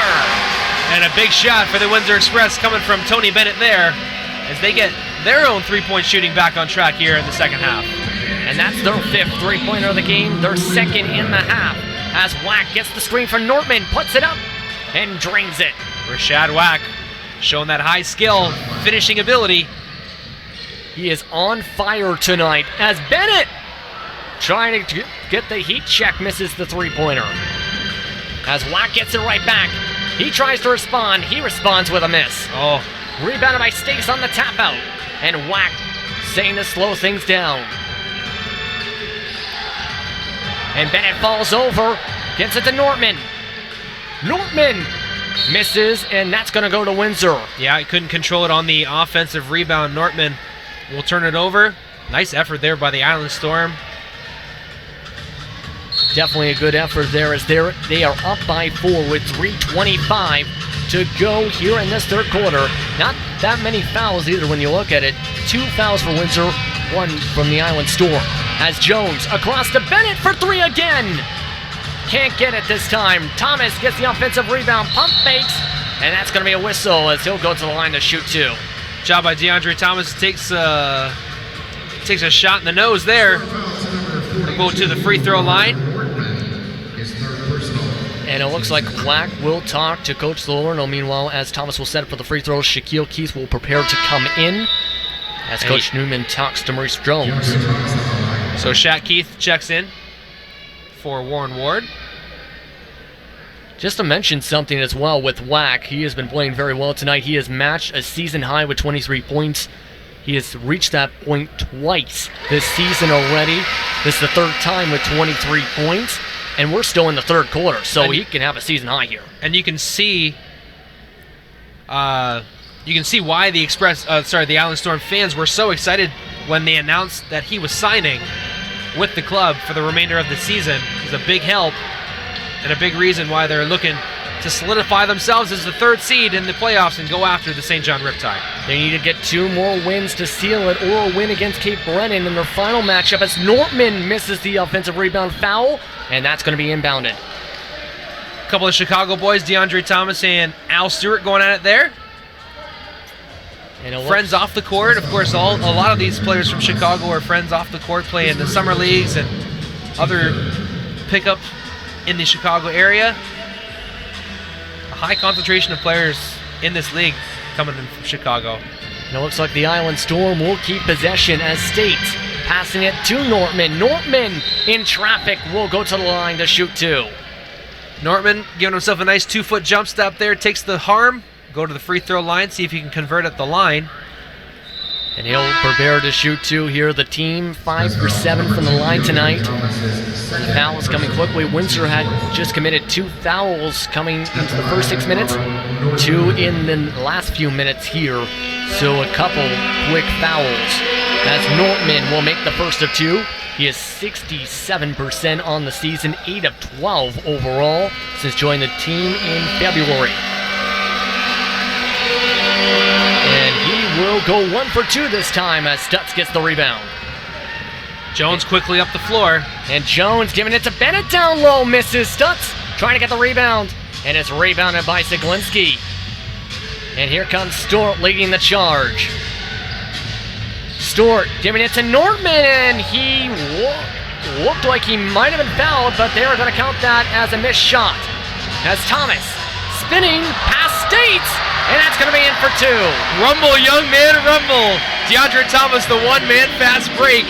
And a big shot for the Windsor Express coming from Tony Bennett there as they get their own three-point shooting back on track here in the second half. And that's their 5th three-pointer of the game, their 2nd in the half. As Wack gets the screen from Nortman, puts it up, and drains it. Rashad Wack showing that high skill, finishing ability. He is on fire tonight as Bennett trying to get the heat check, misses the three-pointer. As Wack gets it right back, he tries to respond. He responds with a miss. Oh, Rebounded by Stakes on the tap out. And Wack saying to slow things down. And Bennett falls over, gets it to Nortman. Nortman misses, and that's going to go to Windsor. yeah, he couldn't control it on the offensive rebound. Nortman will turn it over. Nice effort there by the Island Storm. Definitely a good effort there as they are up by 4 with 3:25 to go here in this third quarter. Not that many fouls either when you look at it. 2 fouls for Windsor, 1 from the Island Storm. As Jones across to Bennett for 3 again. Can't get it this time. Thomas gets the offensive rebound, pump fakes, and that's going to be a whistle as he'll go to the line to shoot 2. Job by DeAndre Thomas. Takes a shot in the nose there. We'll go to the free throw line. And it looks like Black will talk to Coach Lorno. Meanwhile, as Thomas will set up for the free throws, Shaquille Keith will prepare to come in as Coach Newman talks to Maurice Jones. So Shaq Keith checks in for Warren Ward. Just to mention something as well with Wack, he has been playing very well tonight. He has matched a season high with 23 points. He has reached that point twice this season already. This is the 3rd time with 23 points. And we're still in the third quarter, so he can have a season high here. And you can see why the Island Storm fans were so excited when they announced that he was signing with the club for the remainder of the season. He's a big help and a big reason why they're looking to solidify themselves as the 3rd seed in the playoffs and go after the St. John Riptide. They need to get 2 more wins to seal it, or a win against Cape Brennan in their final matchup as Nortman misses the offensive rebound foul, and that's going to be inbounded. A couple of Chicago boys, DeAndre Thomas and Al Stewart, going at it there. And Friends off the court. Of course, a lot of these players from Chicago are friends off the court, playing the summer leagues and other pickup in the Chicago area. A high concentration of players in this league coming in from Chicago. And it looks like the Island Storm will keep possession as States passing it to Nortman. Nortman in traffic will go to the line to shoot 2. Nortman giving himself a nice 2-foot jump stop there, takes the harm, go to the free throw line, see if he can convert at the line. And he'll prepare to shoot 2 here. The team 5 for 7 from the line tonight. Fouls coming quickly. Windsor had just committed 2 fouls coming into the first 6 minutes. 2 in the last few minutes here. So a couple quick fouls. As Nortman will make the first of 2. He is 67% on the season, 8 of 12 overall since joining the team in February. And he will go 1 for 2 this time as Stutz gets the rebound. Jones quickly up the floor. And Jones giving it to Bennett down low, misses. Stutz trying to get the rebound, and it's rebounded by Siglinski. And here comes Stort leading the charge. Stewart giving it to Nortman, and he looked like he might have been fouled, but they are going to count that as a missed shot. As Thomas spinning past States, and that's going to be in for 2. Rumble, young man, rumble. DeAndre Thomas, the one-man fast break,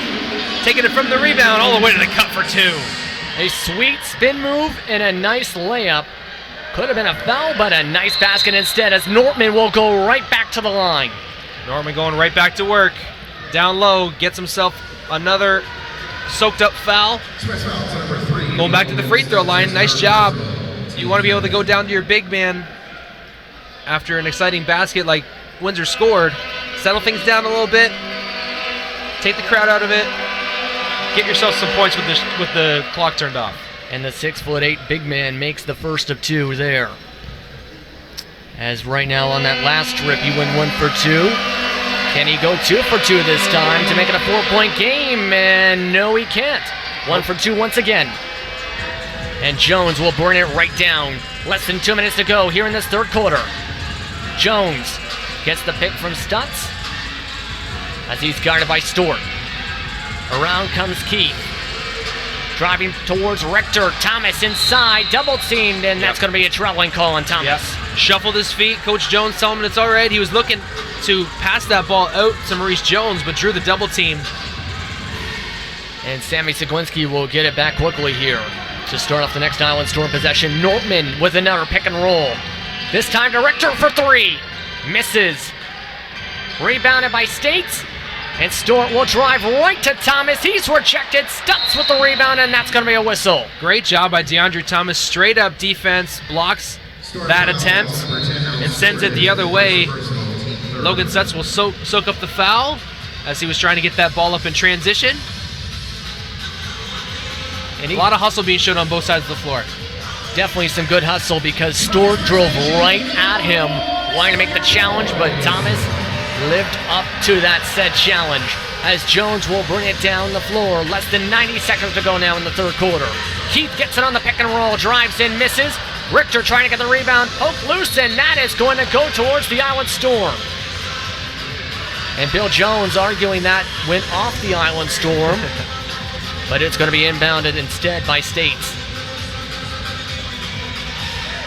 taking it from the rebound all the way to the cup for 2. A sweet spin move and a nice layup. Could have been a foul, but a nice basket instead, as Nortman will go right back to the line. Norman going right back to work. Down low, gets himself another soaked up foul. Going back to the free throw line. Nice job. You want to be able to go down to your big man after an exciting basket like Windsor scored. Settle things down a little bit. Take the crowd out of it. Get yourself some points with the clock turned off. And the 6'8" big man makes the first of 2 there. As right now on that last trip, he went 1 for 2. Can he go 2 for 2 this time to make it a 4-point game? And no, he can't. 1 for 2 once again. And Jones will bring it right down. Less than 2 minutes to go here in this third quarter. Jones gets the pick from Stutz as he's guarded by Stewart. Around comes Keith. Driving towards Rector. Thomas inside, double teamed, and that's going to be a traveling call on Thomas. Yep. Shuffled his feet. Coach Jones telling him it's all right. He was looking to pass that ball out to Maurice Jones, but drew the double team. And Sammy Siglinski will get it back quickly here to start off the next Island Storm possession. Nortman with another pick and roll. This time to Rector for 3. Misses. Rebounded by States. And Stewart will drive right to Thomas. He's rejected. Stutz with the rebound, and that's going to be a whistle. Great job by DeAndre Thomas. Straight up defense. Blocks that attempt and sends it the other way. Logan Stutz will soak up the foul as he was trying to get that ball up in transition. And a lot of hustle being shown on both sides of the floor. Definitely some good hustle because Stewart drove right at him, wanting to make the challenge, but Thomas lived up to that said challenge as Jones will bring it down the floor. Less than 90 seconds to go now in the third quarter. Keith gets it on the pick and roll, drives in, misses. Richter trying to get the rebound, poke loose, and that is going to go towards the Island Storm. And Bill Jones arguing that went off the Island Storm, but it's going to be inbounded instead by States.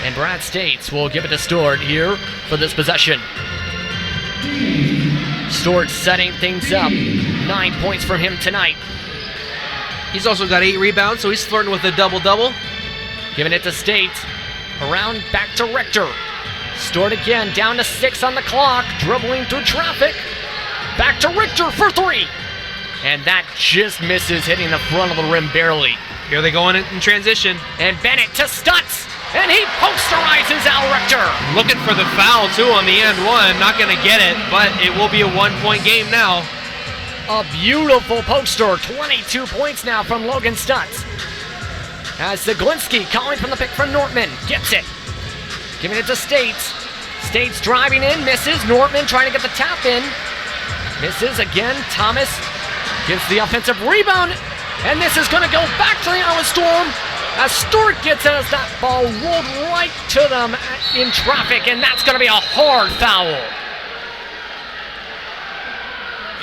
And Brad States will give it to Stewart here for this possession. Stewart setting things up. 9 points from him tonight. He's also got 8 rebounds, so he's flirting with a double-double. Giving it to States. Around back to Rector. Stewart again, down to 6 on the clock. Dribbling through traffic. Back to Richter for 3. And that just misses, hitting the front of the rim barely. Here they go in transition. And Bennett to Stutz. And he posterizes Al Rector. Looking for the foul, too, on the end one. Not going to get it, but it will be a 1-point game now. A beautiful poster. 22 points now from Logan Stutz. As Zaglinski calling from the pick from Nortman. Gets it. Giving it to States. States driving in, misses. Nortman trying to get the tap in. Misses again. Thomas gets the offensive rebound. And this is going to go back to the Island Storm. As Stewart gets as that ball rolled right to them in traffic, and that's going to be a hard foul.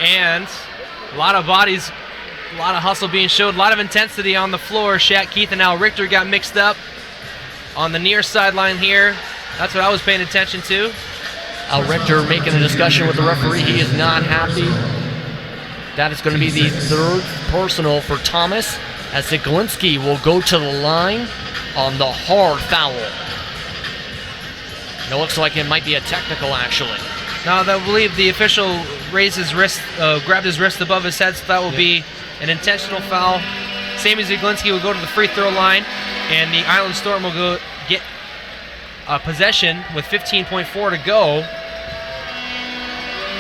And a lot of bodies, a lot of hustle being showed, a lot of intensity on the floor. Shaq Keith and Al Richter got mixed up on the near sideline here. That's what I was paying attention to. Al Richter making a discussion with the referee. He is not happy. That is going to be the third personal for Thomas, as Zaglinski will go to the line on the hard foul. It looks like it might be a technical, actually. Now, I believe the official raised his wrist, grabbed his wrist above his head, so that will be an intentional foul. Sammy Zaglinski will go to the free throw line, and the Island Storm will go get a possession with 15.4 to go.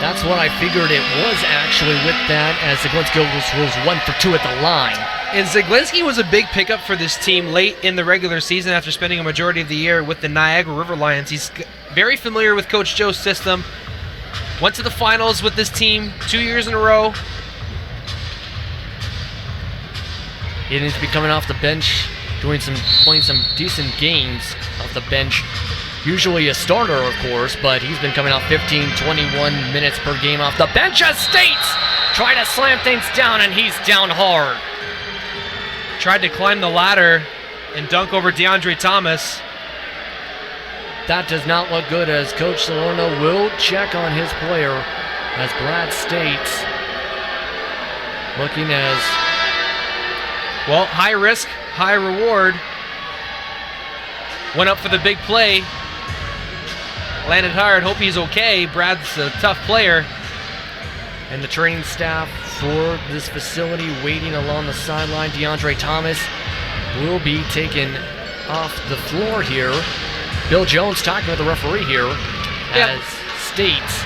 That's what I figured it was, actually, with that, as Zaglinski was 1 for 2 at the line. And Zaglinski was a big pickup for this team late in the regular season after spending a majority of the year with the Niagara River Lions. He's very familiar with Coach Joe's system. Went to the finals with this team 2 years in a row. He needs to be coming off the bench, playing some decent games off the bench. Usually a starter, of course, but he's been coming off 15, 21 minutes per game off the bench as States try to slam things down, and he's down hard. Tried to climb the ladder and dunk over DeAndre Thomas. That does not look good, as Coach Salerno will check on his player, as Brad States looking as... Well, high risk, high reward. Went up for the big play. Landed hard, hope he's okay. Brad's a tough player. And the training staff for this facility waiting along the sideline. DeAndre Thomas will be taken off the floor here. Bill Jones talking with the referee here as States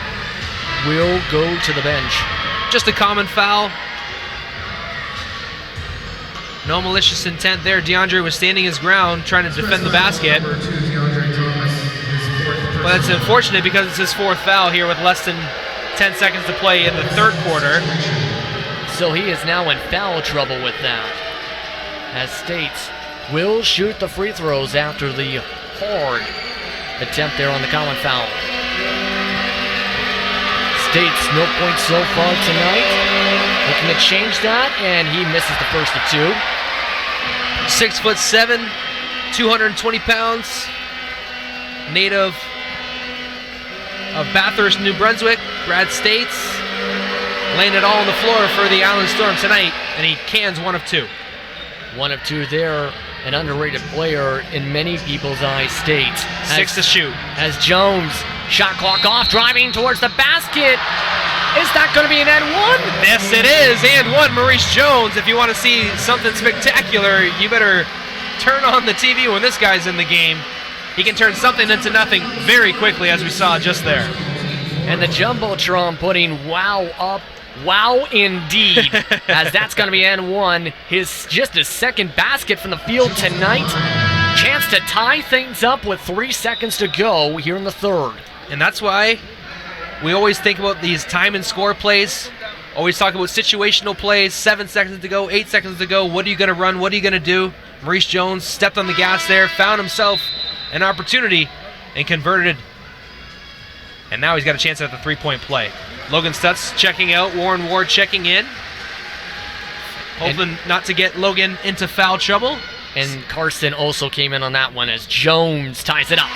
will go to the bench. Just a common foul. No malicious intent there. DeAndre was standing his ground trying to defend the basket. Well, that's unfortunate because it's his fourth foul here with less than 10 seconds to play in the third quarter. So he is now in foul trouble with that, as States will shoot the free throws after the hard attempt there on the common foul. States no points so far tonight. Looking to change that, and he misses the first of two. 6'7", 220 pounds, native of Bathurst, New Brunswick. Brad States laying it all on the floor for the Island Storm tonight, and he cans one of two. One of two there, an underrated player in many people's eyes. States. Six to shoot. As Jones, shot clock off, driving towards the basket. Is that going to be an and one? Yes, it is. And one, Maurice Jones. If you want to see something spectacular, you better turn on the TV when this guy's in the game. He can turn something into nothing very quickly, as we saw just there. And the Jumbotron putting wow up. Wow, indeed, as that's going to be and one. Just his second basket from the field tonight. Chance to tie things up with 3 seconds to go here in the third. And that's why we always think about these time and score plays. Always talk about situational plays. 7 seconds to go, 8 seconds to go. What are you going to run? What are you going to do? Maurice Jones stepped on the gas there, found himself an opportunity, and converted. And now he's got a chance at the three-point play. Logan Stutz checking out, Warren Ward checking in. Hoping not to get Logan into foul trouble. And Carson also came in on that one as Jones ties it up.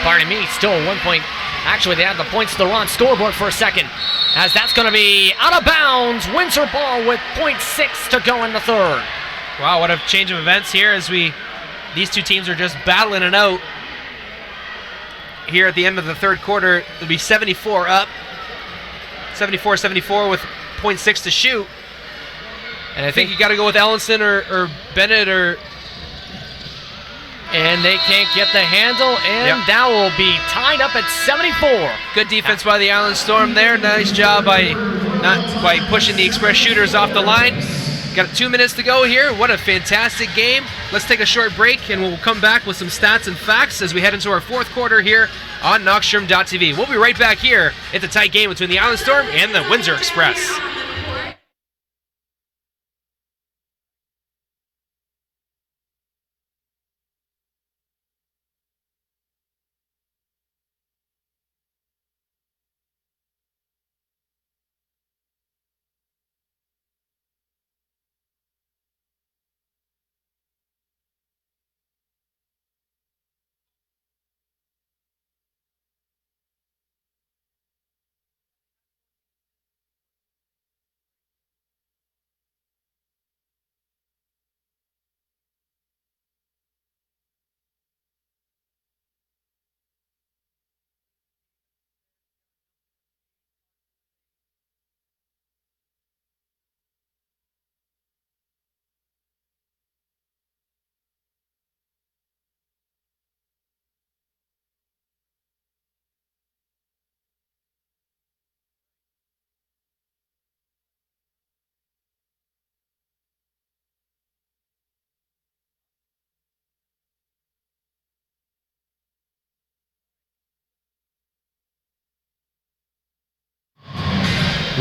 Pardon me, still 1 point. Actually, they had the points to the wrong scoreboard for a second, as that's going to be out of bounds. Windsor ball with 0.6 to go in the third. Wow, what a change of events here as these two teams are just battling it out. Here at the end of the third quarter, it'll be 74 up. 74-74 with 0.6 to shoot. And I think you got to go with Ellenson or Bennett or... And they can't get the handle, and that will be tied up at 74. Good defense by the Island Storm there. Nice job by pushing the Express shooters off the line. Got 2 minutes to go here. What a fantastic game. Let's take a short break, and we'll come back with some stats and facts as we head into our fourth quarter here on Knockstrom.tv. We'll be right back here. It's a tight game between the Island Storm and the Windsor Express.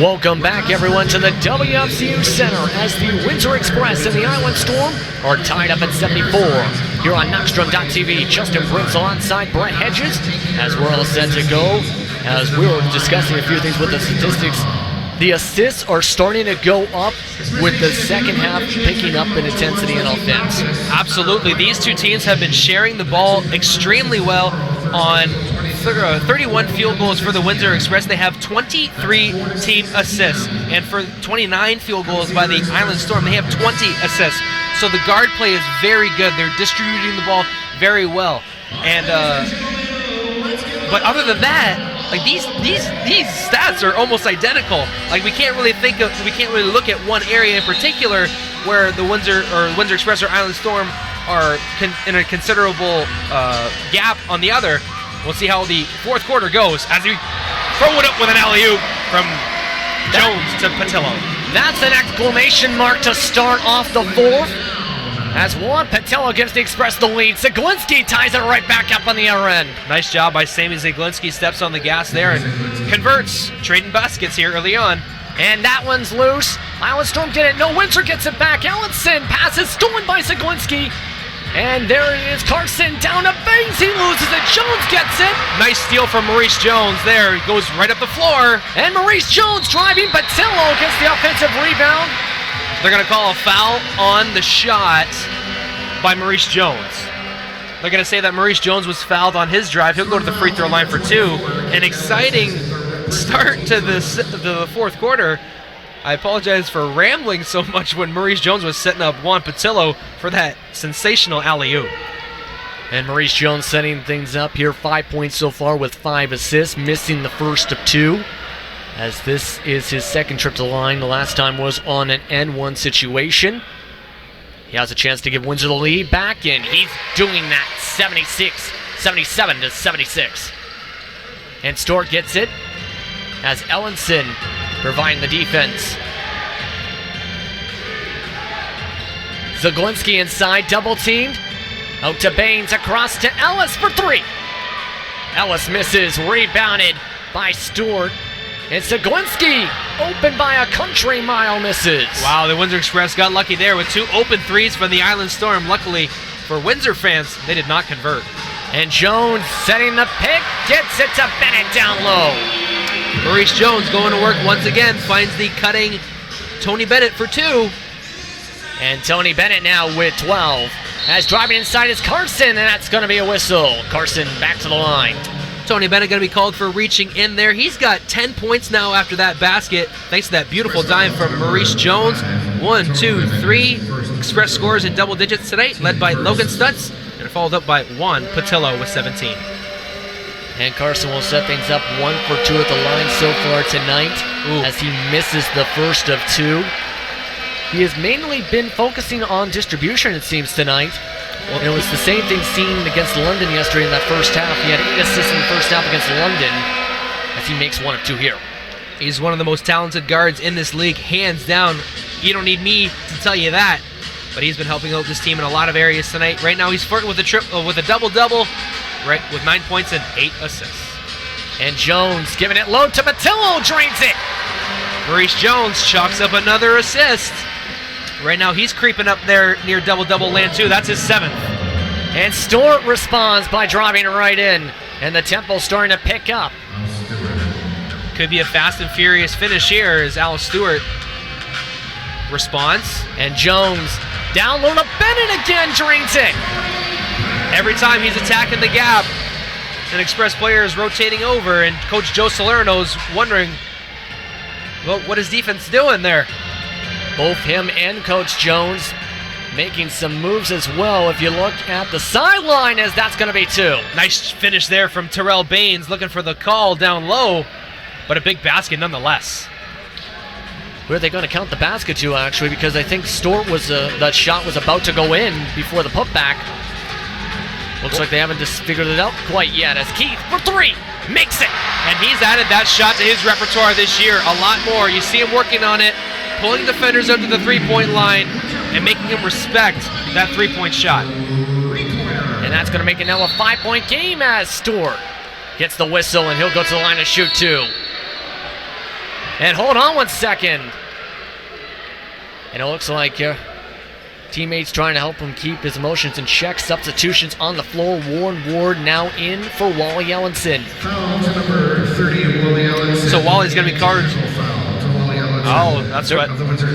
Welcome back, everyone, to the WFCU Center as the Windsor Express and the Island Storm are tied up at 74. Here on Knockstrom.tv, Justin Prince alongside Brett Hedges as we're all set to go. As we were discussing a few things with the statistics, the assists are starting to go up with the second half picking up in intensity and offense. Absolutely. These two teams have been sharing the ball extremely well on 31 field goals for the Windsor Express. They have 23 team assists. And for 29 field goals by the Island Storm, they have 20 assists. So the guard play is very good. They're distributing the ball very well. And but other than that, like these stats are almost identical. Like we can't really look at one area in particular where the Windsor Express or Island Storm are in a considerable gap on the other. We'll see how the fourth quarter goes as we throw it up with an alley-oop from Jones to Patillo. That's an exclamation mark to start off the fourth. As Juan Patillo gives the Express the lead. Zaglinski ties it right back up on the other end. Nice job by Sammy Zaglinski. Steps on the gas there and converts. Trading baskets here early on. And that one's loose. Island Storm get it. No, Windsor gets it back. Ellenson passes stolen by Zaglinski. And there it is. Carson down to Baines. He loses it. Jones gets it. Nice steal from Maurice Jones there. He goes right up the floor. And Maurice Jones driving. Patillo gets the offensive rebound. They're going to call a foul on the shot by Maurice Jones. They're going to say that Maurice Jones was fouled on his drive. He'll go to the free throw line for two. An exciting start to the fourth quarter. I apologize for rambling so much when Maurice Jones was setting up Juan Patillo for that sensational alley-oop. And Maurice Jones setting things up here. 5 points so far with 5 assists, missing the first of 2. As this is his second trip to the line. The last time was on an N1 situation. He has a chance to give Windsor the lead back, and he's doing that 77 to 76. And Stewart gets it as Ellenson providing the defense. Zaglinski inside, double teamed. Out to Baines, across to Ellis for 3. Ellis misses, rebounded by Stewart. And Zaglinski, open by a country mile, misses. Wow, the Windsor Express got lucky there with 2 open threes from the Island Storm. Luckily for Windsor fans, they did not convert. And Jones setting the pick, gets it to Bennett down low. Maurice Jones going to work once again, finds the cutting Tony Bennett for 2. And Tony Bennett now with 12. As driving inside is Carson, and that's going to be a whistle. Carson back to the line. Tony Bennett going to be called for reaching in there. He's got 10 points now after that basket, thanks to that beautiful dime from Maurice Jones. 1, 2, 3. Express scores in double digits tonight, led by Logan Stutz, and followed up by Juan Patillo with 17. And Carson will set things up 1 for 2 at the line so far tonight. As he misses the first of 2. He has mainly been focusing on distribution, it seems, tonight. And it was the same thing seen against London yesterday in that first half. He had 8 assists in the first half against London as he makes 1 of 2 here. He's one of the most talented guards in this league, hands down. You don't need me to tell you that. But he's been helping out this team in a lot of areas tonight. Right now he's flirting with a double-double, right, with 9 points and 8 assists. And Jones giving it low to Patillo, drains it. Maurice Jones chalks up another assist. Right now he's creeping up there near double-double land too. That's his 7th. And Stewart responds by driving right in. And the tempo's starting to pick up. Could be a fast and furious finish here as Al Stewart responds. And Jones down low to Bennett again, drains it. Every time he's attacking the gap, an Express player is rotating over, and Coach Joe Salerno's wondering, well, what is defense doing there? Both him and Coach Jones making some moves as well. If you look at the sideline, as that's going to be 2. Nice finish there from Terrell Baines, looking for the call down low, but a big basket nonetheless. Where are they going to count the basket to, actually? Because I think Stewart was that shot was about to go in before the putback. Looks like they haven't just figured it out quite yet. As Keith for 3 makes it, and he's added that shot to his repertoire this year a lot more. You see him working on it, pulling defenders up to the 3-point line and making him respect that 3-point shot. And that's going to make it now a 5-point game as Stewart gets the whistle, and he'll go to the line to shoot 2. And hold on 1 second. And it looks like teammates trying to help him keep his emotions in check. Substitutions on the floor. Warren Ward now in for Wally Ellenson. Foul to number 30, Wally Ellenson. So Wally's going to be called Oh, that's what.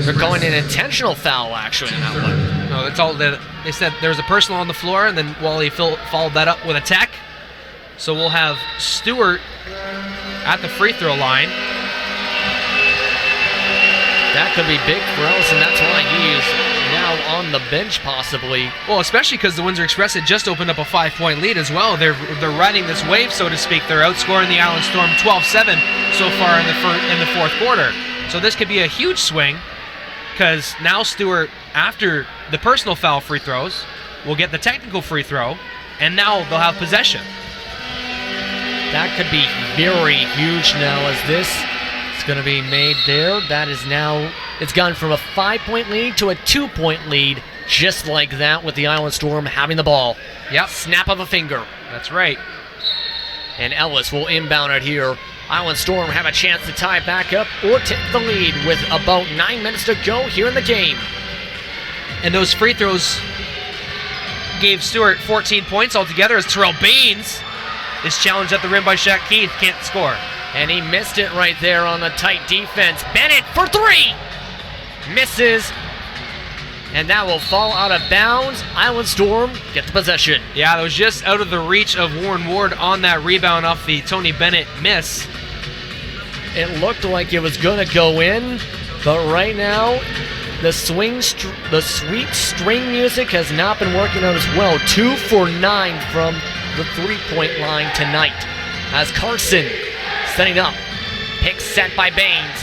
They're calling an intentional foul, actually, in that one. No, that's all. They said there was a personal on the floor, and then Wally followed that up with a tech. So we'll have Stewart at the free throw line. That could be big for Ellison. That's why he is now on the bench, possibly. Well, especially because the Windsor Express had just opened up a 5-point lead as well. They're riding this wave, so to speak. They're outscoring the Island Storm 12-7 so far in the fourth quarter. So this could be a huge swing, because now Stewart, after the personal foul free throws, will get the technical free throw, and now they'll have possession. That could be very huge now, as this is going to be made there. That is now, it's gone from a 5-point lead to a 2-point lead, just like that, with the Island Storm having the ball. Yep. Snap of a finger. That's right. And Ellis will inbound it here. Island Storm have a chance to tie back up or take the lead with about 9 minutes to go here in the game. And those free throws gave Stewart 14 points altogether, as Terrell Baines is challenged at the rim by Shaq Keith, can't score. And he missed it right there on the tight defense. Bennett for 3! Misses. And that will fall out of bounds. Island Storm get the possession. Yeah, that was just out of the reach of Warren Ward on that rebound off the Tony Bennett miss. It looked like it was going to go in, but right now, the sweet string music has not been working out as well. 2 for 9 from the 3-point line tonight. As Carson setting up. Pick set by Baines.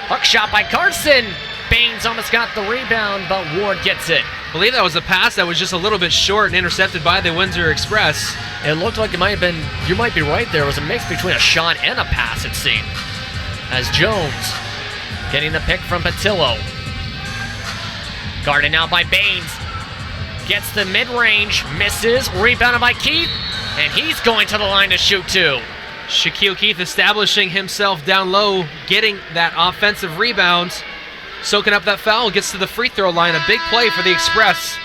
Hook shot by Carson. Baines almost got the rebound, but Ward gets it. I believe that was a pass that was just a little bit short and intercepted by the Windsor Express. It looked like it might have been, you might be right there, it was a mix between a shot and a pass, it seemed. As Jones getting the pick from Patillo. Guarded now by Baines. Gets the mid-range, misses, rebounded by Keith, and he's going to the line to shoot too. Shaquille Keith establishing himself down low, getting that offensive rebound, soaking up that foul, gets to the free throw line. A big play for the Express.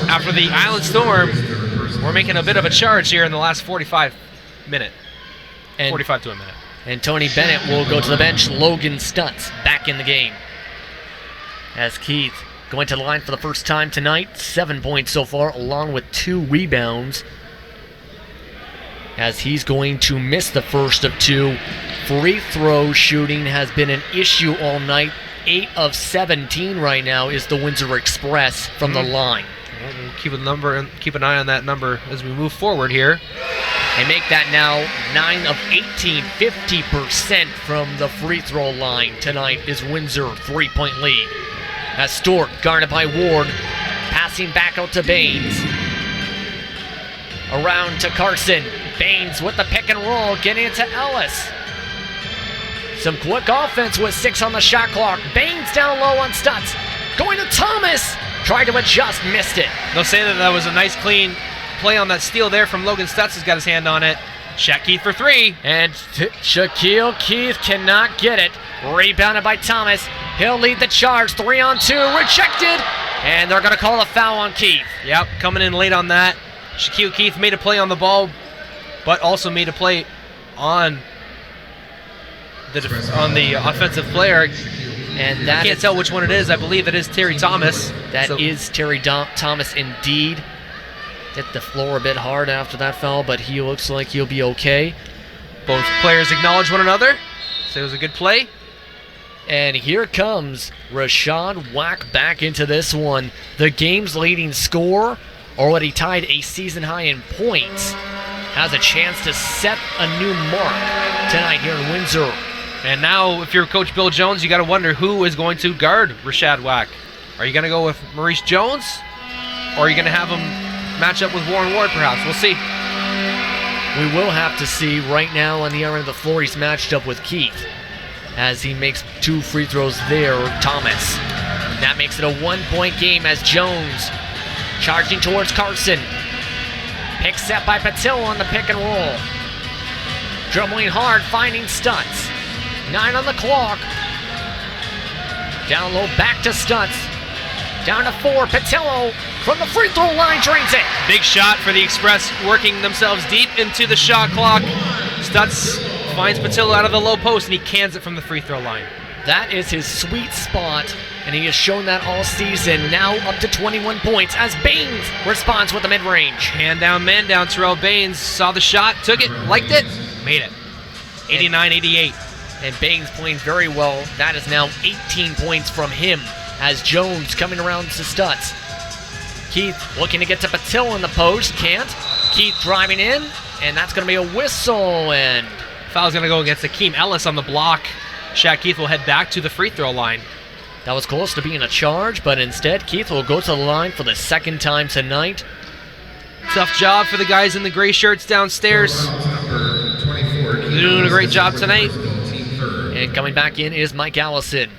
After the Island Storm, we're making a bit of a charge here in the last 45 to a minute. And Tony Bennett will go to the bench. Logan Stutz back in the game. As Keith going to the line for the first time tonight. 7 points so far, along with 2 rebounds. As he's going to miss the first of 2. Free throw shooting has been an issue all night. 8 of 17 right now is the Windsor Express from the line. We'll keep an eye on that number as we move forward here. They make that now 9 of 18, 50% from the free throw line tonight is Windsor 3-point lead. As Stewart guarded by Ward, passing back out to Baines. Around to Carson. Baines with the pick and roll, getting it to Ellis. Some quick offense with 6 on the shot clock. Baines down low on Stutz. Going to Thomas. Tried to adjust, missed it. They'll say that was a nice clean play on that steal there from Logan Stutz. Has got his hand on it. Shaq Keith for 3. And Shaquille Keith cannot get it. Rebounded by Thomas. He'll lead the charge. 3-on-2. Rejected. And they're going to call a foul on Keith. Yep, coming in late on that. Shaquille Keith made a play on the ball, but also made a play on the offensive player. And that I can't tell which one it is. I believe it is Terry Thomas. That is Terry Thomas indeed. Hit the floor a bit hard after that foul, but he looks like he'll be okay. Both players acknowledge one another. So it was a good play. And here comes Rashad Wack back into this one. The game's leading scorer, already tied a season high in points, has a chance to set a new mark tonight here in Windsor. And now, if you're Coach Bill Jones, you got to wonder who is going to guard Rashad Wack. Are you going to go with Maurice Jones? Or are you going to have him match up with Warren Ward, perhaps? We'll see. We will have to see. Right now on the other end of the floor, he's matched up with Keith as he makes 2 free throws there, Thomas. That makes it a 1-point game as Jones charging towards Carson. Pick set by Patil on the pick and roll. Dribbling hard, finding Stutz. 9 on the clock. Down low, back to Stutz. Down to 4, Patillo from the free throw line drains it. Big shot for the Express, working themselves deep into the shot clock. Stutz finds Patillo out of the low post, and he cans it from the free throw line. That is his sweet spot, and he has shown that all season. Now up to 21 points as Baines responds with the mid-range. Hand down, man down. Terrell Baines saw the shot, took it, liked it, made it. 89-88. And Baines playing very well. That is now 18 points from him as Jones coming around to Stutz. Keith looking to get to Patillo in the post, can't. Keith driving in, and that's going to be a whistle, and Foul's going to go against Akeem Ellis on the block. Shaq Keith will head back to the free throw line. that was close to being a charge, but instead Keith will go to the line for the second time tonight. Tough job for the guys in the gray shirts downstairs. They're doing a great job tonight. And coming back in is Mike Allison.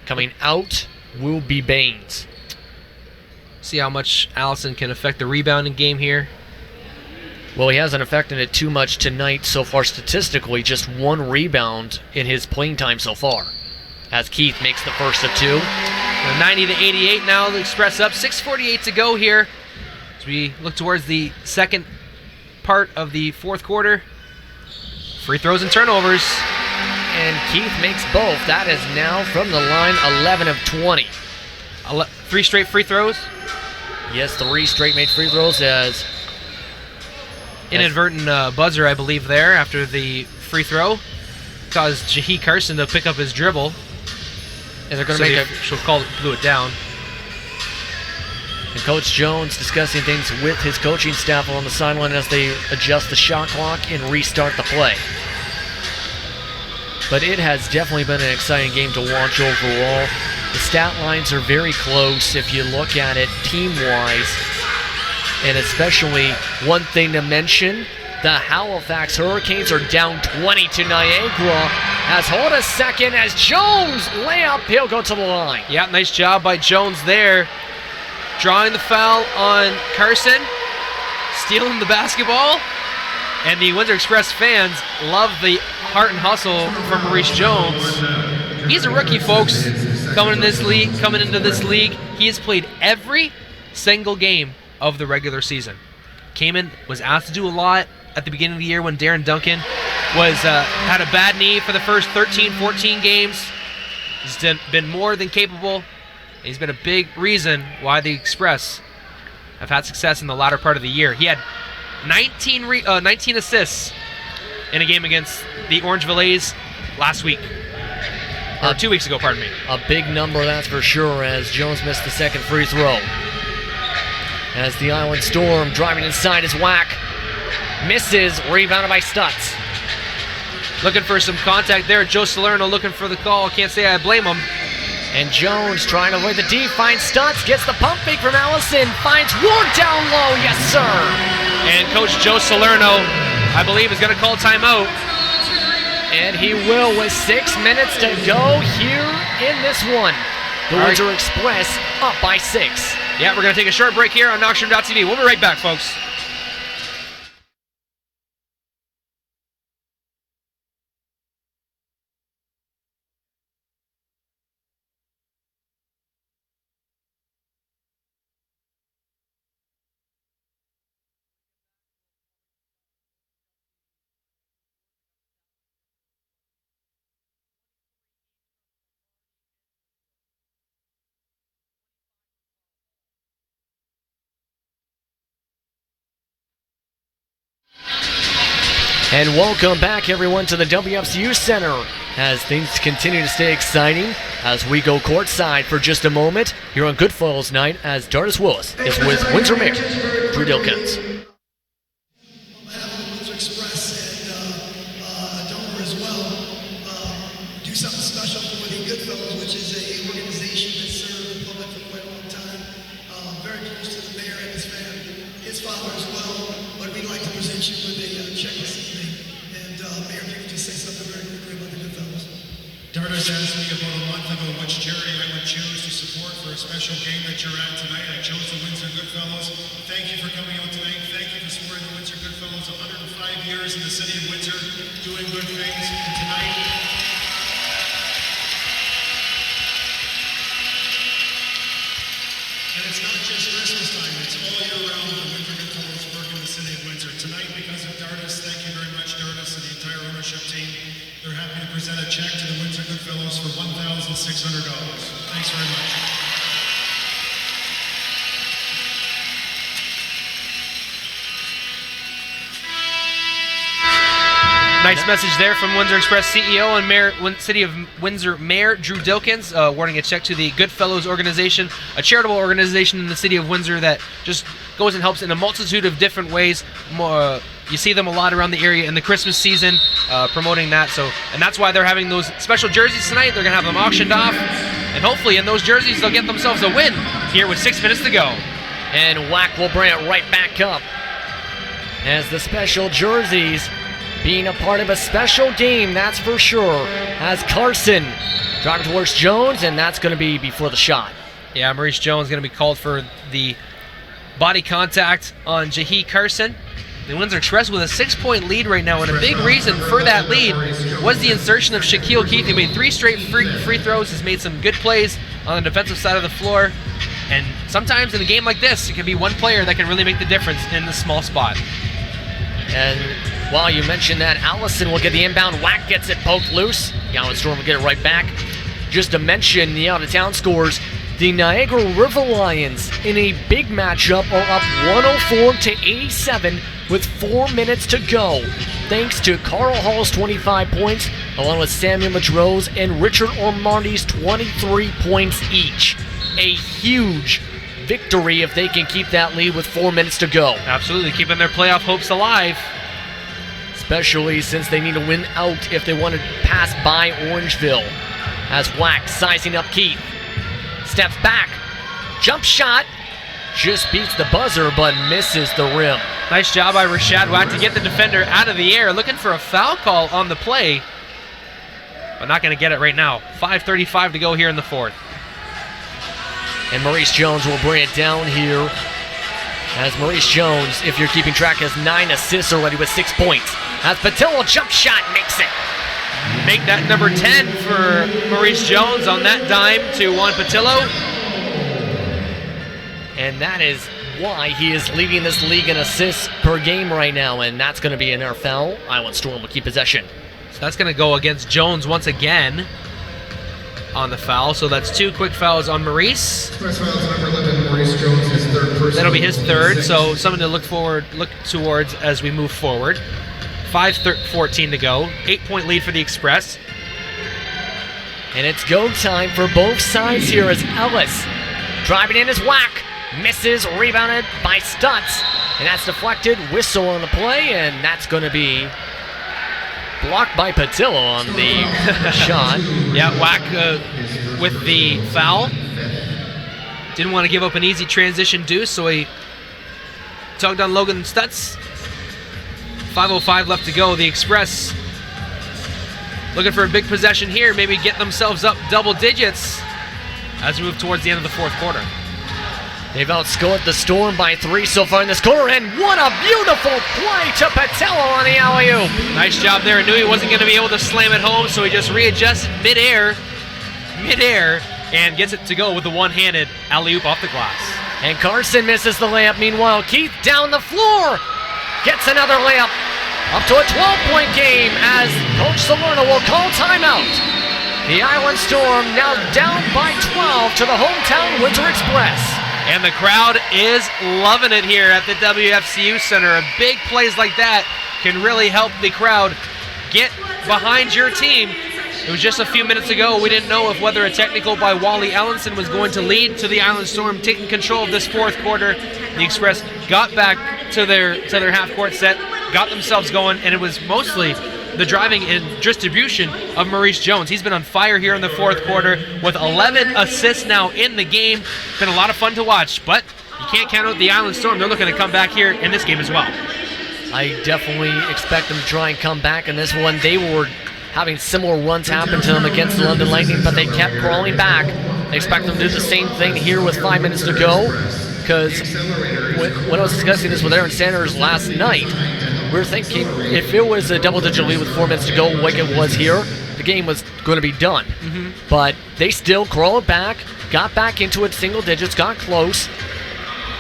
Coming out will be Baines. See how much Allison can affect the rebounding game here. Well, he hasn't affected it too much tonight so far statistically, just one rebound in his playing time so far, as Keith makes the first of two. 90-88 now, the Express up, 6:48 to go here as we look towards the second part of the fourth quarter. Free throws and turnovers. And Keith makes both. That is now from the line 11 of 20. 3 straight free throws. Yes, 3 straight made free throws as inadvertent buzzer, I believe, there after the free throw caused Jahi Carson to pick up his dribble. And they're going to make she'll call it, blew it down. And Coach Jones discussing things with his coaching staff on the sideline as they adjust the shot clock and restart the play. But it has definitely been an exciting game to watch overall. The stat lines are very close if you look at it team-wise. And especially one thing to mention, the Halifax Hurricanes are down 20 to Niagara. As hold a second as Jones layup, he'll go to the line. Yeah, nice job by Jones there. Drawing the foul on Carson, stealing the basketball. And the Windsor Express fans love the heart and hustle from Maurice Jones. He's a rookie, folks, coming into this league. He has played every single game of the regular season. Came in, was asked to do a lot at the beginning of the year when Darren Duncan was had a bad knee for the first 13, 14 games. He's been more than capable. He's been a big reason why the Express have had success in the latter part of the year. He had 19 assists in a game against the Orange Valets last week. Or 2 weeks ago, pardon me. A big number, that's for sure, as Jones missed the second free throw. As the Island Storm driving inside his whack. Misses, rebounded by Stutz. Looking for some contact there. Joe Salerno looking for the call. Can't say I blame him. And Jones trying to avoid the D, finds Stutz, gets the pump fake from Allison, finds Ward down low, yes sir! And Coach Joe Salerno, I believe, is going to call timeout. And he will with 6 minutes to go here in this one. The Windsor Express up by 6. Yeah, we're going to take a short break here on Knockstrom.tv. We'll be right back, folks. And welcome back, everyone, to the WFCU Center as things continue to stay exciting as we go courtside for just a moment here on Goodfellas Night as Dardis Willis is with Windsor Mayor Drew Dilkins. On behalf of the Windsor Express and donor as well, do something special for the Goodfellas, which is an organization that served the public for quite a long time. Very close to the mayor and his family, his father as well. But we'd like to present you with a check this evening. And Mayor, if you could just say something very quickly about the Goodfellas. Dardis asked me about a month ago which charity I would choose to support for a special game that you're at tonight. I chose the Windsor Goodfellas. Thank you for coming out tonight. Thank you for supporting the Windsor Goodfellas. 105 years in the city of Windsor, doing good things. And tonight, and it's not just Christmas time, it's all year round the Windsor Goodfellas work in the city of Windsor. Tonight, because of Dardis, thank you very much, Dardis, and the entire ownership team. $600. Thanks very much. Nice message there from Windsor Express CEO and City of Windsor Mayor Drew Dilkins, awarding a check to the Goodfellows organization, a charitable organization in the city of Windsor that just goes and helps in a multitude of different ways. You see them a lot around the area in the Christmas season, promoting that. And that's why they're having those special jerseys tonight. They're going to have them auctioned off, and hopefully in those jerseys they'll get themselves a win here with 6 minutes to go. And Whack will bring it right back up as the special jerseys being a part of a special game, that's for sure. As Carson driving towards Jones, and that's going to be before the shot. Yeah, Maurice Jones going to be called for the body contact on Jahi Carson. The Windsor Express with a 6-point lead right now, and a big reason for that lead was the insertion of Shaquille Keith, who made 3 straight free throws, has made some good plays on the defensive side of the floor. And sometimes in a game like this, it can be one player that can really make the difference in the small spot. And while you mentioned that, Allison will get the inbound. Whack gets it poked loose. Yowan Storm will get it right back. Just to mention the out-of-town scores, the Niagara River Lions in a big matchup are up 104-87 with 4 minutes to go, thanks to Carl Hall's 25 points, along with Samuel Madrose and Richard Ormondi's 23 points each. A huge victory if they can keep that lead with 4 minutes to go. Absolutely, keeping their playoff hopes alive. Especially since they need to win out if they want to pass by Orangeville. As Whack sizing up Keith. Steps back. Jump shot. Just beats the buzzer but misses the rim. Nice job by Rashad Whack to get the defender out of the air. Looking for a foul call on the play, but not going to get it right now. 5:35 to go here in the fourth. And Maurice Jones will bring it down here. As Maurice Jones, if you're keeping track, has 9 assists already with 6 points. As Patillo jump shot makes it. Make that number 10 for Maurice Jones on that dime to Juan Patillo. And that is why he is leading this league in assists per game right now. And that's going to be an air foul. Iowa Storm will keep possession. So that's going to go against Jones once again on the foul. So that's 2 quick fouls on Maurice. First foul is number 11, Maurice Jones, his third personal. That'll be his third, so something to look towards as we move forward. 5:14 to go. 8-point lead for the Express. And it's go time for both sides here as Ellis driving in his Whack. Misses, rebounded by Stutz. And that's deflected. Whistle on the play, and that's going to be blocked by Patillo on the shot. Yeah, Whack with the foul. Didn't want to give up an easy transition deuce, so he tugged on Logan Stutz. 5:05 left to go. The Express looking for a big possession here, maybe get themselves up double digits as we move towards the end of the fourth quarter. They've outscored the Storm by 3 so far in this quarter, and what a beautiful play to Patillo on the alley-oop. Nice job there. I knew he wasn't going to be able to slam it home, so he just readjusted midair, and gets it to go with the one-handed alley-oop off the glass. And Carson misses the layup. Meanwhile, Keith down the floor gets another layup. Up to a 12-point game as Coach Salerno will call timeout. The Island Storm now down by 12 to the hometown Windsor Express. And the crowd is loving it here at the WFCU Center. Big plays like that can really help the crowd get behind your team. It was just a few minutes ago, we didn't know if whether a technical by Wally Ellenson was going to lead to the Island Storm taking control of this fourth quarter. The Express got back to their half-court set, got themselves going, and it was mostly the driving and distribution of Maurice Jones. He's been on fire here in the fourth quarter with 11 assists now in the game. Been a lot of fun to watch, but you can't count out the Island Storm. They're looking to come back here in this game as well. I definitely expect them to try and come back in this one. They were having similar runs happen to them against the London Lightning, but they kept crawling back. I expect them to do the same thing here with 5 minutes to go, because when I was discussing this with Aaron Sanders last night, we were thinking if it was a double-digit lead with 4 minutes to go like it was here, the game was going to be done. But they still crawled back, got back into it single digits, got close,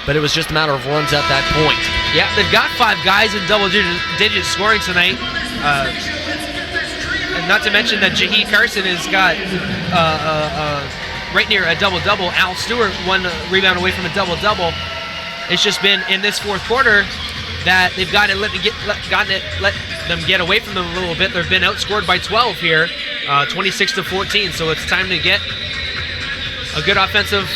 but it was just a matter of runs at that point. Yeah, they've got 5 guys in double-digit scoring tonight. And not to mention that Jaheed Carson has got right near a double-double. Al Stewart 1 rebound away from a double-double. It's just been in this fourth quarter that they've let them get away from them a little bit. They've been outscored by 12 here, 26-14. So it's time to get a good offensive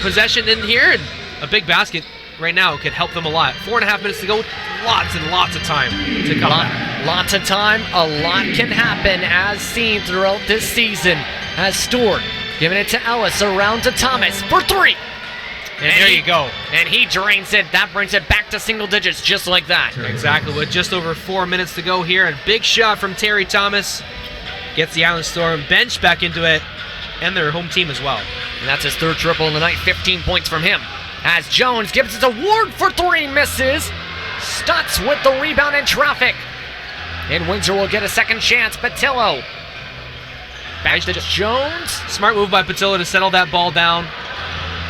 possession in here, and a big basket right now could help them a lot. 4.5 minutes to go, lots and lots of time to come back. Lots of time, a lot can happen as seen throughout this season. As Stewart giving it to Ellis, around to Thomas for 3. And there you go. And he drains it. That brings it back to single digits just like that. Exactly, with just over 4 minutes to go here. And big shot from Terry Thomas. Gets the Island Storm bench back into it, and their home team as well. And that's his 3rd triple in the night, 15 points from him. As Jones gives it to Ward for 3, misses. Stutz with the rebound in traffic. And Windsor will get a second chance. Patillo. Back to Jones. Smart move by Patillo to settle that ball down.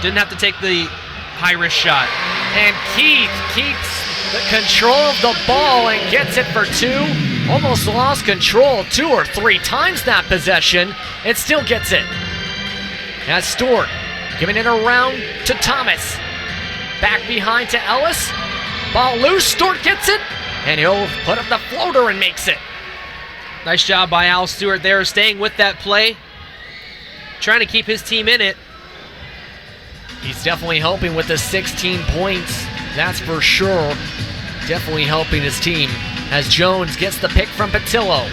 Didn't have to take the high-risk shot. And Keith keeps the control of the ball and gets it for 2. Almost lost control 2 or 3 times that possession. It still gets it. As Stewart giving it around to Thomas. Back behind to Ellis. Ball loose. Stewart gets it. And he'll put up the floater and makes it. Nice job by Al Stewart there, staying with that play. Trying to keep his team in it. He's definitely helping with the 16 points. That's for sure. Definitely helping his team. As Jones gets the pick from Patillo.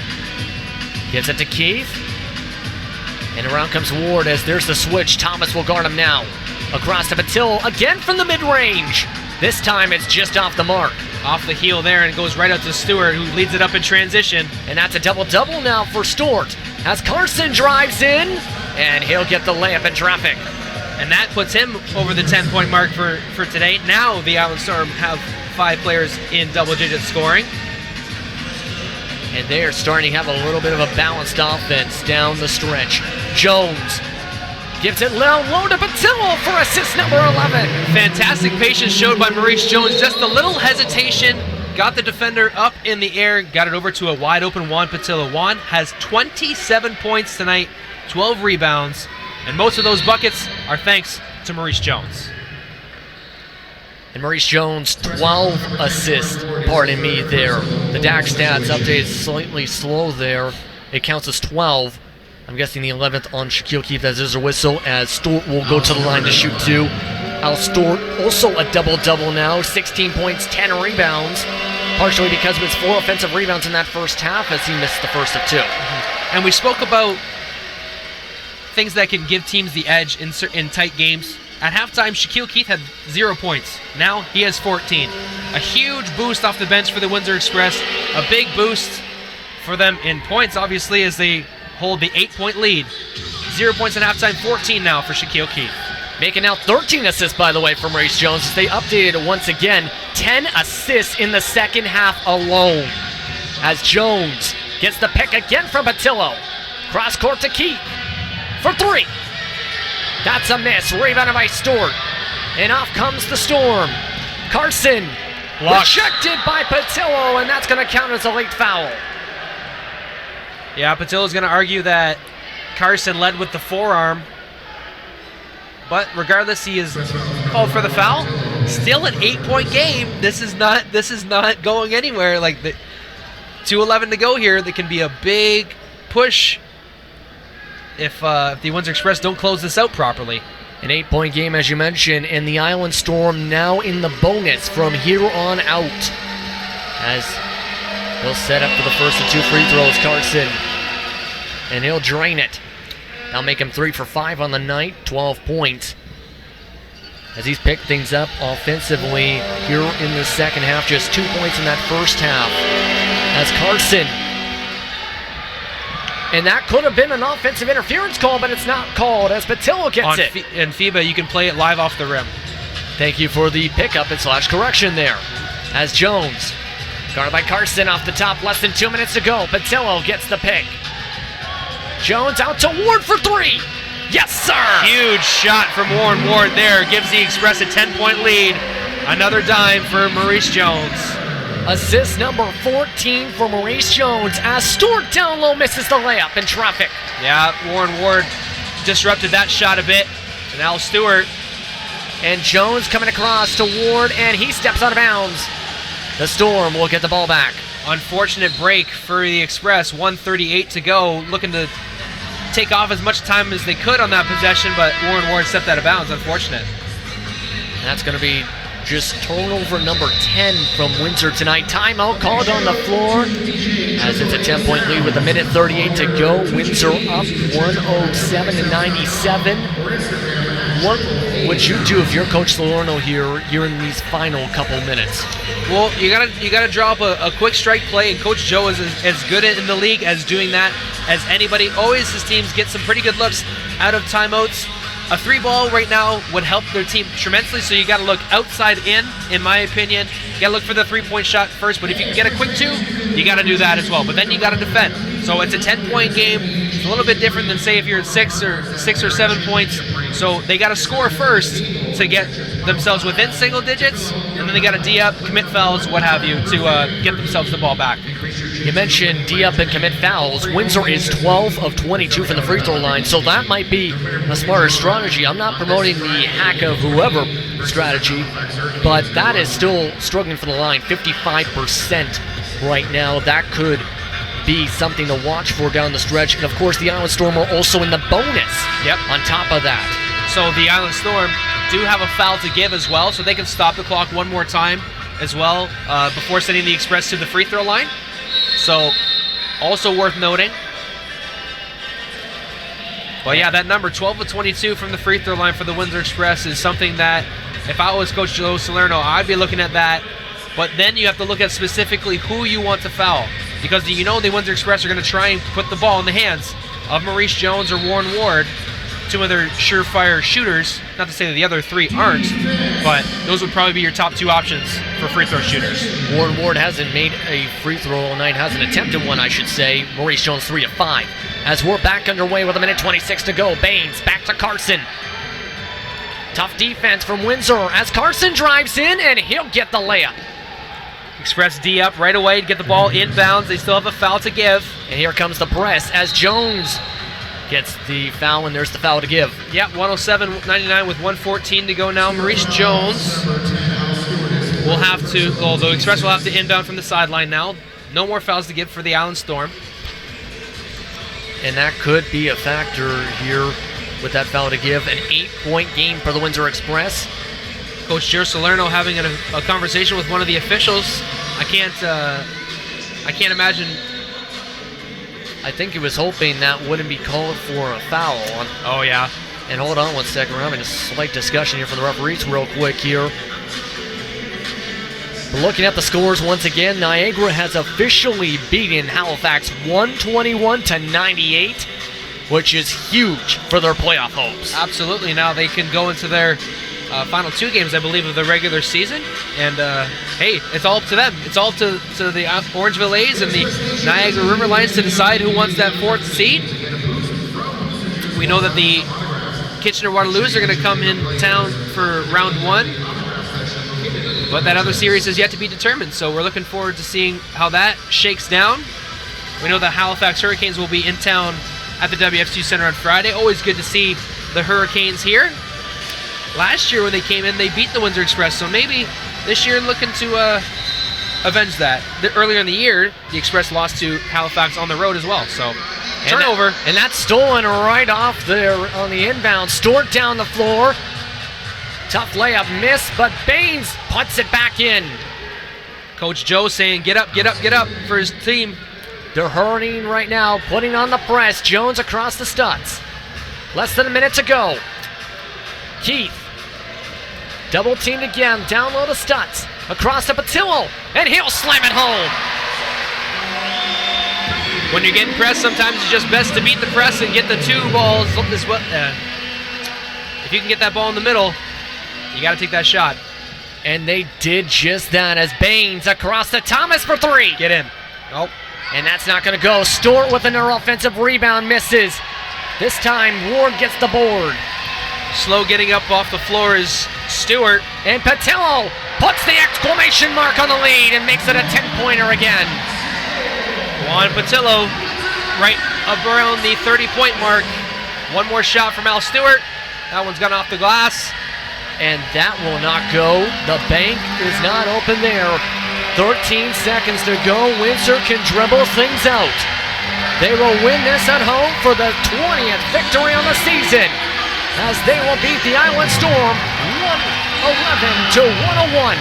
Gives it to Keith. And around comes Ward as there's the switch. Thomas will guard him now. Across to Patillo again from the mid-range. This time it's just off the mark. Off the heel there, and goes right out to Stewart, who leads it up in transition. And that's a double-double now for Stewart. As Carson drives in, and he'll get the layup in traffic. And that puts him over the 10-point mark for today. Now the Island Storm have 5 players in double-digit scoring. And they are starting to have a little bit of a balanced offense down the stretch. Jones gives it low to Patillo for assist number 11. Fantastic patience showed by Maurice Jones. Just a little hesitation. Got the defender up in the air. Got it over to a wide-open Juan Patillo. Juan has 27 points tonight, 12 rebounds. And most of those buckets are thanks to Maurice Jones. And Maurice Jones, 12 assists, pardon me there. The DAC stats updated slightly slow there. It counts as 12. I'm guessing the 11th on Shaquille Keith as there's a whistle, as Stewart will go to the line to shoot 2. Al Stewart also a double-double now, 16 points, 10 rebounds, partially because of his 4 offensive rebounds in that first half as he missed the first of 2. And we spoke about things that can give teams the edge in tight games. At halftime, Shaquille Keith had 0 points. Now he has 14. A huge boost off the bench for the Windsor Express. A big boost for them in points, obviously, as they hold the 8-point lead. 0 points at halftime, 14 now for Shaquille Keith. Making out 13 assists, by the way, from Maurice Jones as they updated it once again. 10 assists in the second half alone. As Jones gets the pick again from Patillo. Cross court to Keith for 3. That's a miss. Rebounded by Stewart. And off comes the Storm. Carson rejected by Patillo, and that's going to count as a late foul. Yeah, Patillo's going to argue that Carson led with the forearm. But regardless, he is called for the foul. Still an 8-point game. This is not going anywhere. Like the 2:11 to go here, that can be a big push if the Windsor Express don't close this out properly. An 8-point game, as you mentioned, and the Island Storm now in the bonus from here on out. As he'll set up for the first of 2 free throws, Carson. And he'll drain it. That'll make him 3 for 5 on the night, 12 points. As he's picked things up offensively here in the second half, just 2 points in that first half. As Carson. And that could have been an offensive interference call, but it's not called as Patillo gets it. And FIBA, you can play it live off the rim. Thank you for the pickup and / correction there. As Jones, guarded by Carson off the top, less than 2 minutes to go. Patillo gets the pick. Jones out to Ward for 3. Yes, sir! Huge shot from Warren Ward there. Gives the Express a 10-point lead. Another dime for Maurice Jones. Assist number 14 for Maurice Jones as Stewart down low misses the layup in traffic. Yeah, Warren Ward disrupted that shot a bit. And now Stewart. And Jones coming across to Ward, and he steps out of bounds. The Storm will get the ball back. Unfortunate break for the Express. 1:38 to go. Looking to take off as much time as they could on that possession, but Warren Ward stepped out of bounds. Unfortunate. And that's going to be just turnover number 10 from Windsor tonight. Timeout called on the floor as it's a 10-point lead with 1:38 to go. Windsor up 107-97. What would you do if you're Coach Salerno here in these final couple minutes? Well, you gotta drop a quick strike play, and Coach Joe is as good in the league as doing that as anybody. Always his teams get some pretty good looks out of timeouts. A 3-ball right now would help their team tremendously, so you got to look outside in my opinion. You got to look for the 3-point shot first, but if you can get a quick 2, you got to do that as well. But then you got to defend. So it's a 10-point game. It's a little bit different than, say, if you're at 6 or 7 points. So they got to score first to get themselves within single digits, and then they got to D-up, commit fouls, what have you, to get themselves the ball back. You mentioned D-up and commit fouls. Windsor is 12 of 22 from the free throw line, so that might be a smarter strategy. I'm not promoting the hack of whoever strategy, but that is still struggling for the line, 55% right now. That could be something to watch for down the stretch. And of course, the Island Storm are also in the bonus. Yep. On top of that. So the Island Storm do have a foul to give as well, so they can stop the clock one more time as well before sending the Express to the free throw line. So, also worth noting. But yeah, that number, 12 of 22 from the free throw line for the Windsor Express, is something that, if I was Coach Joe Salerno, I'd be looking at that. But then you have to look at specifically who you want to foul. Because you know the Windsor Express are going to try and put the ball in the hands of Maurice Jones or Warren Ward, two of their surefire shooters. Not to say that the other 3 aren't, but those would probably be your top 2 options for free throw shooters. Warren Ward hasn't made a free throw all night, hasn't attempted one, I should say. Maurice Jones 3 of 5. As we're back underway with 1:26 to go, Baines back to Carson. Tough defense from Windsor as Carson drives in, and he'll get the layup. Express D up right away to get the ball inbounds. They still have a foul to give. And here comes the press as Jones gets the foul, and there's the foul to give. Yep, 107-99 with 1:14 to go now. Maurice Jones will have to, well, the Express will have to inbound from the sideline now. No more fouls to give for the Island Storm. And that could be a factor here with that foul to give. An 8-point game for the Windsor Express. Coach Joe Salerno having a conversation with one of the officials. I can't imagine. I think he was hoping that wouldn't be called for a foul. Oh, yeah. And hold on one second. We're having a slight discussion here for the referees real quick here. Looking at the scores once again, Niagara has officially beaten Halifax 121-98, which is huge for their playoff hopes. Absolutely. Now they can go into their final 2 games, I believe, of the regular season. And, hey, it's all up to them. It's all up to the Orangeville A's and the Niagara River Lions to decide who wants that 4th seed. We know that the Kitchener-Waterloos are going to come in town for round 1. But that other series is yet to be determined, so we're looking forward to seeing how that shakes down. We know that Halifax Hurricanes will be in town at the WFCU Center on Friday. Always good to see the Hurricanes here. Last year when they came in, they beat the Windsor Express, so maybe this year looking to avenge that. Earlier in the year, the Express lost to Halifax on the road as well, so turnover. And that's stolen right off there on the inbound. Stewart down the floor. Tough layup miss, but Baines puts it back in. Coach Joe saying, get up, get up, get up for his team. They're hurrying right now, putting on the press. Jones across the studs. Less than a minute to go. Keith, double teamed again, down low to Stutz. Across to Patillo, and he'll slam it home. When you're getting pressed, sometimes it's just best to beat the press and get the 2 balls. If you can get that ball in the middle, you got to take that shot. And they did just that as Baines across to Thomas for 3. Get in. Nope. And that's not going to go. Stewart with another offensive rebound misses. This time, Ward gets the board. Slow getting up off the floor is Stewart. And Patillo puts the exclamation mark on the lead and makes it a 10-pointer again. Juan Patillo right up around the 30-point mark. One more shot from Al Stewart. That one's gone off the glass. And that will not go. The bank is not open there. 13 seconds to go. Windsor can dribble things out. They will win this at home for the 20th victory on the season, as they will beat the Island Storm 111 to 101.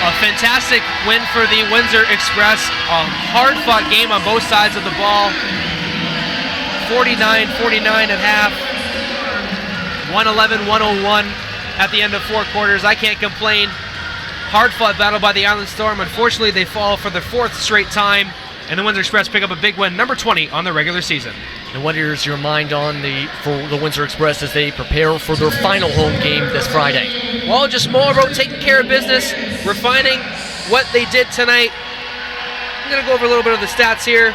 A fantastic win for the Windsor Express. A hard-fought game on both sides of the ball. 49-49 at half. 111-101 at the end of 4 quarters. I can't complain. Hard-fought battle by the Island Storm. Unfortunately, they fall for the 4th straight time, and the Windsor Express pick up a big win, number 20 on the regular season. And what is your mind on for the Windsor Express as they prepare for their final home game this Friday? Well, just more about taking care of business, refining what they did tonight. I'm going to go over a little bit of the stats here.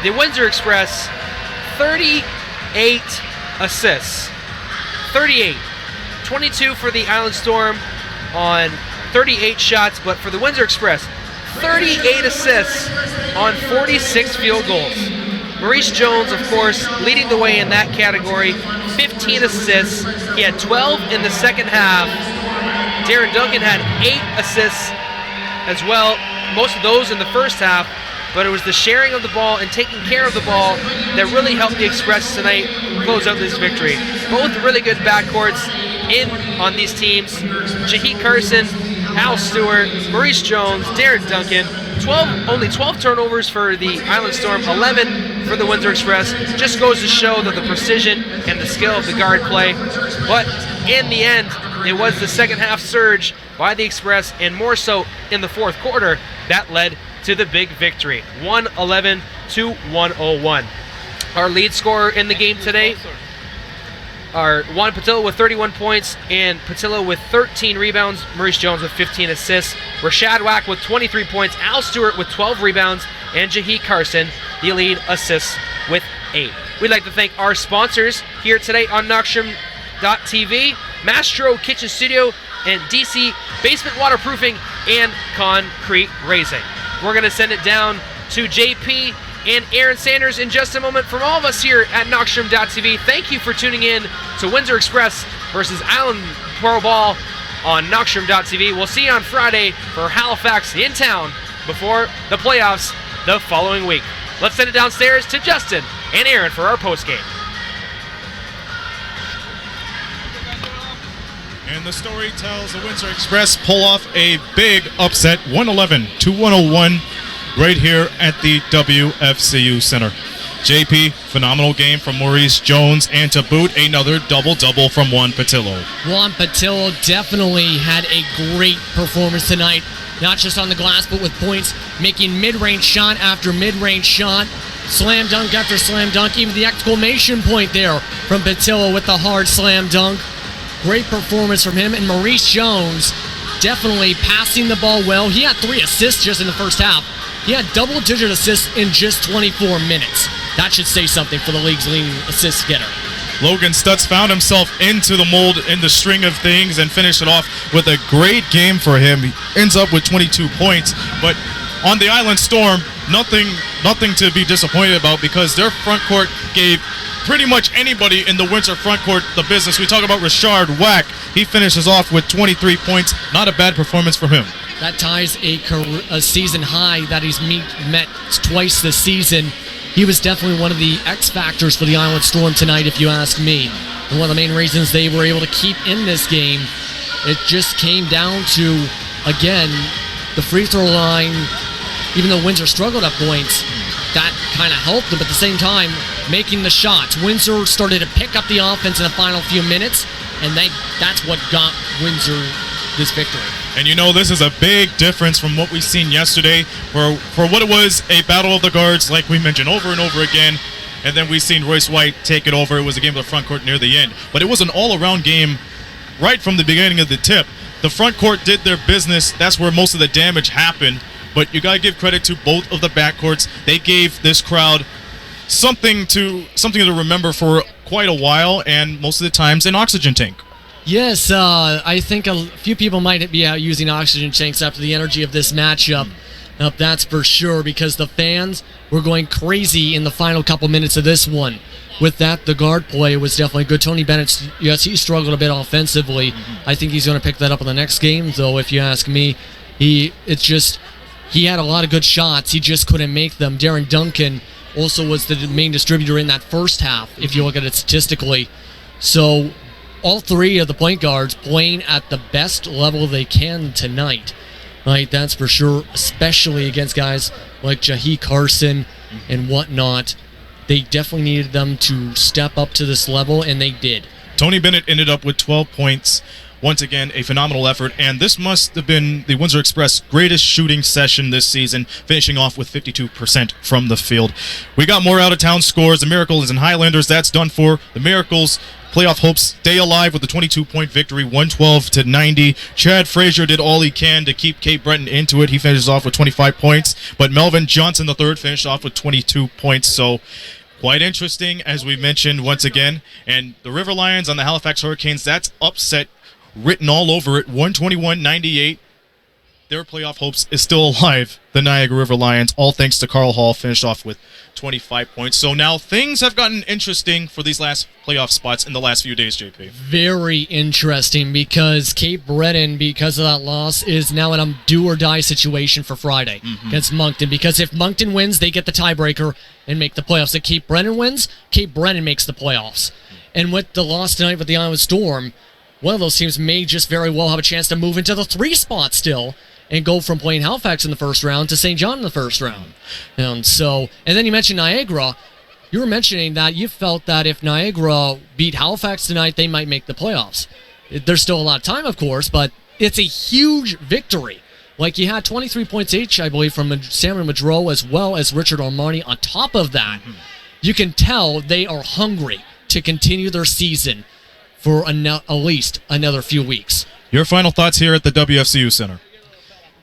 The Windsor Express, 38 assists. 38. 22 for the Island Storm on 38 shots, but for the Windsor Express, 38 assists on 46 field goals. Maurice Jones, of course, leading the way in that category, 15 assists. He had 12 in the second half. Darren Duncan had 8 assists as well, most of those in the first half, but it was the sharing of the ball and taking care of the ball that really helped the Express tonight close out this victory. Both really good backcourts in on these teams. Jaheed Carson, Al Stewart, Maurice Jones, Darren Duncan. Only 12 turnovers for the Island Storm, 11 for the Windsor Express. Just goes to show that the precision and the skill of the guard play. But in the end, it was the second half surge by the Express, and more so in the 4th quarter, that led to the big victory, 111 to 101. Our lead scorer in the game today are Juan Patillo with 31 points, and Patillo with 13 rebounds, Maurice Jones with 15 assists, Rashad Wack with 23 points, Al Stewart with 12 rebounds, and Jaheed Carson, the lead assists with 8. We'd like to thank our sponsors here today on Knocksham.tv, Mastro Kitchen Studio, and DC Basement Waterproofing and Concrete Raising. We're going to send it down to JP and Aaron Sanders in just a moment. From all of us here at Knocksham.tv, thank you for tuning in to Windsor Express versus Island Pro Ball on Knocksham.tv. We'll see you on Friday for Halifax in town before the playoffs the following week. Let's send it downstairs to Justin and Aaron for our postgame. And the story tells the Windsor Express pull off a big upset, 111 to 101, right here at the WFCU Center. JP, phenomenal game from Maurice Jones, and to boot, another double-double from Juan Patillo. Juan Patillo definitely had a great performance tonight, not just on the glass, but with points, making mid-range shot after mid-range shot, slam dunk after slam dunk, even the exclamation point there from Patillo with the hard slam dunk. Great performance from him, and Maurice Jones definitely passing the ball well. He had 3 assists just in the first half. He had double-digit assists in just 24 minutes. That should say something for the league's leading assist getter. Logan Stutz found himself into the mold in the string of things and finished it off with a great game for him. He ends up with 22 points, but on the Island Storm, nothing to be disappointed about, because their front court gave pretty much anybody in the Windsor front court the business. We talk about Rashard Wack. He finishes off with 23 points. Not a bad performance from him. That ties a season high that he's met twice this season. He was definitely one of the X factors for the Island Storm tonight, if you ask me. And one of the main reasons they were able to keep in this game, it just came down to, again, the free throw line. Even though Windsor struggled at points, that kind of helped them. At the same time, making the shots. Windsor started to pick up the offense in the final few minutes, and that's what got Windsor this victory. And you know, this is a big difference from what we've seen yesterday, for what it was a battle of the guards, like we mentioned over and over again, and then we seen Royce White take it over. It was a game of the front court near the end. But it was an all-around game right from the beginning of the tip. The front court did their business. That's where most of the damage happened. But you got to give credit to both of the backcourts. They gave this crowd something to remember for quite a while, and most of the times an oxygen tank. Yes, I think a few people might be out using oxygen tanks after the energy of this matchup. That's for sure, because the fans were going crazy in the final couple minutes of this one. With that, the guard play was definitely good. Tony Bennett, yes, he struggled a bit offensively. I think he's going to pick that up in the next game, though, if you ask me. He had a lot of good shots. He just couldn't make them. Darren Duncan also was the main distributor in that first half, if you look at it statistically. So all three of the point guards playing at the best level they can tonight. Right, that's for sure, especially against guys like Jahi Carson and whatnot. They definitely needed them to step up to this level, and they did. Tony Bennett ended up with 12 points. Once again, a phenomenal effort, and this must have been the Windsor Express greatest shooting session this season, finishing off with 52% from the field. We got more out-of-town scores. The Miracles and Highlanders, that's done for. The Miracles playoff hopes stay alive with a 22-point victory, 112-90. Chad Frazier did all he can to keep Cape Breton into it. He finishes off with 25 points, but Melvin Johnson III finished off with 22 points, so quite interesting, as we mentioned once again. And the River Lions on the Halifax Hurricanes, that's upset written all over it, 121-98. Their playoff hopes is still alive. The Niagara River Lions, all thanks to Carl Hall, finished off with 25 points. So now things have gotten interesting for these last playoff spots in the last few days, JP. Very interesting, because Cape Breton, because of that loss, is now in a do-or-die situation for Friday against Moncton. Because if Moncton wins, they get the tiebreaker and make the playoffs. If Cape Breton wins, Cape Breton makes the playoffs. And with the loss tonight with the Island Storm, one of those teams may just very well have a chance to move into the 3 spot still and go from playing Halifax in the first round to St. John in the first round. And then you mentioned Niagara. You were mentioning that you felt that if Niagara beat Halifax tonight, they might make the playoffs. There's still a lot of time, of course, but it's a huge victory. Like, you had 23 points each, I believe, from Cameron Madro as well as Richard Armani. On top of that, you can tell they are hungry to continue their season for at least another few weeks. Your final thoughts here at the WFCU Center?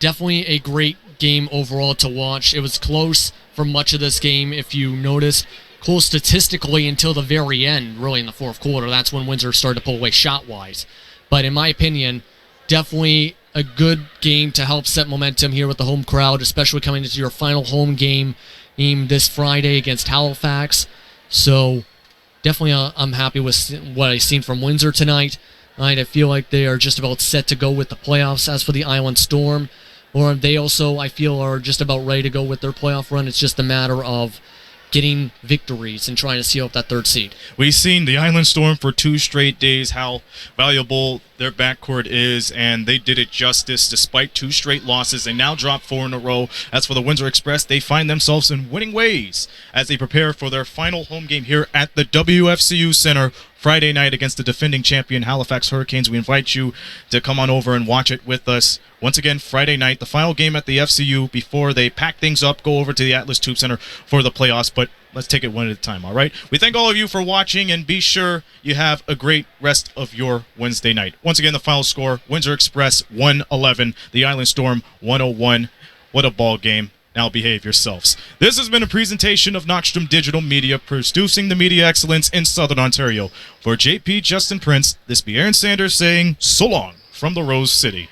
Definitely a great game overall to watch. It was close for much of this game, if you notice. Close statistically until the very end, really in the fourth quarter. That's when Windsor started to pull away shot-wise. But in my opinion, definitely a good game to help set momentum here with the home crowd, especially coming into your final home game this Friday against Halifax. So definitely I'm happy with what I've seen from Windsor tonight. I feel like they are just about set to go with the playoffs. As for the Island Storm, or they also, I feel, are just about ready to go with their playoff run. It's just a matter of getting victories and trying to seal up that 3rd seed. We've seen the Island Storm for 2 straight days, how valuable their backcourt is, and they did it justice despite 2 straight losses. They now drop 4 in a row. As for the Windsor Express, they find themselves in winning ways as they prepare for their final home game here at the WFCU Center Friday night against the defending champion Halifax Hurricanes. We invite you to come on over and watch it with us. Once again, Friday night, the final game at the FCU before they pack things up, go over to the Atlas Tube Center for the playoffs. But let's take it one at a time, all right? We thank all of you for watching, and be sure you have a great rest of your Wednesday night. Once again, the final score, Windsor Express 111, the Island Storm 101. What a ball game. Now behave yourselves. This has been a presentation of Knockstrom Digital Media, producing the media excellence in Southern Ontario. For JP Justin Prince, this be Aaron Sanders saying so long from the Rose City.